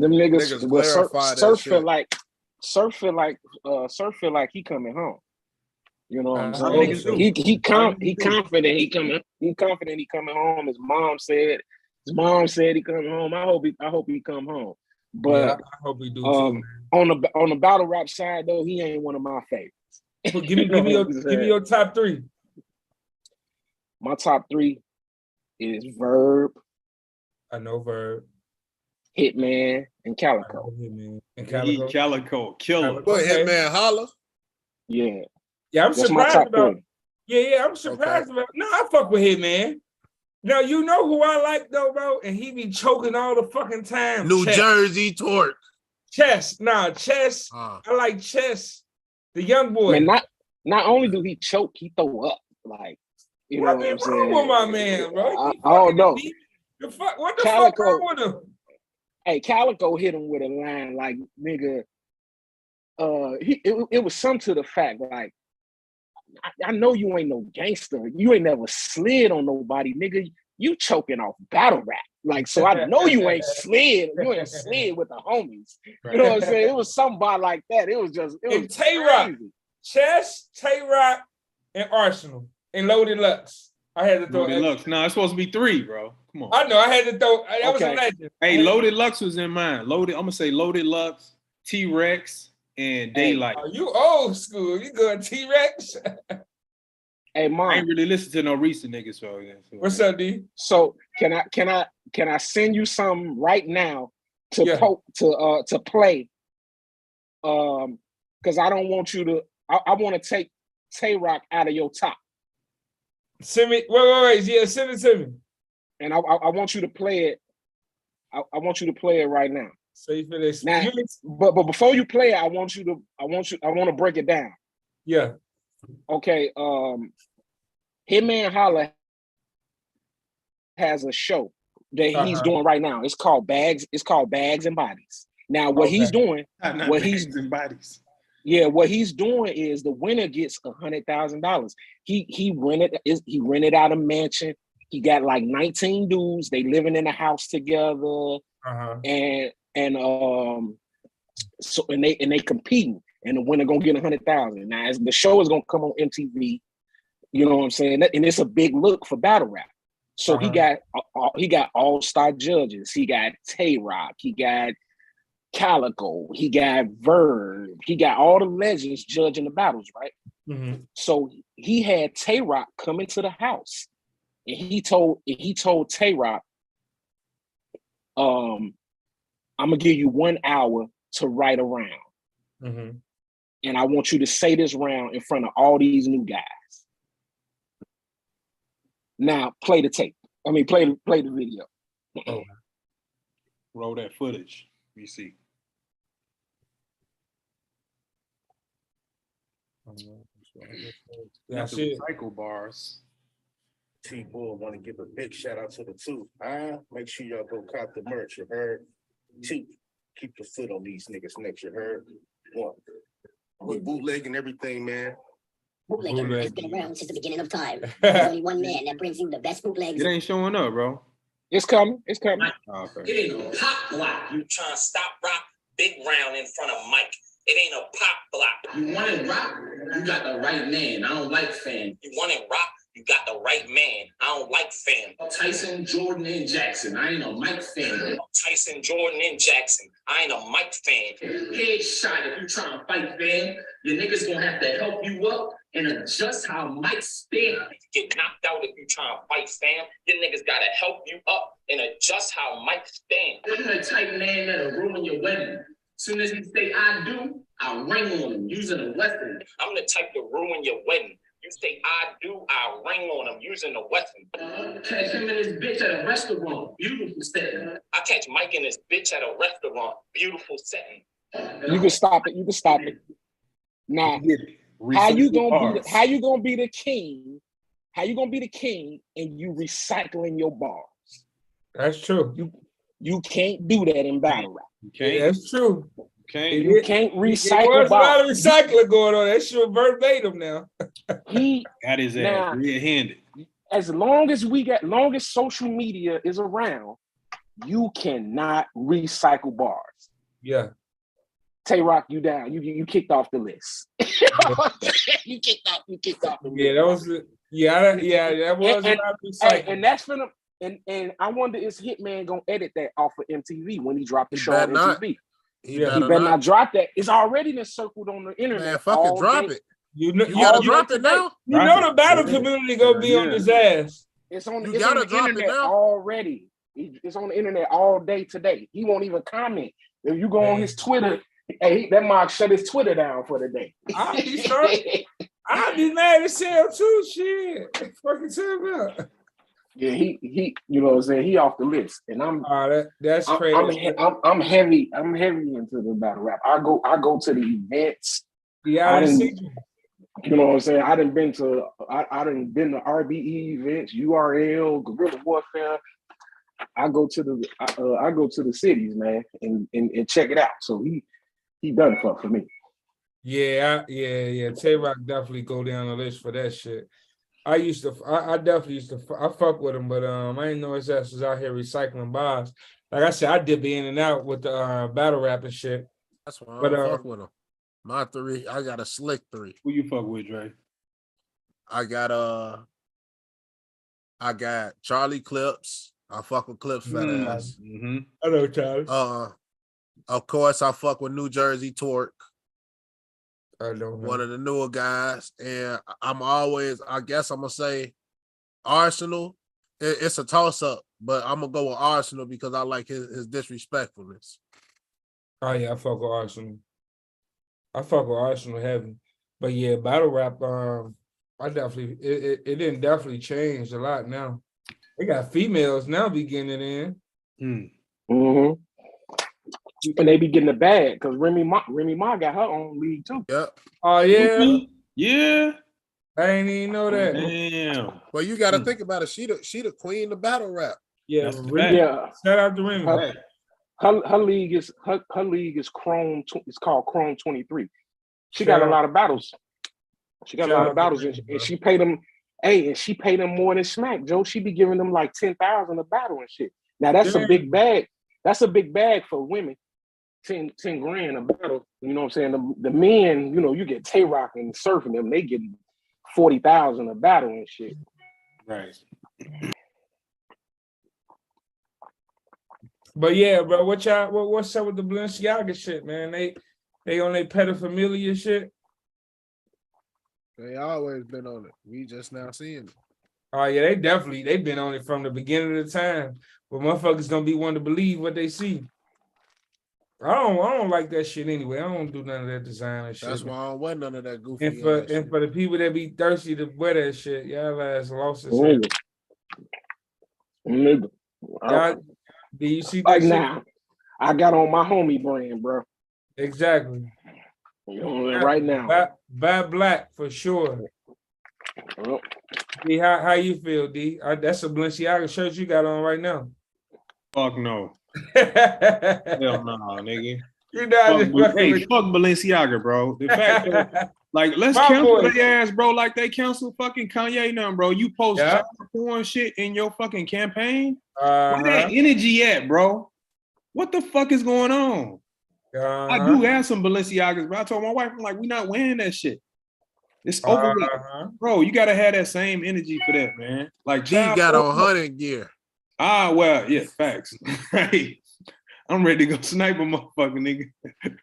Surf feel like he coming home. You know what I'm saying? He confident he coming home. His mom said he coming home. I hope he come home. But I hope he do too. On the battle rap side though, he ain't one of my favorites. Well, give me your top 3. My top 3 is Verb. I know Verb. Hitman and Calico. Calico killer. Boy, Hitman holla. Yeah. Yeah, I'm surprised about. Yeah, I'm surprised about. No, I fuck with Hitman. Now you know who I like though, bro, and he be choking all the fucking time. New Chess. Jersey Torque. Chess. Chess. I like Chess. The young boy. Man, not only do he choke, he throw up. Like, you know what I'm saying? What's wrong with my man, bro? I don't know. What the fuck wrong with him? Hey, Calico hit him with a line like, nigga, it was some to the fact, like, I know you ain't no gangster. You ain't never slid on nobody, nigga. You choking off battle rap. Like, so I know you ain't slid. You ain't slid with the homies. You know what I'm saying? It was somebody like that. It was Tay-Rock, Chess, Tay-Rock, and Arsenal, and Loaded Lux. I had to throw Loaded Lux. No, it's supposed to be 3, bro. Come on. I know. I had to throw. That was a legend. Hey, Loaded Lux was in mine. I'm gonna say Loaded Lux, T-Rex, and Daylight. You old school. You going T-Rex? Hey, Mom. I ain't really listen to no recent niggas. So what's up, D? So can I send you something right now to play? Because I don't want you to. I want to take Tay-Rock out of your top. Send me. Wait. Yeah, send it to me. And I want you to play it. I want you to play it right now. So you finish. Now, but before you play it, I want to break it down. Yeah. Okay. Hitman Holla has a show that he's doing right now. It's called Bags and Bodies. Now, what he's doing, what he's doing is the winner gets $100,000. He rented out a mansion. He got like 19 dudes. They living in a house together, and they competing, and the winner gonna get $100,000. Now, as the show is gonna come on MTV, you know what I'm saying, and it's a big look for battle rap. So he got all-star judges. He got Tay-Rock. He got Calico. He got Verb. He got all the legends judging the battles, right? Mm-hmm. So he had Tay-Rock come into the house, and he told Tay-Rock, I'm gonna give you 1 hour to write a round, and I want you to say this round in front of all these new guys. Now play the tape. I mean, play the video. Roll that footage. You see. Yeah, cycle bars. T-Bull want to give a big shout out to the two. Make sure y'all go cop the merch, you heard? 2, keep your foot on these niggas next, you heard? 1, with bootleg and everything, man. Bootlegger has been around since the beginning of time. There's only one man that brings you the best bootlegs. It ain't showing up, bro. It's coming. Oh, okay. It ain't a pop block. You trying to stop Rock big round in front of Mike. It ain't a pop block. You want it Rock? You got the right man. I don't like fan. You want it Rock? You got the right man. I don't like fan. Tyson, Jordan, and Jackson. I ain't a Mike fan. Tyson, Jordan, and Jackson. I ain't a Mike fan. Headshot if you trying to fight fan. Your niggas gonna have to help you up and adjust how Mike stand. Get knocked out if you trying to fight fam. Your niggas gotta help you up and adjust how Mike stand. You're the type man that'll ruin your wedding. Soon as he say I do, I'll ring on him using a weapon. I'm the type to ruin your wedding. You say I do, I'll ring on him using a weapon. Catch him and his bitch at a restaurant. Beautiful setting. I catch Mike and his bitch at a restaurant. Beautiful setting. You can stop it. Now, how you gonna be the king? How you gonna be the king and you recycling your bars? That's true. You can't do that in battle rap. Okay, that's true. Okay, you can't recycle. There's a lot of recycling going on. That's your verbatim now. That is red-handed. As long as social media is around, you cannot recycle bars. Yeah. Tay-Rock, you down. You kicked off the list. You kicked off the list. Yeah, that was that was a lot of recycling. And that's for them. And I wonder, is Hitman gonna edit that off of MTV when he dropped the show on MTV? He better not drop that. It's already been circled on the internet. Man, fucking drop it. You gotta drop it now. You know the battle community gonna be on his ass. It's on the internet already. It's on the internet all day today. He won't even comment. If you go on his Twitter, hey, that Mark shut his Twitter down for the day. I'd be mad as hell too. Shit, fucking tell me. Yeah, he, you know what I'm saying? He off the list, and that's crazy. I'm heavy into the battle rap. I go to the events. Yeah, I didn't, you know what I'm saying? I done been to RBE events, URL, Guerrilla Warfare. I go to the cities, man, and check it out. So he done for me. Yeah. Tay-Rock definitely go down the list for that shit. I definitely used to. I fuck with him, but I didn't know his ass was out here recycling bars. Like I said, I dip in and out with the battle rap and shit. That's why I don't fuck with him. My 3, I got a slick 3. Who you fuck with, Dre? I got Charlie Clips. I fuck with Clips fat ass. Mm-hmm. I know Charlie. Of course, I fuck with New Jersey Torque. I know him. One of the newer guys, and I guess I'm gonna say Arsenal. It's a toss up, but I'm gonna go with Arsenal because I like his disrespectfulness. Oh yeah, I fuck with Arsenal. I fuck with Arsenal heavy, but yeah, battle rap. I definitely it didn't definitely change a lot now. They got females now be getting it in. Mm-hmm. And they be getting the bag because Remy Ma got her own league too. Yep. Oh yeah. Yeah. I ain't even know that. Damn. Well, you got to think about it. She the queen of battle rap. Yeah. Yeah. Shout out to Remy. Her league is Chrome. It's called Chrome 23. She got a lot of battles. She got a lot of battles, and she paid them. Hey, and she paid them more than Smack, Joe. She be giving them like 10,000 a battle and shit. Now that's a big bag. That's a big bag for women. 10 grand a battle. You know what I'm saying? The men, you know, you get Tay-Rock and surfing them, they get 40,000 a battle and shit. Right. But yeah, bro, what's up with the Balenciaga shit, man? They on their pedophilia shit. They always been on it. We just now seeing it. Oh yeah, they been on it from the beginning of the time. But motherfuckers don't be one to believe what they see. I don't like that shit anyway. I don't do none of that designer shit. That's why I don't wear none of that goofy. And for the people that be thirsty to wear that shit, y'all ass lost his head. Do you see that like shit? now? I got on my homie brand, bro. Exactly. You know, right now. Buy black for sure. Well, D, how you feel, D? That's a Balenciaga shirt you got on right now. Fuck no. Hell no, nigga. Fuck Balenciaga, bro. The fact that, like, let's cancel their ass, bro. Like they cancel fucking Kanye now, bro. You post child porn shit in your fucking campaign. Where that energy at, bro? What the fuck is going on? I do have some Balenciagas, but I told my wife, I'm like, we not wearing that shit. It's over with. Bro, you gotta have that same energy for that, man. Like, he got on hunting gear. Well, yeah, facts. Right. I'm ready to go snipe a motherfucking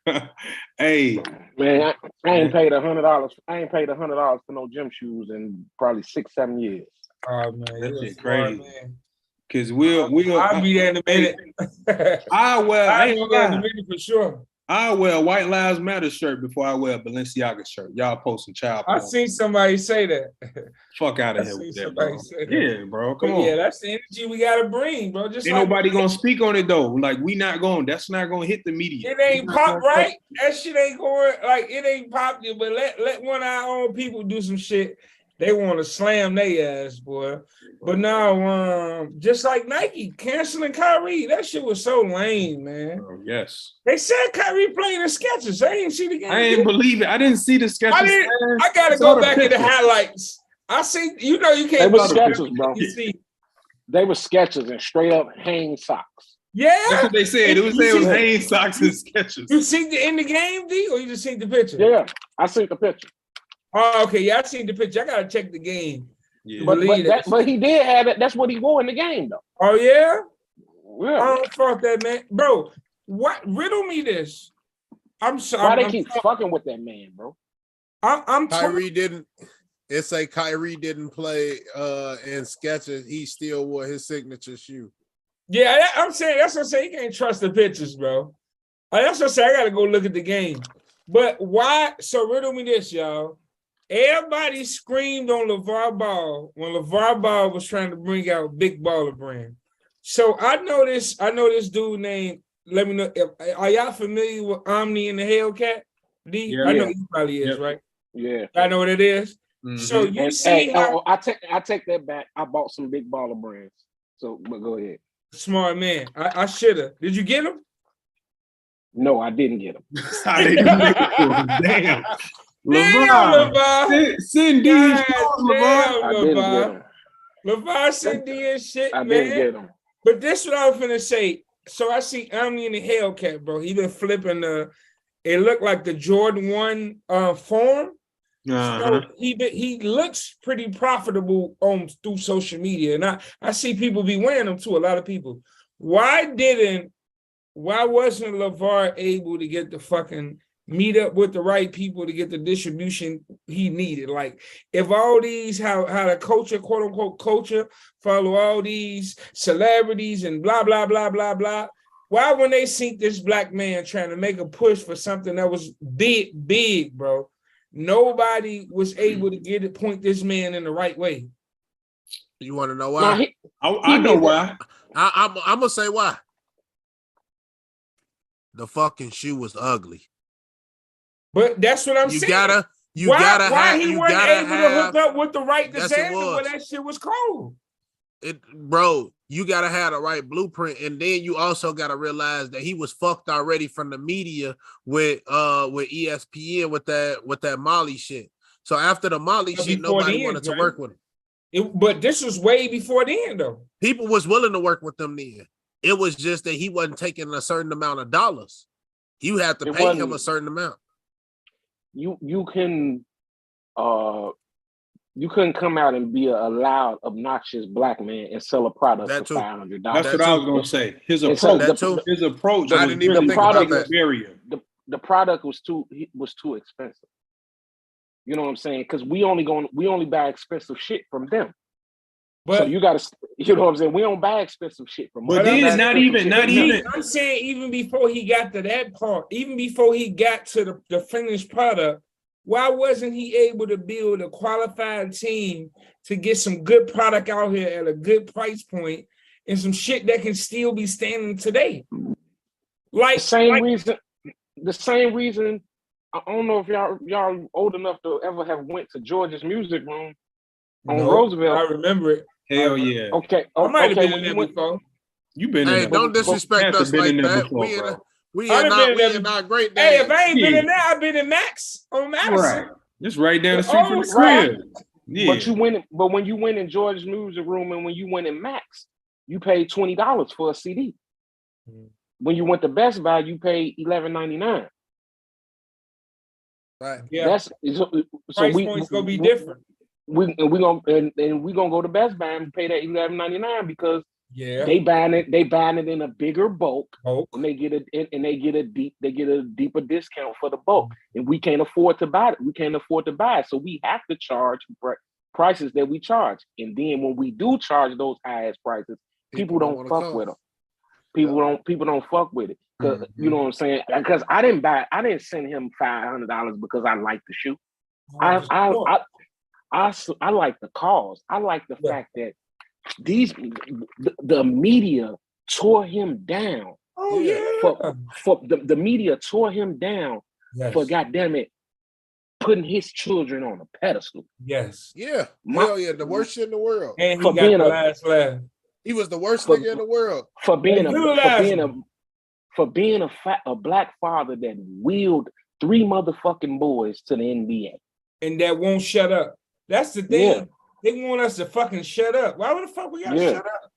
nigga. Hey. Man, I ain't paid $100. I ain't paid $100 for no gym shoes in probably 6-7 years. Oh man, that shit crazy. Man. Cause we'll I'll be there in a minute. I'll be there in a minute for sure. I wear a White Lives Matter shirt before I wear a Balenciaga shirt. Y'all posting child porn. I seen somebody say that. Fuck out of here with that, bro. Yeah, bro. Come on. Yeah, that's the energy we gotta bring, bro. Just ain't nobody gonna speak on it though. Like that's not gonna hit the media. It ain't pop right. That shit ain't going like it ain't popular. But let one of our own people do some shit. They want to slam their ass, boy. But now, just like Nike canceling Kyrie, that shit was so lame, man. Oh, yes. They said Kyrie playing the Skechers. I ain't see the game. I didn't believe it. I didn't see the Skechers. I gotta go back in the highlights. I see. You know, you can't. They were Skechers, bro. You see. They were Skechers and straight up Hanes socks. Yeah, that's what they said. It was Hanes socks and Skechers. You seen the in the game, D, or you just seen the picture? Yeah, I seen the picture. Oh, okay. Yeah, I seen the picture. I gotta check the game. Yeah. But he did have it. That's what he wore in the game, though. Oh yeah. Yeah. Oh fuck that man, bro. What? Riddle me this. I'm sorry. Why they keep fucking with that man, bro? I'm Kyrie didn't. It's like Kyrie didn't play in Skechers. He still wore his signature shoe. Yeah, I'm saying that's what I'm saying. You can't trust the pictures, bro. That's what I'm saying. I gotta go look at the game. But why? So riddle me this, y'all. everybody screamed on LeVar Ball when LeVar Ball was trying to bring out Big Baller Brand. So I know this dude named, let me know, are y'all familiar with Omni and the Hellcat? D? Yeah. I know you probably is, right? Yeah. I know what it is. Mhm. So you And, see hey, how I take that back. I bought some Big Baller Brands. So, but go ahead. smart man. I should have. Did you get him? No, I didn't get them. I didn't Damn. LeVar. LeVar. Send these calls, LeVar. I didn't get LeVar. them. LeVar sent D and shit, I man. didn't get them. But this what I was finna say. So I see Omni and the Hellcat, bro. He been flipping the. It looked like the Jordan 1 form. So he looks pretty profitable through social media, and I see people be wearing them too. A lot of people. Why wasn't LeVar able to get the fucking meet up with the right people to get the distribution he needed? Like, if all these how the culture, quote unquote culture, follow all these celebrities and blah blah blah blah blah. Why when they see this black man trying to make a push for something that was big, bro? Nobody was able to point this man in the right way. You want to know why? I know why. I'm gonna say why. The fucking shoe was ugly. But that's what I'm saying. Why he wasn't able to hook up with the right designer when that shit was cold? Bro, you gotta have the right blueprint, and then you also gotta realize that he was fucked already from the media with ESPN with that Molly shit. So after the Molly shit, nobody wanted to work with him. But this was way before then, though. People was willing to work with them then. It was just that he wasn't taking a certain amount of dollars. You had to pay him a certain amount. You couldn't come out and be a loud, obnoxious black man and sell a product for $500. That's what I was gonna say. His approach. I didn't even think about that. The product was too expensive. You know what I'm saying? Because we only buy expensive shit from them. But so you know what I'm saying? We don't buy expensive shit from them. But then not even. I'm saying even before he got to that part, even before he got to the finished product, why wasn't he able to build a qualified team to get some good product out here at a good price point and some shit that can still be standing today? Like the same reason. I don't know if y'all old enough to ever have went to George's Music Room on Roosevelt. I remember it. Hell yeah. Okay. I might have been in there before. You've been in there. Hey, don't disrespect us like that. We are not great days. Hey, if I ain't been in there, I've been in Max on Madison. Right. Just right down the street from the crib. Yeah. But when you went in George's Music Room and when you went in Max, you paid $20 for a CD. When you went to Best Buy, you paid $11.99. Right. Yeah. Price point's gonna be different. We gonna go to Best Buy and pay that $11.99 because they buying it in a bigger bulk. And they get a deeper discount for the bulk, and we can't afford to buy it. So we have to charge prices that we charge, and then when we do charge those highest prices, people don't fuck with them. People don't fuck with it because you know what I'm saying. Because I didn't send him $500 because I like the shoe. I like the cause. I like the fact that the media tore him down. Oh yeah. For the media tore him down for goddamn it putting his children on a pedestal. Yes. Yeah. Hell yeah, the worst shit in the world. And he got the last laugh. He was the worst nigga in the world. For being a black father that wheeled 3 motherfucking boys to the NBA. And that won't shut up. That's the thing. Yeah. They want us to fucking shut up. Why the fuck we gotta shut up?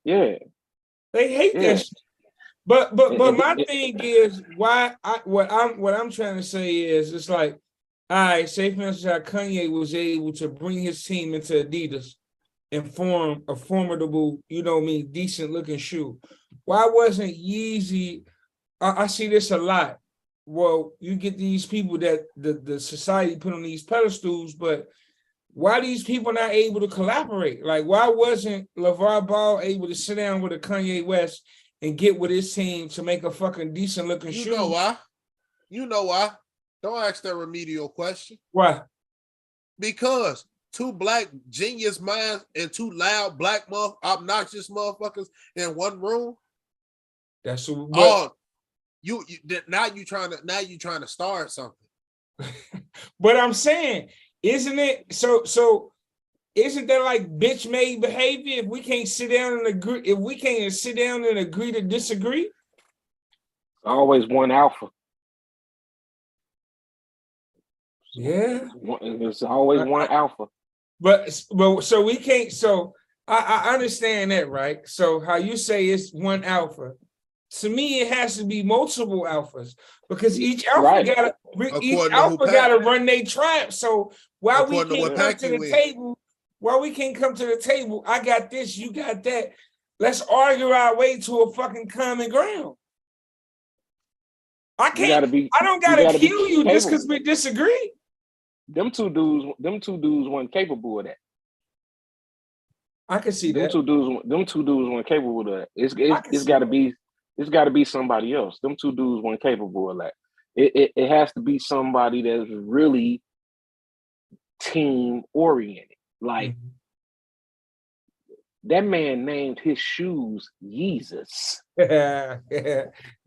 Yeah. They hate that shit. But my thing is what I'm trying to say is it's like, all right, say for instance how Kanye was able to bring his team into Adidas and form a formidable, decent looking shoe. Why wasn't Yeezy? I see this a lot. Well, you get these people that the society put on these pedestals, but why these people not able to collaborate? Like, why wasn't LeVar Ball able to sit down with a Kanye West and get with his team to make a fucking decent looking shoe? You know why? Don't ask that remedial question. Why? Because two black genius minds and two loud black obnoxious motherfuckers in one room. That's what. You now you trying to start something. But I'm saying, isn't it so? Isn't that like bitch made behavior? If we can't sit down and agree, if we can't sit down and agree to disagree, always one alpha. Yeah, there's always one alpha. But so we can't. So I understand that, right? So how you say it's one alpha. To me, it has to be multiple alphas because each alpha gotta run their trap. So while we can't come to the table, I got this, you got that. Let's argue our way to a fucking common ground. I don't gotta kill you just because we disagree. Them two dudes weren't capable of that. I can see that. Them two dudes weren't capable of that. It's gotta be somebody else. Them two dudes weren't capable of that. It has to be somebody that's really team oriented. Like that man named his shoes Yeezus. That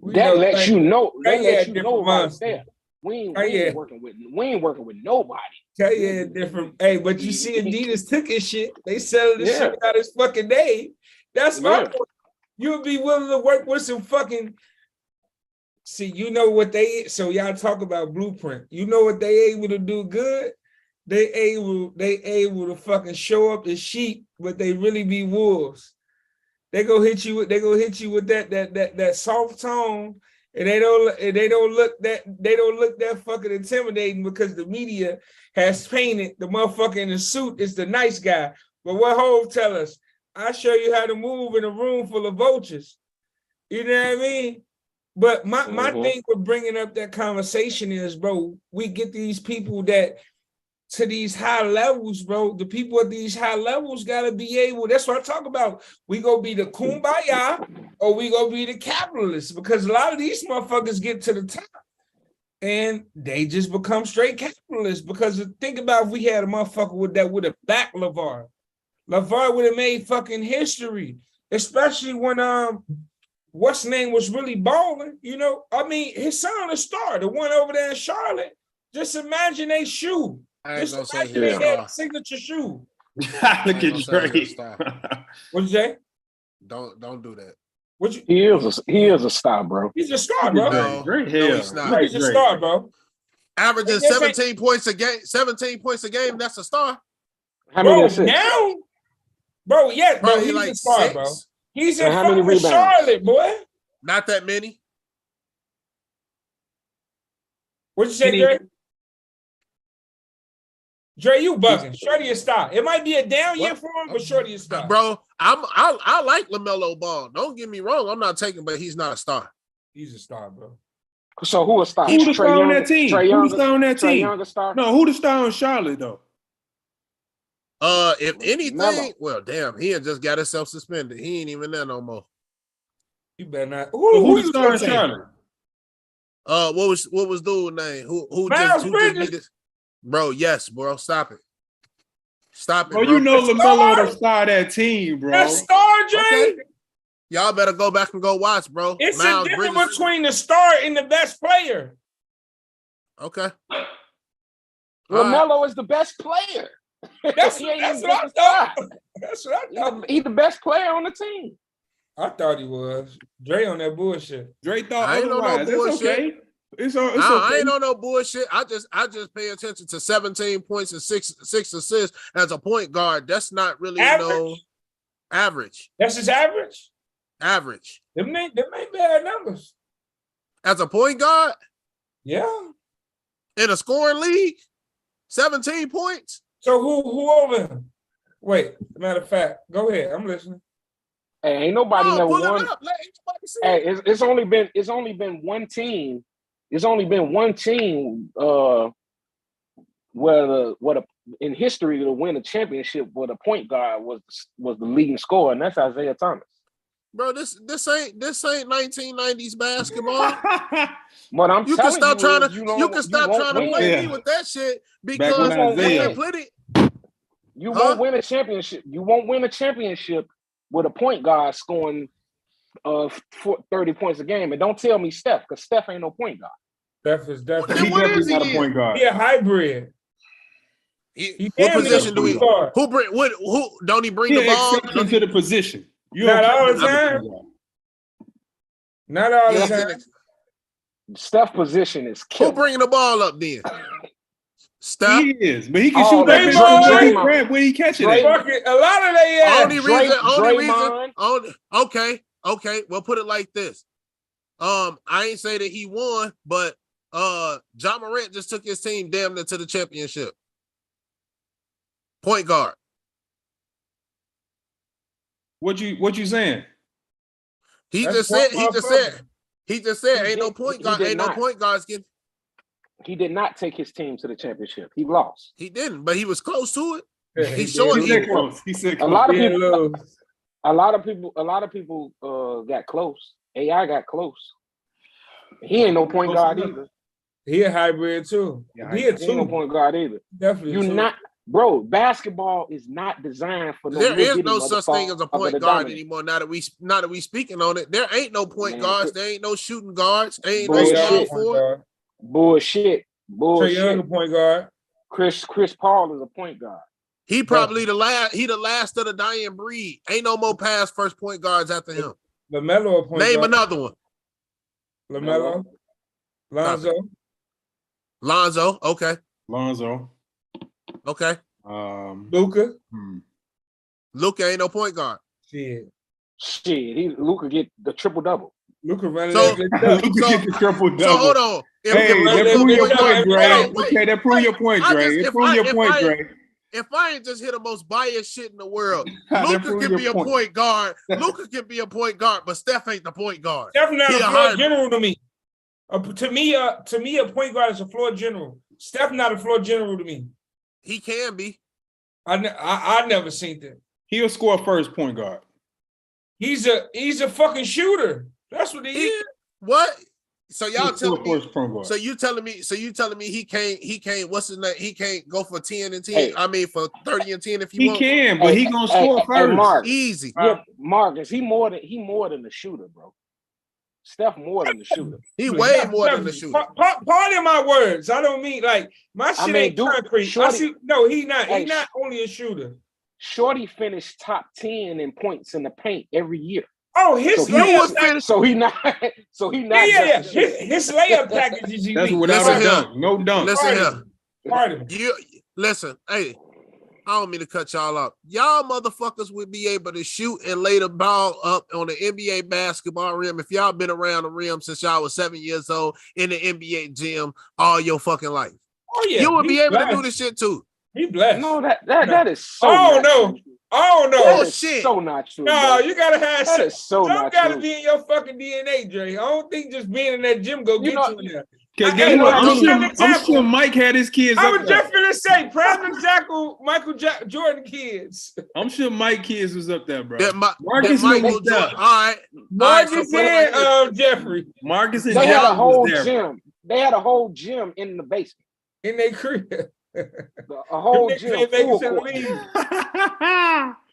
lets you know right there. We ain't working with nobody. Yeah, different. Hey, but you see, Adidas took his shit. They selling this shit out his fucking name. That's my point. You would be willing to work with some fucking. See, you know what so y'all talk about blueprint. You know what they able to do good? They able to fucking show up as sheep, but they really be wolves. They go hit you with that soft tone, and they don't look that fucking intimidating because the media has painted the motherfucker in the suit is the nice guy. But what Hov tell us? I show you how to move in a room full of vultures. You know what I mean? But my thing with bringing up that conversation is, bro, we get these people that to these high levels, bro. The people at these high levels gotta be able. That's what I talk about. We gonna be the kumbaya or we gonna be the capitalists because a lot of these motherfuckers get to the top and they just become straight capitalists. Because think about if we had a motherfucker with a back LeVar. LeVar would have made fucking history, especially when what's name was really balling. You know, I mean, his son, a star, the one over there in Charlotte. Just imagine they shoe. Just imagine they had a signature shoe. Look at Drake. What'd you say? Don't do that. He is a star, bro. He's a star, bro. No, he's not. He's a star, bro. Averaging 17 points a game. 17 points a game. That's a star. How many assists? Now, bro, yes, bro. He's like a star, 6. Bro. He's in fucking Charlotte, boy. Not that many. What'd you say, Dre? Dre, you bugging. Shorty a star. It might be a down year for him, but Shorty a star. Bro, I like LaMelo Ball. Don't get me wrong. I'm not taking, but he's not a star. He's a star, bro. So who a star? Who the star on that team? Who the star on that team? No, who the star on Charlotte though? If anything, well, damn, he had just got himself suspended. He ain't even there no more. You better not. Who the star in Charlotte? What was dude's name? Who just beat this? Bro, yes, bro. Stop it. Stop it. Bro, you know LaMelo the star of that team, bro. That star, Dre. Okay. Y'all better go back and go watch, bro. It's a difference between the star and the best player. Okay. LaMelo is the best player. That's what I thought. That's what I thought. He's the best player on the team. I thought he was. Dre on that bullshit. Dre thought I ain't on no bullshit. It's okay. It's okay. I ain't on no bullshit. I just pay attention to 17 points and six assists as a point guard. That's not really no average. That's his average? Average. Them ain't bad numbers. As a point guard? Yeah. In a scoring league? 17 points? So who over him? Wait, matter of fact, go ahead. I'm listening. Hey, ain't nobody never won. Hey, it. It's only been one team. It's only been one team where in history to win a championship where the point guard was the leading scorer, and that's Isaiah Thomas. Bro, this ain't 1990s basketball. But I'm You can telling stop trying to you play win. me with that shit Back because when Isaiah- you Huh? won't win a championship. You won't win a championship with a point guard scoring 30 points a game. And don't tell me Steph, because Steph ain't no point guard. Steph is Then definitely. what is not a he point in? guard. He a hybrid. He What damn near position a do we? point guard. Who don't he bring He the an ball? exception to the position. You Not don't all count the him as a time. point guard. Not all the He's time. Steph position is Who killer. bringing the ball up then? Steph. He is, but he can Oh, shoot that Draymond. bitch from grab where he catch it at. Fuck it. A lot of they ass. Okay. Well, put it like this. I ain't say that he won, but John Morant just took his team damn near to the championship. Point guard. What you saying? He That's just said motherfucker. ain't no point guard, ain't no point guards getting. He did not take his team to the championship. He lost. He didn't, but he was close to it. Yeah, He's showing He said close. He said A close. lot of He people, lose. a lot of people got close. AI got close. He ain't no point guard either. He a hybrid too. Yeah, He a He ain't no two. point guard either. Definitely. You two. not, bro. Basketball is not designed for no. There is little no bitty such thing as a motherfucker point to guard dominate. anymore. Now that we speaking on it, there ain't no point Man, guards. There ain't no shooting guards. There ain't no Bullshit. small Point forward. guard. Bullshit. Trae Young a point guard. Chris Paul is a point guard. He probably the last. He the last of the dying breed. Ain't no more past first point guards after him. LaMelo a point Name guard. another one. LaMelo. Lonzo. Lonzo. Okay. Lonzo. Okay. Luka. Luka ain't no point guard. Shit. Luka get the triple double. Luka running So- that bitch up. Luka get the triple double. So hold on. Hey, that prove your point, Dre. Okay, that prove your point, I Dre. just- It if prove I- your if point, I- Dre. If I ain't just hit the most biased shit in the world, That Luka prove can your be a point guard. Luka can be a point guard, but Steph ain't the point guard. Steph not He a a floor hybrid. general to me. To me, a point guard is a floor general. Steph not a floor general to me. He can be. I never seen that. He'll score first point guard. He's a fucking shooter. That's what he is. What? So y'all He'll score telling me? first point guard. So you telling me he can't? What's his name? He can't go for 10 and 10. Hey. I mean for 30 and 10 if he He wants. can, but he gonna score first. Mark. Easy. Yeah, Marcus. He more than the shooter, bro. Steph more than the shooter. He way more than the shooter. Pardon my words. I don't mean like my shit ain't dude, concrete. Shorty- He not. Hey, He not only a shooter. Shorty finished top 10 in points in the paint every year. Oh, his So layup. So he not. Yeah. just a shooter. His layup package is That's elite. without Listen a here. dunk. No dunk. Listen here. Pardon. You listen. Hey, I don't mean to cut y'all off. Y'all motherfuckers would be able to shoot and lay the ball up on the NBA basketball rim if y'all been around the rim since y'all was 7 years old in the NBA gym all your fucking life. Oh yeah, You would be he able to blessed. do this shit too. He blessed. No, that is so. Oh not no. true. Oh no. That is shit. so not true. No, bro. you gotta have That is so some not gotta true. be in your fucking DNA, Dre. I don't think just being in that gym go get know- you in there. Cause I- guess you know what? what, I'm Jackal- sure Mike had his kids I up was there. just gonna say, President Jackal, Jordan kids. I'm sure Mike kids was up there, bro. that Marcus Michael was there. Jordan. All right. Marcus put it like and Jeffrey Marcus and They had a John whole was there. gym. They had a whole gym in the basement. in their crib. A whole Them niggas gym. ain't making Full sense court. to leave.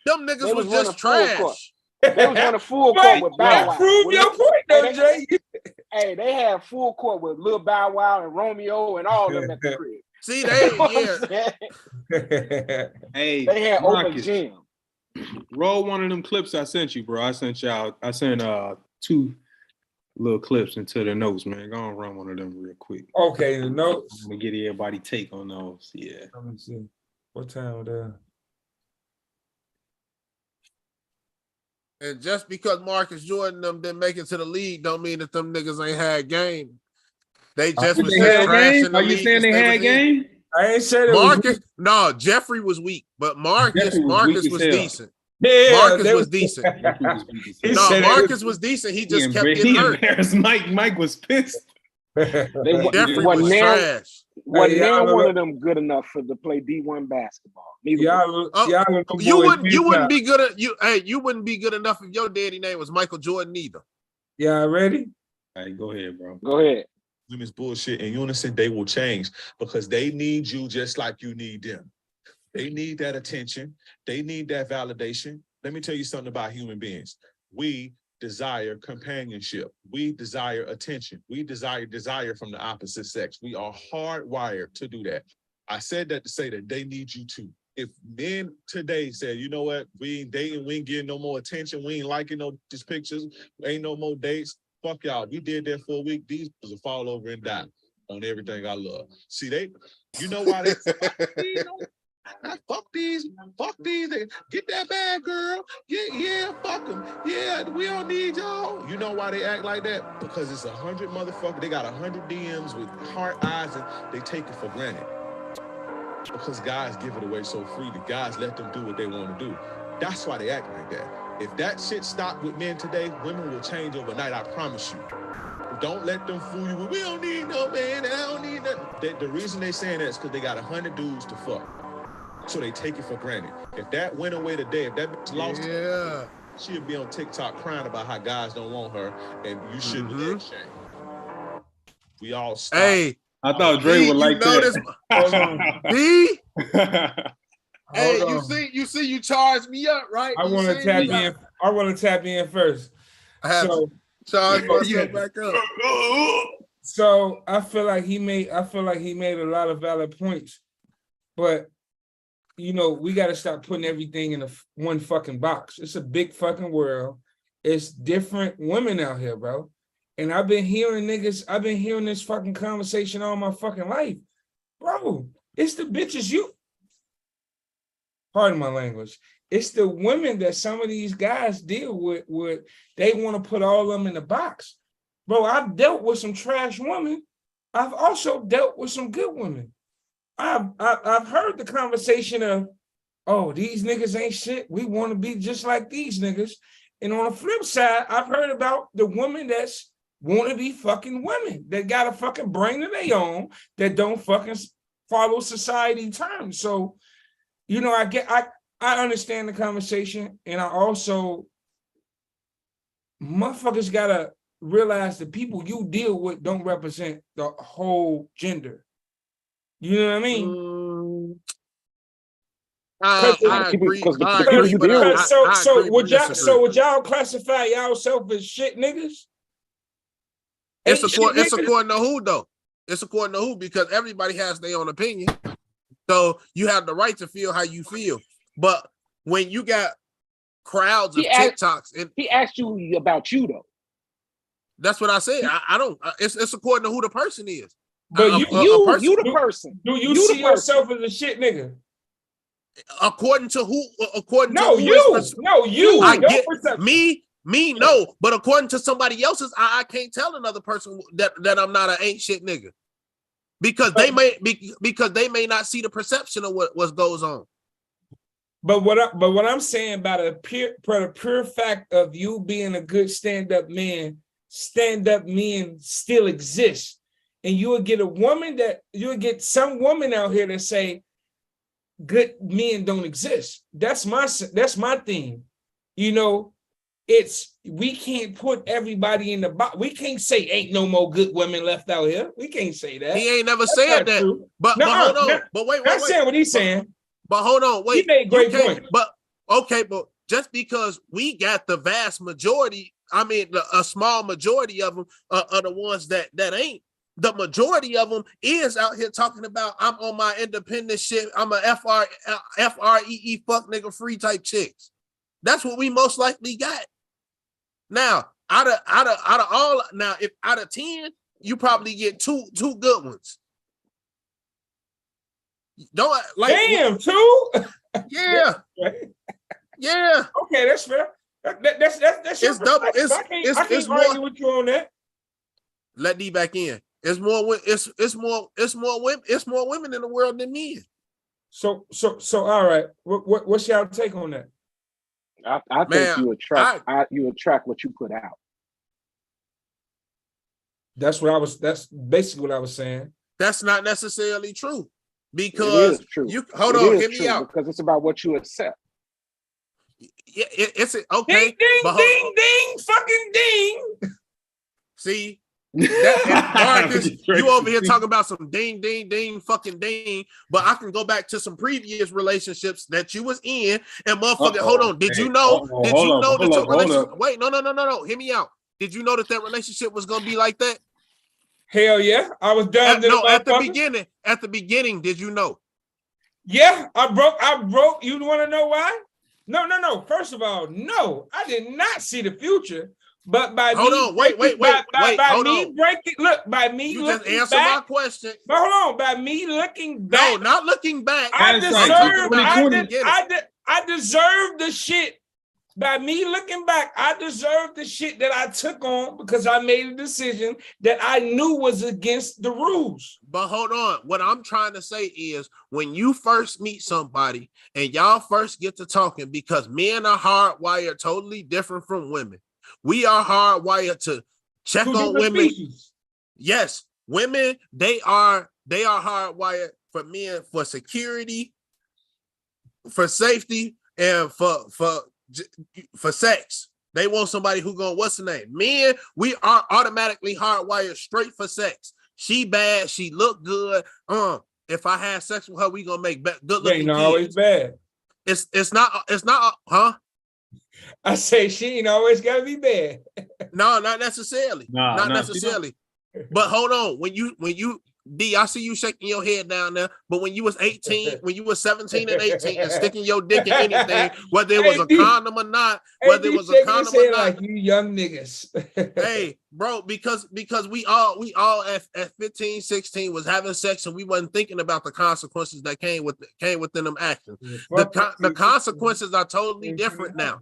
Them They niggas was running just full trash. court. They was running full court Right, with Bow Wow. prove your point, though, Jay. Hey, they had full court with Lil Bow Wow and Romeo and all them at the crib. See, You know what yeah. I'm saying? Hey, They had open Marcus, gym. roll one of them clips I sent you, bro. I sent 2 little clips into the notes, man. Go and run one of them real quick. Okay, the notes. I'm gonna get everybody take on those. Yeah. Let me see. What time was that? And just because Marcus Jordan them didn't make it to the league, don't mean that them niggas ain't had game. They just was They just had trash game? in the Are you league saying they and had was in. game? I ain't said it Marcus, no, Jeffrey was weak, but Marcus Jeffrey was was weak as hell. decent. Yeah, Marcus they was decent. He No, said it Marcus was decent. He just kept getting He hurt. embarrassed Mike. Mike was pissed. Jeffrey was now, trash. Wasn't now one of them good enough to play D1 basketball? You wouldn't be good at you wouldn't be good enough if your daddy name was Michael Jordan either. Yeah, ready? All right, go ahead, bro. Go ahead. Women's bullshit in unison, they will change because they need you just like you need them. They need that attention. They need that validation. Let me tell you something about human beings. We desire companionship. We desire attention. We desire from the opposite sex. We are hardwired to do that. I said that to say that they need you too. If men today said, you know what, we ain't dating, we ain't getting no more attention, we ain't liking no just pictures, ain't no more dates, fuck y'all. We did that for a week. These will fall over and die on everything I love. See, you know why they fuck these, get that bag, girl. Yeah, fuck them. Yeah, we don't need y'all. You know why they act like that? Because it's 100 motherfuckers. They got 100 DMs with heart eyes and they take it for granted. Because guys give it away so freely. Guys let them do what they want to do. That's why they act like that. If that shit stopped with men today, women will change overnight, I promise you. Don't let them fool you. We don't need no man, and I don't need nothing. The reason they saying that is because they got 100 dudes to fuck. So they take it for granted. If that went away today, if that bitch lost, she'd be on TikTok crying about how guys don't want her, and you shouldn't let shame. We all stop. Hey, I thought Dre would like that. B? Hey, you see, you charged me up, right? I want to tap in. I want to tap in first. I have to charge myself back up. So I feel like he made a lot of valid points, but you know, we got to stop putting everything in one fucking box. It's a big fucking world. It's different women out here, bro. And I've been hearing this fucking conversation all my fucking life. Bro, it's the bitches pardon my language. It's the women that some of these guys deal with they want to put all of them in the box. Bro, I've dealt with some trash women. I've also dealt with some good women. I've heard the conversation of, oh, these niggas ain't shit. We want to be just like these niggas. And on the flip side, I've heard about the women that's want to be fucking women that got a fucking brain of their own that don't fucking follow society terms. So, you know, I understand the conversation, and I also motherfuckers gotta realize the people you deal with don't represent the whole gender. You know what I mean? I agree. So would y'all classify yourself as shit niggas? It's according to who though? It's according to who, because everybody has their own opinion. So you have the right to feel how you feel. But when you got crowds of TikToks, and he asked you about you though. That's what I said. I don't. It's according to who the person is. But you the person. Do you see yourself as a shit nigga? According to who? According to you. I get me no. But according to somebody else's, I can't tell another person that I'm not an ain't shit nigga, because they may not see the perception of what goes on. But what I'm saying about the pure fact of you being a good stand-up men still exist. And you would get some woman out here that say good men don't exist. That's my thing. You know, we can't put everybody in the box. We can't say ain't no more good women left out here. We can't say that. He ain't never said that. True. But hold on. But wait. I'm saying what he's saying. But hold on, wait. He made great point. But okay, but just because we got the vast majority, I mean, a small majority of them are the ones that ain't. The majority of them is out here talking about I'm on my independent shit. I'm a FREE fuck nigga free type chicks. That's what we most likely got. Now, out of all, now if out of 10, you probably get two good ones. Don't like damn two. Yeah. Yeah. Okay, that's fair. That's it's double. I can't more, argue with you on that. Let D back in. It's more women in the world than men. So all right. What's y'all take on that? I think you attract what you put out. That's basically what I was saying. That's not necessarily true. It Because is true. you hold It on, is hear me true, out. because it's about what you accept. Yeah, it's okay. Ding, ding, but ding, ding, fucking ding. See, Marcus, you over here talking about some ding, ding, ding, fucking ding. But I can go back to some previous relationships that you was in, and motherfucker, hold on. Did you know? Did you know that your relationship? Wait, no. Hear me out. Did you know that relationship was gonna be like that? Hell yeah, I was done. At the beginning, did you know? Yeah, I broke. You want to know why? No. First of all, no, I did not see the future. But by hold me, on, wait. By me breaking, look, by me you looking just answer back, my question. But hold on, by me looking back. No, not looking back. I deserve the shit. By me looking back, I deserve the shit that I took on because I made a decision that I knew was against the rules. But hold on. What I'm trying to say is when you first meet somebody and y'all first get to talking, because men are hardwired totally different from women. We are hardwired to check on women. Species. Yes, women, they are hardwired for men for security, for safety, and for sex. They want somebody who going, what's the name? Men, we are automatically hardwired straight for sex. She bad, she look good. If I have sex with her, we gonna make good looking kids. Ain't always bad. It's not, huh? I say she ain't always gotta be bad. No, not necessarily. Not necessarily. But hold on, when you D, I see you shaking your head down there, but when you was 18, when you was 17 and 18 and sticking your dick in anything, whether it was a condom or not, whether it was a condom or not, like you young niggas. Hey, bro, because we all at 15, 16 was having sex and we wasn't thinking about the consequences that came within them actions. The consequences are totally different now.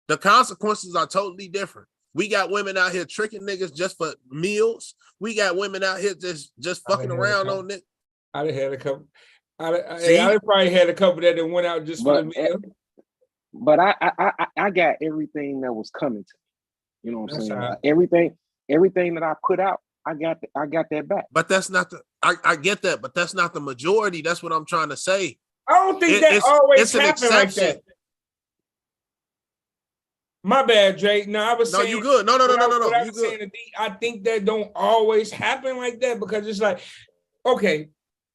The consequences are totally different. We got women out here tricking niggas just for meals. We got women out here just fucking around on it. I done had a couple. I probably had a couple that went out just for the meal. But I got everything that was coming to me. You know what I'm saying? Everything that I put out, I got that back. But that's not I get that, but that's not the majority. That's what I'm trying to say. I don't think that always happens like that. My bad, Jay. No, I was saying. No, you good. No. You good. I think that don't always happen like that because it's like, okay,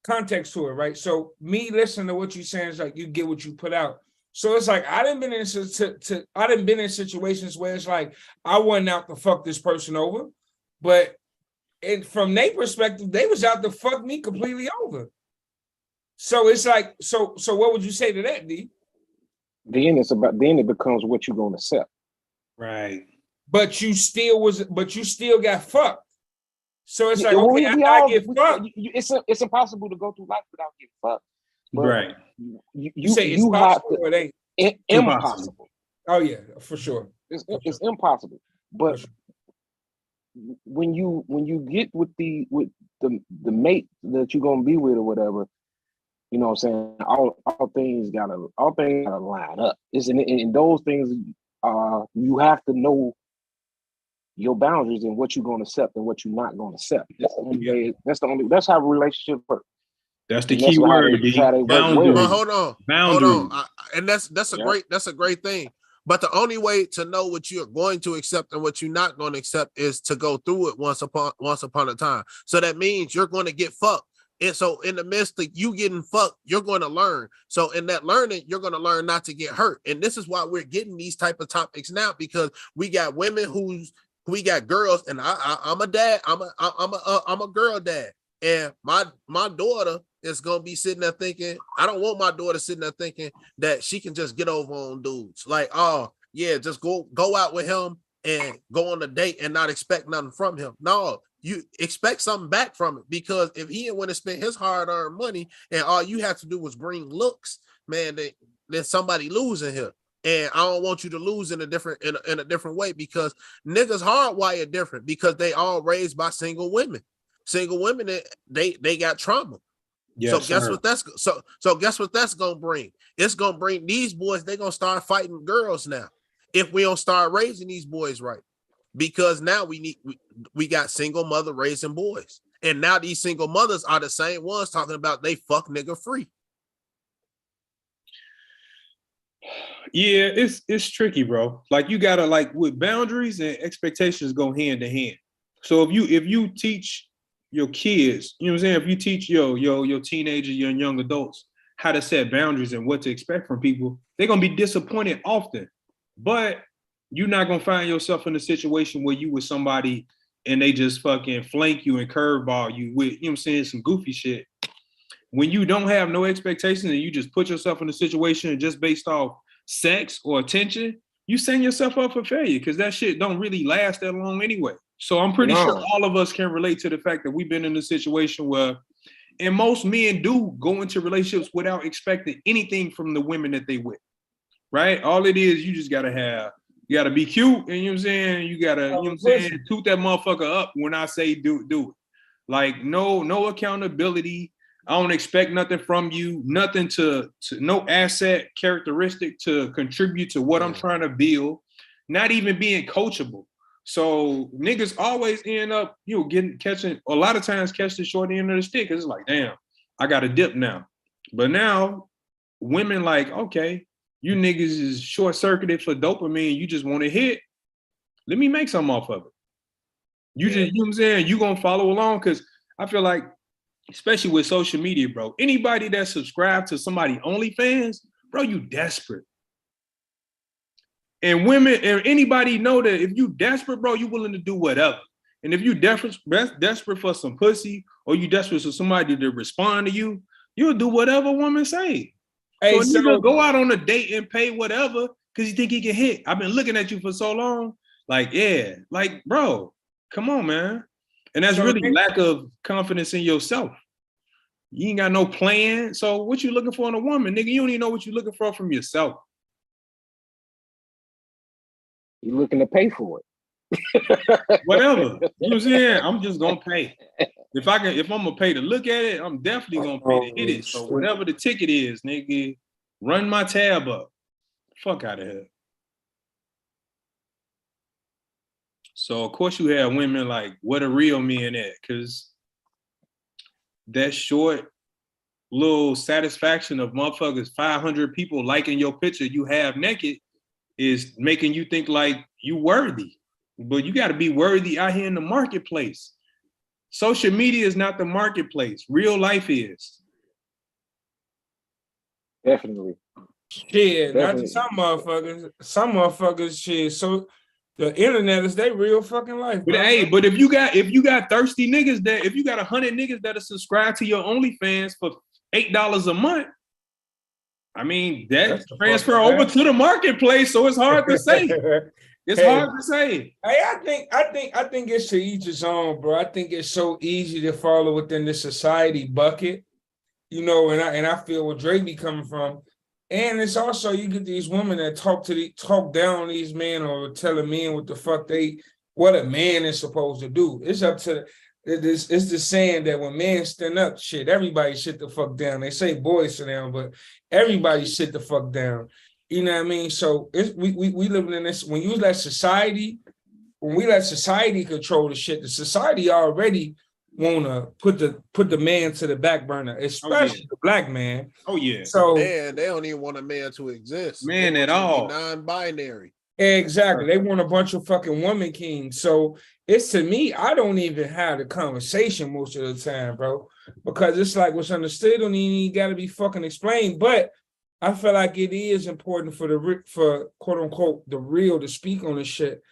context to it, right? So me listening to what you're saying is like you get what you put out. So it's like I done been in situations where it's like I wasn't out to fuck this person over, but from their perspective, they was out to fuck me completely over. So it's like, so what would you say to that, D? Then it becomes what you're gonna accept. Right. But you still got fucked. So it's like, okay, I get fucked. It's impossible to go through life without getting fucked. But right. You say it's possible or it ain't? Impossible. Oh yeah, for sure. It's impossible. But sure. when you get with the mate that you're gonna be with or whatever, you know what I'm saying? All things gotta line up. It's in those things. You have to know your boundaries and what you're going to accept and what you're not going to accept. That's how relationships work. That's the key word. Boundaries. But hold on. And that's a great thing. But the only way to know what you're going to accept and what you're not going to accept is to go through it once upon a time. So that means you're going to get fucked. And so in the midst of you getting fucked, you're going to learn. So in that learning, you're going to learn not to get hurt. And this is why we're getting these type of topics now, because we got women we got girls, and I'm a dad. I'm a girl dad, and my daughter is gonna be sitting there thinking, I don't want my daughter sitting there thinking that she can just get over on dudes. Like, oh yeah, just go out with him and go on a date and not expect nothing from him. No. You expect something back from it, because if he didn't want to spend his hard-earned money and all you have to do was bring looks, man, then somebody losing here. And I don't want you to lose in a different way, because niggas hardwired different, because they all raised by single women. Single women, they got trauma. Yes, so guess what guess what that's gonna bring? It's gonna bring these boys, they're gonna start fighting girls now if we don't start raising these boys right. because now we got single mother raising boys. And now these single mothers are the same ones talking about they fuck nigga free. Yeah, it's tricky, bro. Like you gotta like with boundaries and expectations go hand to hand. So if you teach your kids, you know what I'm saying? If you teach your teenagers, your young adults how to set boundaries and what to expect from people, they're gonna be disappointed often. But you're not gonna find yourself in a situation where you with somebody and they just fucking flank you and curveball you with, you know what I'm saying, some goofy shit. When you don't have no expectations and you just put yourself in a situation just based off sex or attention, you setting yourself up for failure because that shit don't really last that long anyway. So I'm pretty sure all of us can relate to the fact that we've been in a situation where, and most men do go into relationships without expecting anything from the women that they with, right? All it is, you just gotta be cute, and you know what I'm saying? You gotta, you know what I'm saying, toot that motherfucker up when I say do it. Like no accountability. I don't expect nothing from you, nothing to no asset characteristic to contribute to what I'm trying to build, not even being coachable. So niggas always end up, catching a lot of times catch the short end of the stick. It's like, damn, I got a dip now. But now women like, okay, you niggas is short circuited for dopamine. You just want to hit. Let me make something off of it. You know what I'm saying? You gonna follow along because I feel like, especially with social media, bro, anybody that subscribed to somebody OnlyFans, bro, you desperate. And women and anybody know that if you desperate, bro, you willing to do whatever. And if you desperate for some pussy or you desperate for somebody to respond to you, you'll do whatever woman say. Hey, so nigga go out on a date and pay whatever because you think he can hit. I've been looking at you for so long. Like, yeah, like, bro, come on, man. And that's really lack of confidence in yourself. You ain't got no plan. So what you looking for in a woman, nigga? You don't even know what you're looking for from yourself. You looking to pay for it. Whatever. You know what I'm saying? I'm just gonna pay. If I'm gonna pay to look at it, I'm definitely gonna pay to hit it. So whatever the ticket is, nigga, run my tab up. Fuck out of here. So of course you have women like, what a real men at? Cause that short little satisfaction of motherfuckers, 500 people liking your picture you have naked is making you think like you worthy. But you got to be worthy out here in the marketplace. Social media is not the marketplace. Real life is. Definitely. Shit, not to some motherfuckers, shit. So the internet is their real fucking life. But hey, but if you got thirsty niggas that, if you got 100 niggas that are subscribed to your OnlyFans for $8 a month, I mean, that transfer over to the marketplace, so it's hard to say. It's hard to say. Hey, I think it's to each his own, bro. I think it's so easy to follow within the society bucket, you know, and I feel where Drake be coming from. And it's also, you get these women that talk down on these men or telling men what a man is supposed to do. It's up to it's the saying that when men stand up, shit, everybody sit the fuck down. They say boys sit down, but everybody sit the fuck down. You know what I mean? So we living in this, when we let society control the shit, the society already wanna put the man to the back burner, especially the black man. Oh yeah. So man, they don't even want a man to exist. Man at all. Non-binary. Exactly. They want a bunch of fucking woman kings. So it's, to me, I don't even have the conversation most of the time, bro. Because it's like what's understood don't even gotta be fucking explained. But I feel like it is important for quote unquote the real to speak on this shit.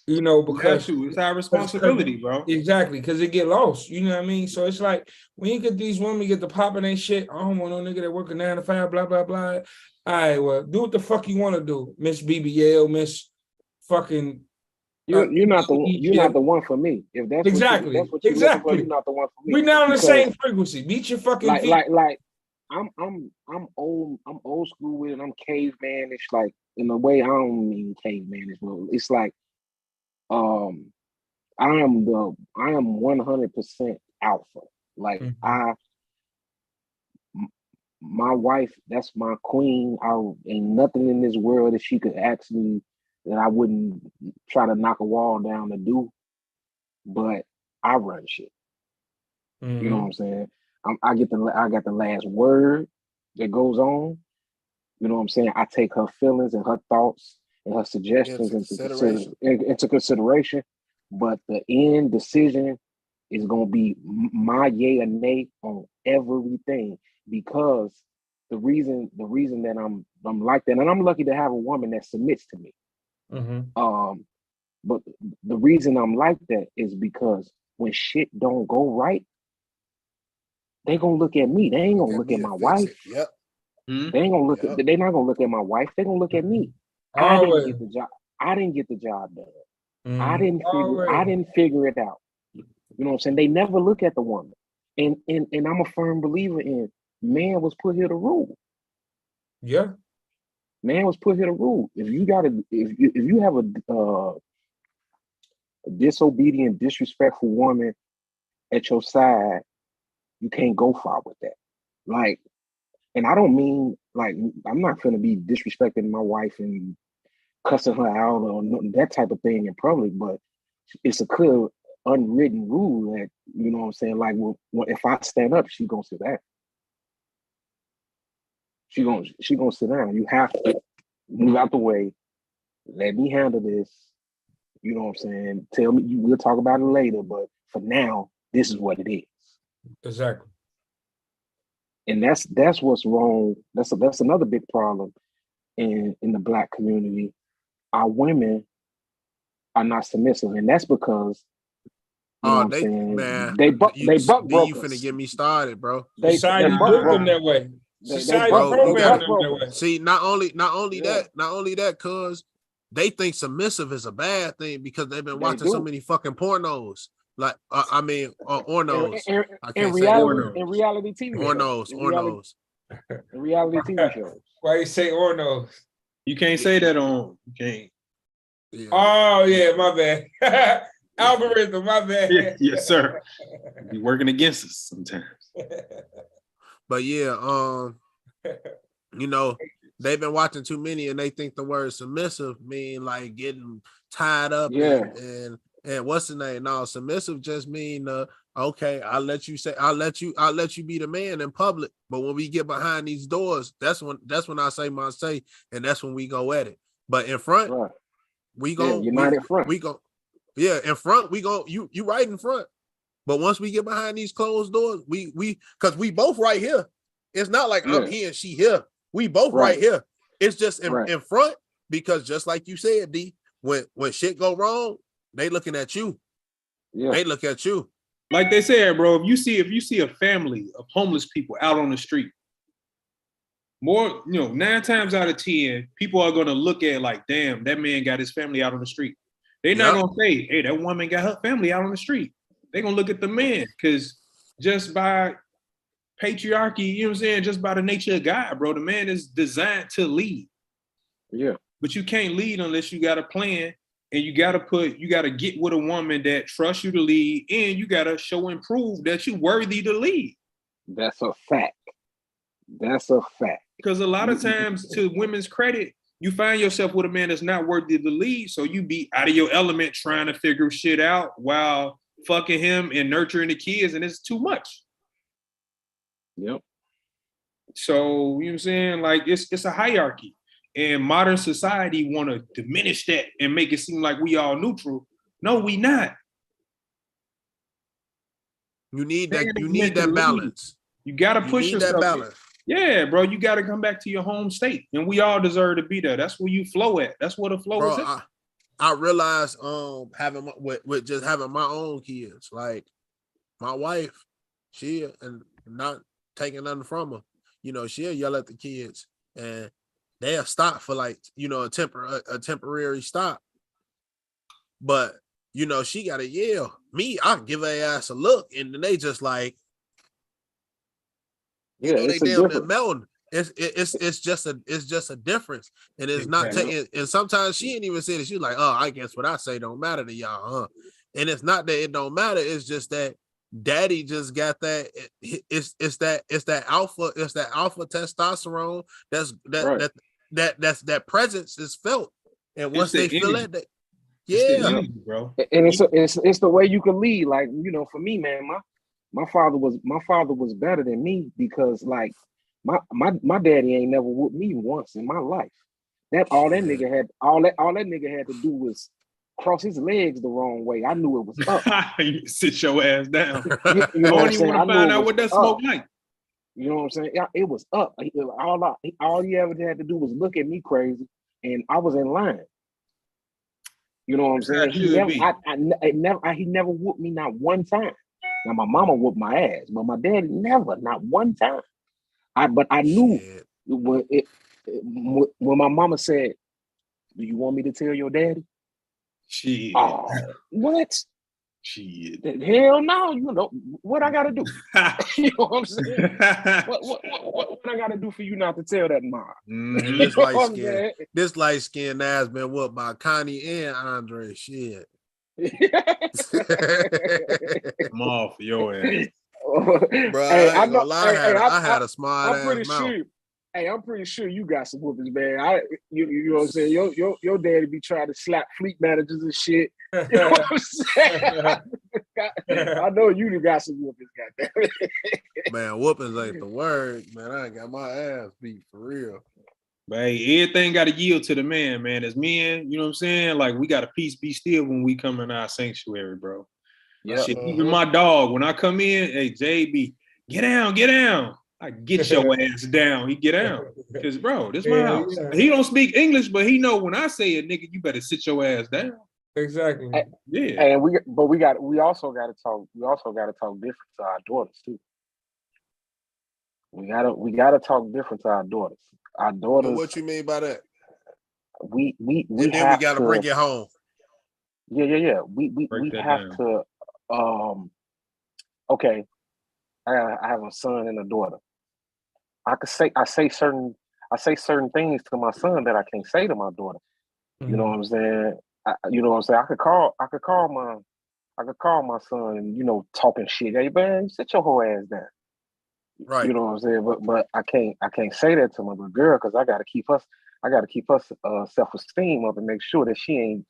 You know, because it's our responsibility, bro. Exactly, because it get lost. You know what I mean? So it's like when you get these women get the popping and shit, I don't want no nigga that working 9 to 5, blah, blah, blah. All right, well, do what the fuck you want to do, Miss BBL, Miss fucking. You're not the one for me. If that's exactly, what you're looking for, you're not the one for me. We're not on the same frequency. Beat your fucking feet. Like I'm old school with it. I'm cavemanish, like in a way I don't mean cavemanish, but it's like I am 100% alpha. Like my wife, that's my queen. Ain't nothing in this world that she could ask me that I wouldn't try to knock a wall down to do, but I run shit. You know what I'm saying? I got the last word that goes on. You know what I'm saying? I take her feelings and her thoughts and her suggestions into consideration. But the end decision is gonna be my yay or nay on everything, because the reason that I'm like that, and I'm lucky to have a woman that submits to me. But the reason I'm like that is because when shit don't go right, they gonna look at me. They ain't gonna look at my wife. Yep. They ain't gonna look at. They're not gonna look at my wife. They're gonna look at me. Always. I didn't get the job. I didn't get the job done. I didn't figure it out. You know what I'm saying? They never look at the woman. And I'm a firm believer in man was put here to rule. Yeah. Man was put here to rule. If you have a disobedient, disrespectful woman at your side, you can't go far with that. Like, and I don't mean like I'm not gonna be disrespecting my wife and cussing her out or that type of thing in public, but it's a clear unwritten rule that, you know what I'm saying, like, well, if I stand up, she's gonna sit down. She gonna sit down. You have to move out the way. Let me handle this. You know what I'm saying? Tell me, we'll talk about it later, but for now, this is what it is. Exactly. And that's what's wrong. That's another big problem in the Black community. Our women are not submissive, and that's because they buck broke you us. finna get me started, bro. Society built them that way. Society programmed them that way. See, not only that, cause they think submissive is a bad thing because they've been watching so many fucking pornos. Like, ornos. In reality TV shows. Ornos. In reality TV shows. Why you say ornos? You can't say that on. You can't. Yeah. Oh yeah, my bad. Algorithm, my bad. Yes, sir. Be working against us sometimes. But yeah, you know, they've been watching too many, and they think the word submissive mean like getting tied up. And what's the name? No, submissive just mean okay, I'll let you be the man in public. But when we get behind these doors, that's when I say my say, and that's when we go at it. But in front, we go united front. We go, in front, we go, you right in front. But once we get behind these closed doors, we because we both right here. It's not like I'm here and she here. We both right here. It's just in front, because just like you said, D, when shit go wrong, they looking at you. Yeah. They look at you. Like they said, bro, if you see a family of homeless people out on the street, more, 9 times out of 10, people are gonna look at like, damn, that man got his family out on the street. They're not gonna say, hey, that woman got her family out on the street. They're gonna look at the man, because just by patriarchy, you know what I'm saying, just by the nature of God, bro, the man is designed to lead. Yeah. But you can't lead unless you got a plan, and you gotta get with a woman that trusts you to lead, and you gotta show and prove that you're worthy to lead. That's a fact. Because a lot of times, to women's credit, you find yourself with a man that's not worthy to lead, so you be out of your element trying to figure shit out while fucking him and nurturing the kids, and it's too much. Yep. So, you know what I'm saying? Like, it's a hierarchy. And modern society want to diminish that and make it seem like we all neutral. No, we not. You need that balance. You gotta push yourself. That balance. Yeah, bro, you gotta come back to your home state, and we all deserve to be there. That's where you flow at. That's where the flow is at. I realized having with just having my own kids, like my wife, she, and not taking nothing from her, she'll yell at the kids and they'll stop for like, a temporary stop. But she gotta yell. Me, I give her ass a look, and then they just like, they damn near melting. It's just a difference, and it's not taking. And sometimes she ain't even saying it. She's like, "Oh, I guess what I say don't matter to y'all, huh?" And it's not that it don't matter. It's just that Daddy just got that. It's that alpha. It's that alpha testosterone. That presence is felt. And once they feel it, bro. And it's the way you can lead. Like, you know, for me, man, my father was better than me because like my daddy ain't never whooped me once in my life. All that nigga had to do was cross his legs the wrong way. I knew it was up. You sit your ass down. You know I don't even want to find out what that smoke like. You know what I'm saying? It was up. All he ever had to do was look at me crazy, and I was in line. You know what I'm saying? He never whooped me not one time. Now my mama whooped my ass, but my daddy never, not one time. But I knew when my mama said, "Do you want me to tell your daddy?" Shit. Oh, what? Shit. Hell no. You know what I gotta do? You know what I'm saying? What I gotta do for you not to tell that mom? This light skinned ass been whooped by Connie and Andre. Shit. I'm off your ass. Bro, Hey, I ain't gonna lie, I had a smart ass pretty mouth. sure. Hey, I'm pretty sure you got some whoopings, man. You know what I'm saying? Your daddy be trying to slap fleet managers and shit. You know what I'm saying? I know you got some whoopings, goddamn. Man, whoopings ain't the word, man. I ain't got my ass beat for real. But hey, everything got to yield to the man, man. As men, you know what I'm saying? Like, we got to peace be still when we come in our sanctuary, bro. Yeah. Even my dog, when I come in, hey, JB, get down. I get your ass down. He get down. Because, bro, this my house. Yeah. He don't speak English, but he know when I say it, nigga, you better sit your ass down. Exactly. Yeah. And we also gotta talk different to our daughters too. We gotta talk different to our daughters. Our daughters. But what you mean by that? We gotta bring it home. Yeah. We have to okay. I have a son and a daughter. I say certain things to my son that I can't say to my daughter. You know what I'm saying? I could call my son and, you know, talking shit. Hey man, sit your whole ass down. Right. You know what I'm saying? But I can't say that to my little girl because I gotta keep her self-esteem up and make sure that she ain't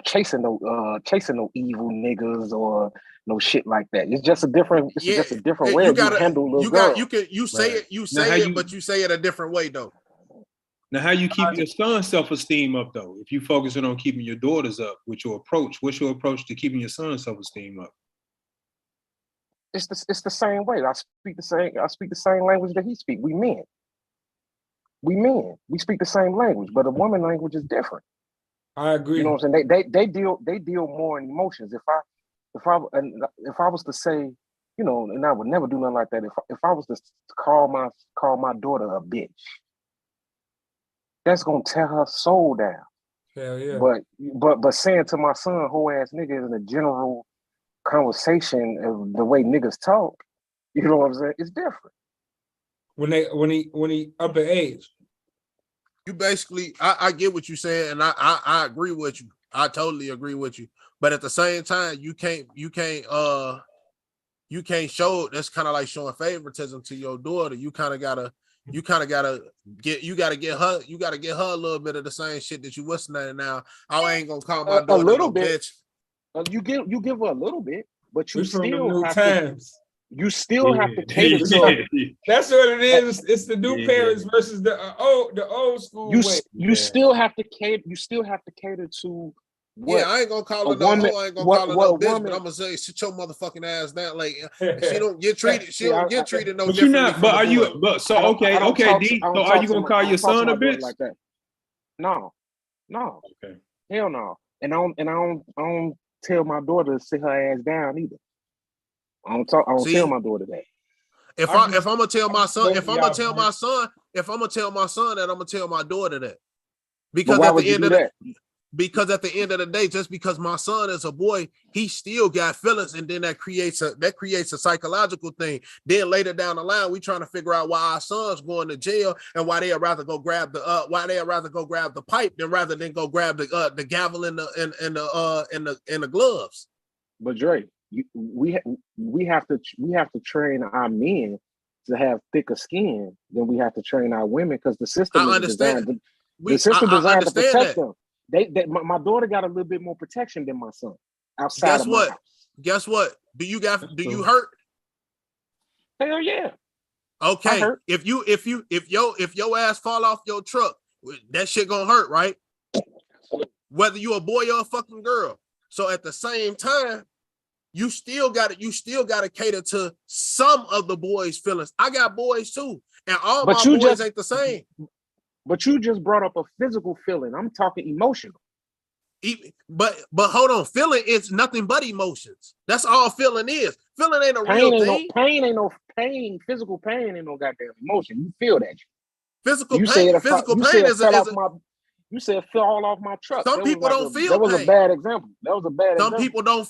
chasing no evil niggas or no shit like that. It's just a different way you handle little girl. You say it, but you say it a different way though. Now, how you keep your son's self-esteem up though? If you focusing on keeping your daughters up with your approach, what's your approach to keeping your son's self-esteem up? It's the same way. I speak the same language that he speaks. We men. We speak the same language, but a woman language is different. I agree. You know what I'm saying? They deal more in emotions. If I was to say, you know, and I would never do nothing like that. If I was to call my daughter a bitch, that's gonna tear her soul down. Hell yeah. But saying to my son, whole ass nigga, in a general conversation of the way niggas talk, you know what I'm saying? It's different. When he up in age. You basically, I get what you're saying, and I agree with you. I totally agree with you. But at the same time, you can't show. That's kind of like showing favoritism to your daughter. You gotta get her a little bit of the same shit that you was saying. Now, I ain't gonna call my daughter a little bitch. You give her a little bit, but you still have times. You still have to cater to. That's what it is. It's the new parents versus the old school way. You still have to cater. You still have to cater to. What I ain't gonna call her no hoe. I ain't gonna call her no bitch. But I'm gonna say, sit your motherfucking ass down. Like she don't get treated. She don't get treated no differently. You're not. But are you? But so okay, D. So are you gonna call your son a bitch? Like that? No. Okay. Hell no. And I don't tell my daughter to sit her ass down either. I don't tell my daughter that. If I'm gonna tell my son, that I'm gonna tell my daughter that. Because at the end of the day, just because my son is a boy, he still got feelings, and then that creates a psychological thing. Then later down the line, we trying to figure out why our son's going to jail and why they'd rather go grab the pipe rather than go grab the gavel and the gloves. But Dre, we have to train our men to have thicker skin than we have to train our women because the system is designed. we system I designed to understand protect that. them. My daughter got a little bit more protection than my son outside Guess of my what? house. Guess what? Do you hurt? Hell yeah. Okay. If your ass fall off your truck, that shit gonna hurt, right? Whether you a boy or a fucking girl. So at the same time, you still gotta cater to some of the boys' feelings. I got boys too, and all my boys ain't the same. But you just brought up a physical feeling. I'm talking emotional. But hold on, feeling is nothing but emotions. That's all feeling is. Feeling ain't a real thing. Pain. Physical pain ain't no goddamn emotion. You feel that. Physical pain is you said fell off my truck. Some people don't feel pain. That was a bad example. Some people don't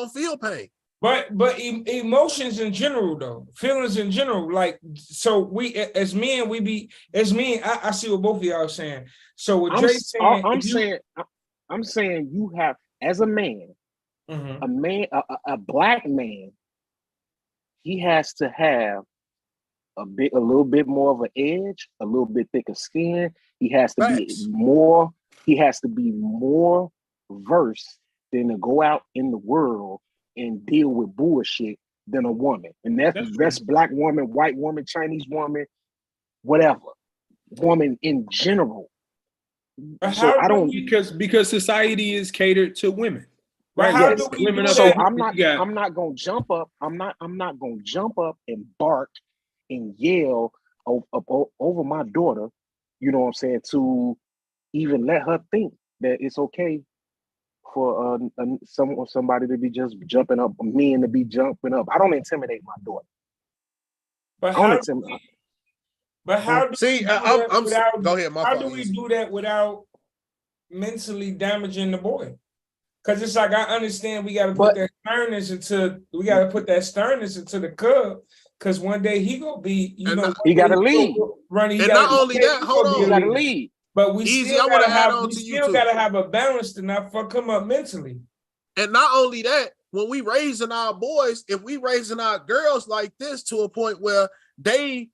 feel pain. But emotions in general, though, feelings in general, like, so we as men, I see what both of y'all are saying. So what Dre saying, I'm saying you have, as a man, a black man, he has to have a little bit more of an edge, a little bit thicker skin. He has to be more versed than to go out in the world and deal with bullshit than a woman. And that's black woman, white woman, Chinese woman, whatever. Woman in general. So I don't because society is catered to women. Right. I'm not gonna jump up. I'm not gonna jump up and bark and yell over my daughter, you know what I'm saying, to even let her think that it's okay for somebody to be just jumping up, men to be jumping up. I don't intimidate my daughter. But how do we do that without mentally damaging the boy? Because it's like, I understand we got to put that sternness into the cub. Because one day he gonna be, he got to lead. He got to lead. But we still gotta have a balance to not fuck him up mentally. And not only that, when we raising our boys, if we raising our girls like this to a point where they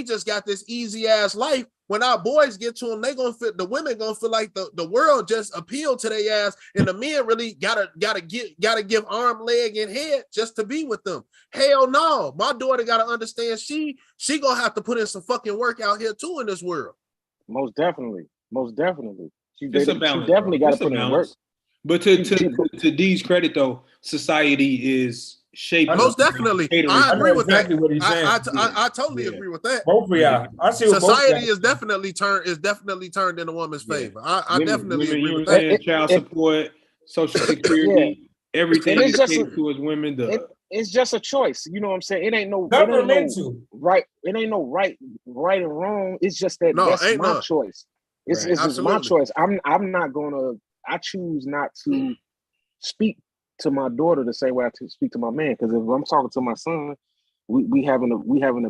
just got this easy ass life, when our boys get to them, the women gonna feel like the world just appealed to their ass, and the men really gotta give arm, leg, and head just to be with them. Hell no, my daughter gotta understand she gonna have to put in some fucking work out here too in this world. Most definitely. She definitely got to put in work. But to D's credit, though, society is shaped. Most definitely, I agree with exactly that. What he's saying. I totally agree with that. Both of y'all. I see. Society is definitely turned in a woman's favor. I definitely agree with that. Child support, Social Security, everything is catered towards women. It's just a choice. You know what I'm saying? It ain't no right. It ain't no right and wrong. It's just that's my choice. It's just my choice. I'm not gonna. I choose not to speak to my daughter the same way I speak to my man. Because if I'm talking to my son, we having a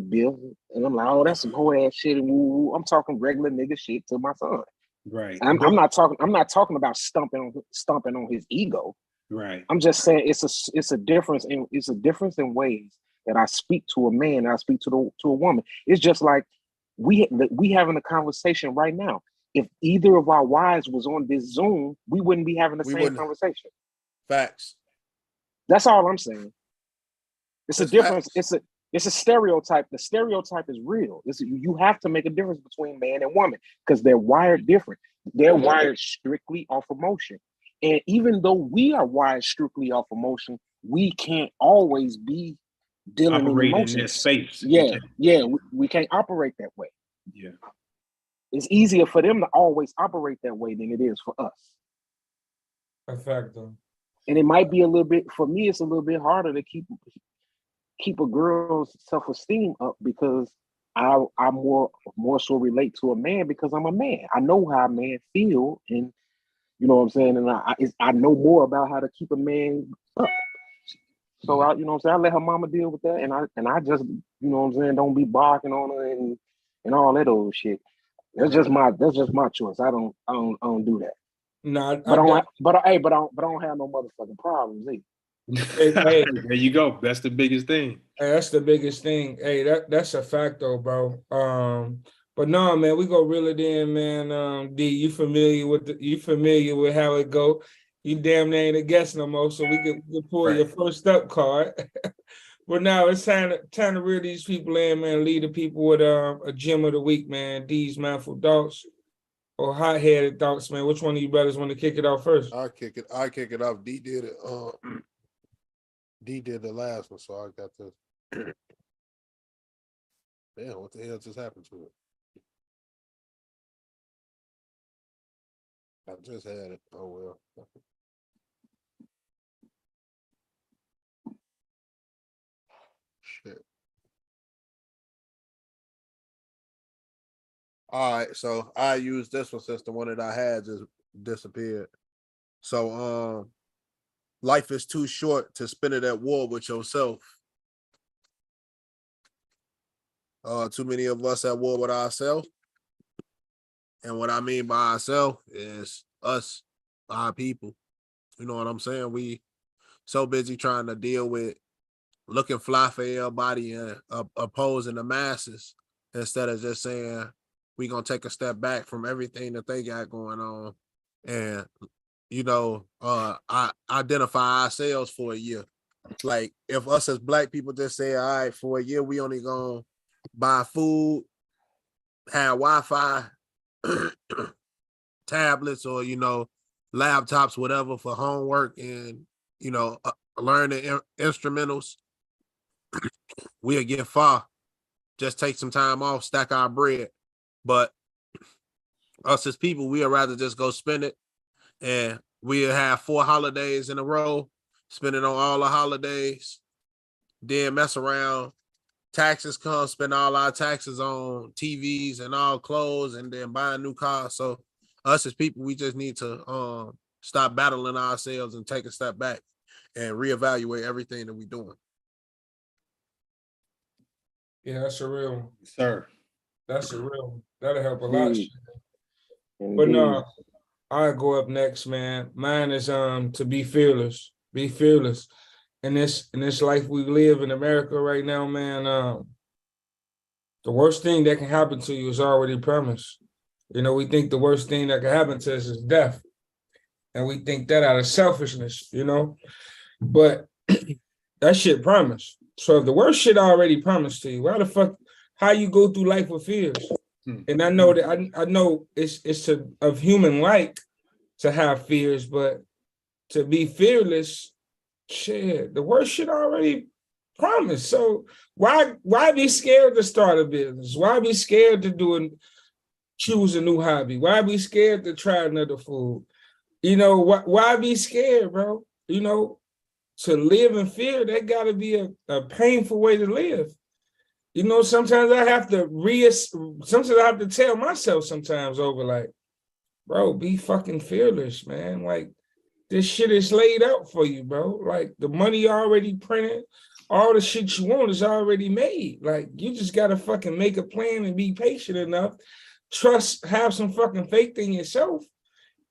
bill, and I'm like, oh, that's some whole ass shit. And woo. I'm talking regular nigga shit to my son. Right. I'm not talking about stomping on his ego. Right. I'm just saying it's a difference in ways that I speak to a man and I speak to a woman. It's just like we having a conversation right now. If either of our wives was on this Zoom, we wouldn't be having the same conversation. Facts. That's all I'm saying. It's a difference. It's a stereotype. The stereotype is real. You have to make a difference between man and woman because they're wired different. They're wired strictly off emotion. And even though we are wired strictly off emotion, we can't always be dealing with emotions. In this space. Yeah, we can't operate that way. Yeah. It's easier for them to always operate that way than it is for us. A fact, though. And it might be a little bit, for me, it's a little bit harder to keep a girl's self-esteem up because I more so relate to a man because I'm a man. I know how a man feel, and you know what I'm saying, and I know more about how to keep a man up. So I let her mama deal with that, and I just, you know what I'm saying, don't be barking on her and all that old shit. That's just my choice. I don't do that. No, but I don't have no motherfucking problems either. Hey, there you go. That's the biggest thing. Hey, that's the biggest thing. Hey, that's a fact though, bro. But no, man, we go reel it in, man. D, you familiar with how it go? You damn near ain't a guest no more, so we can pull your first up card. But now it's time to reel these people in, man. Lead the people with a gem of the week, man. D's mindful thoughts or hot-headed thoughts, man. Which one of you brothers want to kick it off first? I kick it off. D did it. D did the last one, so I got this. Damn, what the hell just happened to it? I just had it. Oh well. Shit. All right, so I used this one since the one that I had just disappeared. So life is too short to spend it at war with yourself. Too many of us at war with ourselves. And what I mean by ourselves is us, our people. You know what I'm saying? We so busy trying to deal with looking fly for everybody and opposing the masses instead of just saying we're going to take a step back from everything that they got going on and, identify ourselves for a year. Like if us as Black people just say, all right, for a year, we only going to buy food, have Wi-Fi, tablets or laptops, whatever for homework and learn the instrumentals, we'll get far. Just take some time off, stack our bread. But us as people, we'd rather just go spend it, and we'll have 4 holidays in a row, spend it on all the holidays, then mess around. Taxes come, spend all our taxes on TVs and all clothes and then buy a new car. So us as people, we just need to stop battling ourselves and take a step back and reevaluate everything that we're doing. Yeah, that's a real one. Sir. That's a real one. That'll help a lot. But no, I'll go up next, man. Mine is to be fearless. Be fearless. In this life we live in America right now, man, the worst thing that can happen to you is already promised. We think the worst thing that can happen to us is death. And we think that out of selfishness, But that shit promised. So if the worst shit already promised to you, why the fuck, how you go through life with fears? And I know that I know it's of human like to have fears, but to be fearless, shit, the worst shit already promised. So why be scared to start a business? Why be scared to choose a new hobby? Why be scared to try another food? Why be scared, bro? To live in fear, that gotta be a painful way to live. Sometimes I have to tell myself sometimes over like, bro, be fucking fearless, man. Like, this shit is laid out for you, bro. Like, the money already printed, all the shit you want is already made. Like, you just gotta fucking make a plan and be patient enough. Trust, have some fucking faith in yourself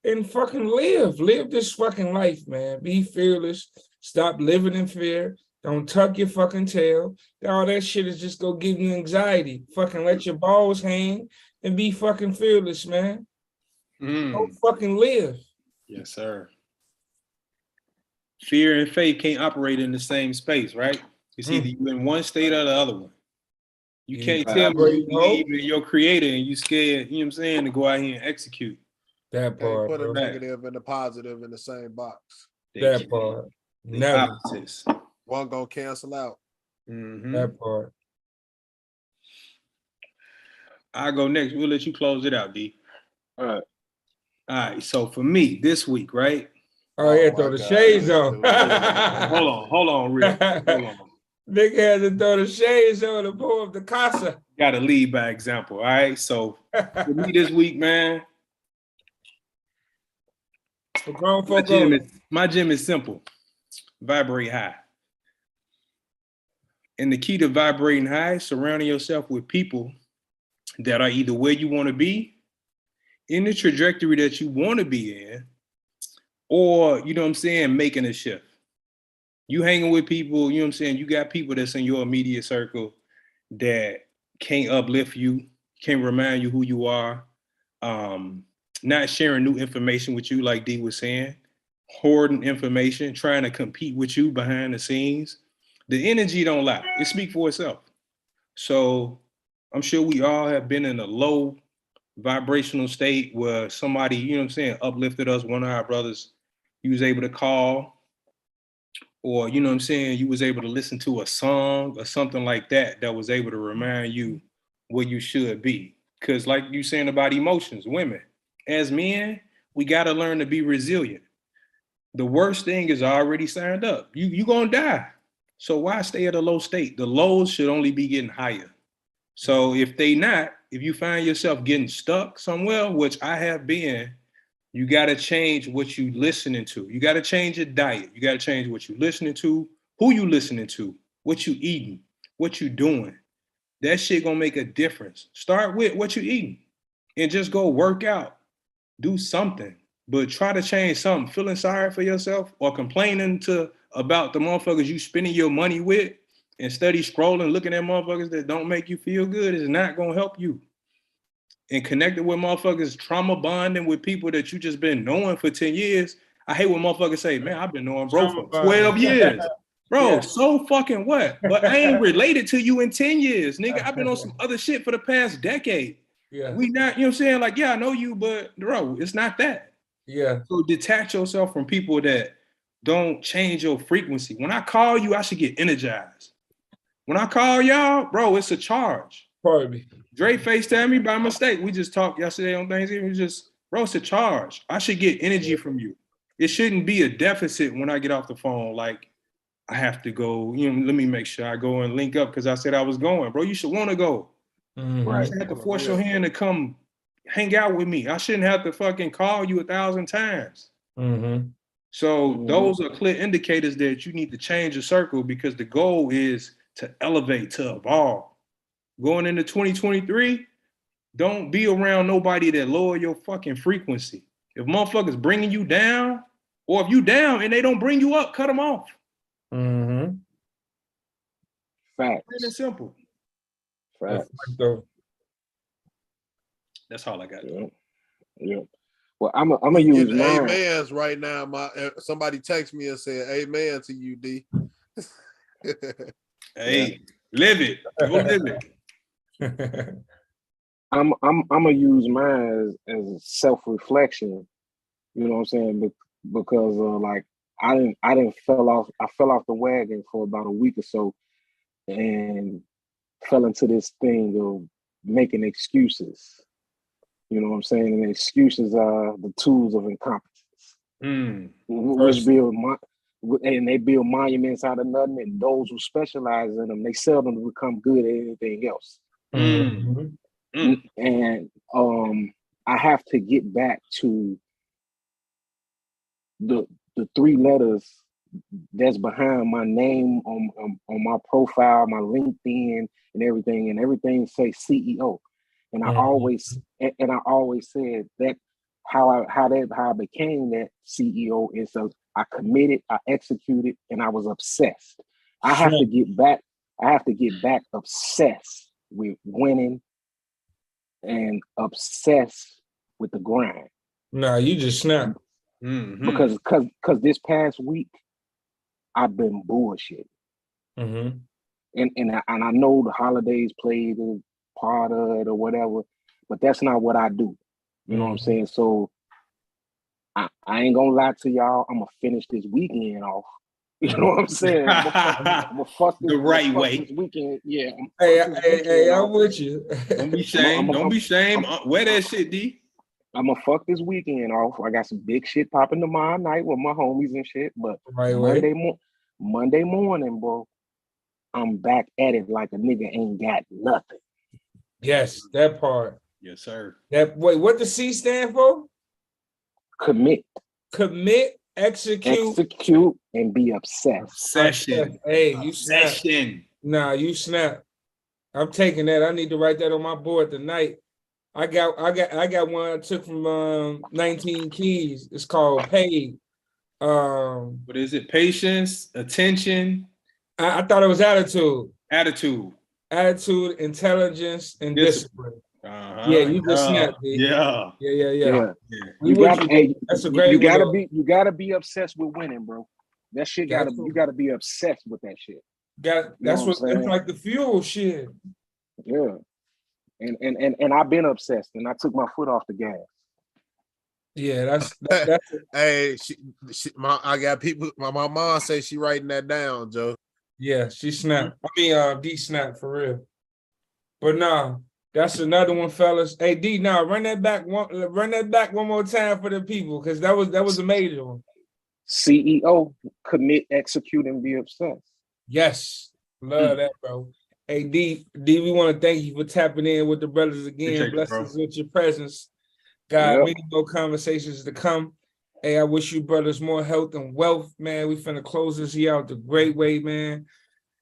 and fucking live this fucking life, man. Be fearless. Stop living in fear. Don't tuck your fucking tail. All that shit is just gonna give you anxiety. Fucking let your balls hang and be fucking fearless, man. Don't fucking live. Yes, sir. Fear and faith can't operate in the same space, right? It's either you in one state or the other one. You can't tell me you believe in your creator and you scared, you know what I'm saying, to go out here and execute. That part. Put a negative and a positive in the same box. That part. Never. One gonna cancel out. That part. I'll go next. We'll let you close it out, D. All right. So for me this week, right? Oh yeah, throw the shades on. Hold on, Rick. Hold on. Nigga had to throw the shades on to pull up the casa. Got to lead by example. All right. So for me this week, man, for grown folk, my gym is simple. Vibrate high. And the key to vibrating high, surrounding yourself with people that are either where you want to be, in the trajectory that you want to be in, or, making a shift. You hanging with people, you got people that's in your immediate circle that can't uplift you, can't remind you who you are, not sharing new information with you, like D was saying, hoarding information, trying to compete with you behind the scenes. The energy don't lie. It speaks for itself. So I'm sure we all have been in a low vibrational state where somebody, you know what I'm saying, uplifted us, one of our brothers, you was able to call, or, you know what I'm saying, you was able to listen to a song or something like that that was able to remind you where you should be. Because like you saying about emotions, women, as men, we got to learn to be resilient. The worst thing is already signed up. You gonna die. So why stay at a low state? The lows should only be getting higher. So if you find yourself getting stuck somewhere, which I have been, you got to change what you listening to. You got to change your diet. You got to change what you listening to, who you listening to, what you eating, what you doing. That shit gonna make a difference. Start with what you eating and just go work out. Do something, but try to change something. Feeling sorry for yourself or complaining about the motherfuckers you spending your money with and steady scrolling, looking at motherfuckers that don't make you feel good is not gonna help you. And connecting with motherfuckers, trauma bonding with people that you just been knowing for 10 years. I hate when motherfuckers say, man, I've been knowing bro for 12 years. Bro, yeah. So fucking what? But I ain't related to you in 10 years, nigga. I've been on some other shit for the past decade. Yeah. We not, you know what I'm saying? Like, yeah, I know you, but bro, it's not that. Yeah. So detach yourself from people that don't change your frequency. When I call you, I should get energized. When I call y'all, bro, it's a charge. Pardon me. Dre FaceTimed me by mistake. We just talked yesterday on Thanksgiving. Bro, it's a charge. I should get energy from you. It shouldn't be a deficit when I get off the phone. Like, I have to go, let me make sure I go and link up because I said I was going. Bro, you should want to go. Mm-hmm. Right. You have to force your hand to come hang out with me. I shouldn't have to fucking call you 1,000 times. Mm-hmm. So those are clear indicators that you need to change your circle because the goal is to elevate, to evolve. Going into 2023, don't be around nobody that lower your fucking frequency. If motherfuckers bringing you down, or if you down and they don't bring you up, cut them off. Mm-hmm. Facts. Plain and simple. Facts. That's all I got. Yeah. Well, I'm gonna use mine. Amens right now. Somebody text me and said amen to you, D. Hey, live it. Go live it. I'm gonna use mine as self-reflection. You know what I'm saying? Because like I fell off the wagon for about a week or so and fell into this thing of making excuses. You know what I'm saying? And excuses are the tools of incompetence. They build monuments out of nothing, and those who specialize in them, they seldom become good at anything else. Mm-hmm. And I have to get back to the 3 letters that's behind my name on my profile, my LinkedIn, and everything say CEO. And I always said that how I became that CEO is I committed, I executed, and I was obsessed. I have to get back obsessed with winning and obsessed with the grind. Nah, you just snapped. Mm-hmm. Because this past week I've been bullshit. Mm-hmm. And I know the holidays played a part of it or whatever, but that's not what I do. You know what I'm saying? So I ain't gonna lie to y'all. I'm gonna finish this weekend off. You know what I'm saying? I'm gonna fuck this, the right way. This weekend. Yeah. Hey, I'm with you. Don't be ashamed. Don't be ashamed. Wear that shit, D. I'm gonna fuck this weekend off. I got some big shit popping tomorrow night with my homies and shit. But Monday morning, bro, I'm back at it like a nigga ain't got nothing. Yes, that part. Yes, sir. What the C stand for? Commit, execute, and be obsessed. Obsession. Hey, you snap. Nah, you snap. I'm taking that. I need to write that on my board tonight. I got one I took from 19 Keys. It's called Paid. What is it? Patience, attention. I thought it was attitude. Attitude, intelligence, and discipline. Yeah, you just snapped. Yeah. Yeah. You gotta, hey, that's a great one. you gotta be obsessed with winning, bro. That shit you gotta be obsessed with that shit. That's like the fuel shit. Yeah. And I've been obsessed and I took my foot off the gas. Yeah, that's hey, I got people. My mom says she writing that down, Joe. Yeah, she snapped. I mean, D snapped for real. But nah, that's another one, fellas. Hey, D, now run that back one more time for the people, because that was a major one. CEO, commit, execute, and be obsessed. Yes, love that, bro. Hey, D, we want to thank you for tapping in with the brothers again. Bless us with your presence. God, many more conversations to come. Hey, I wish you brothers more health and wealth, man. We finna close this year out the great way, man.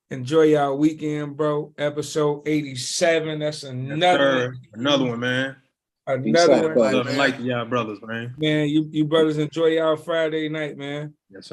Enjoy y'all weekend, bro. Episode 87. That's another one, man. Another one. Love and light to y'all brothers, man. Man, you brothers enjoy y'all Friday night, man. Yes, sir.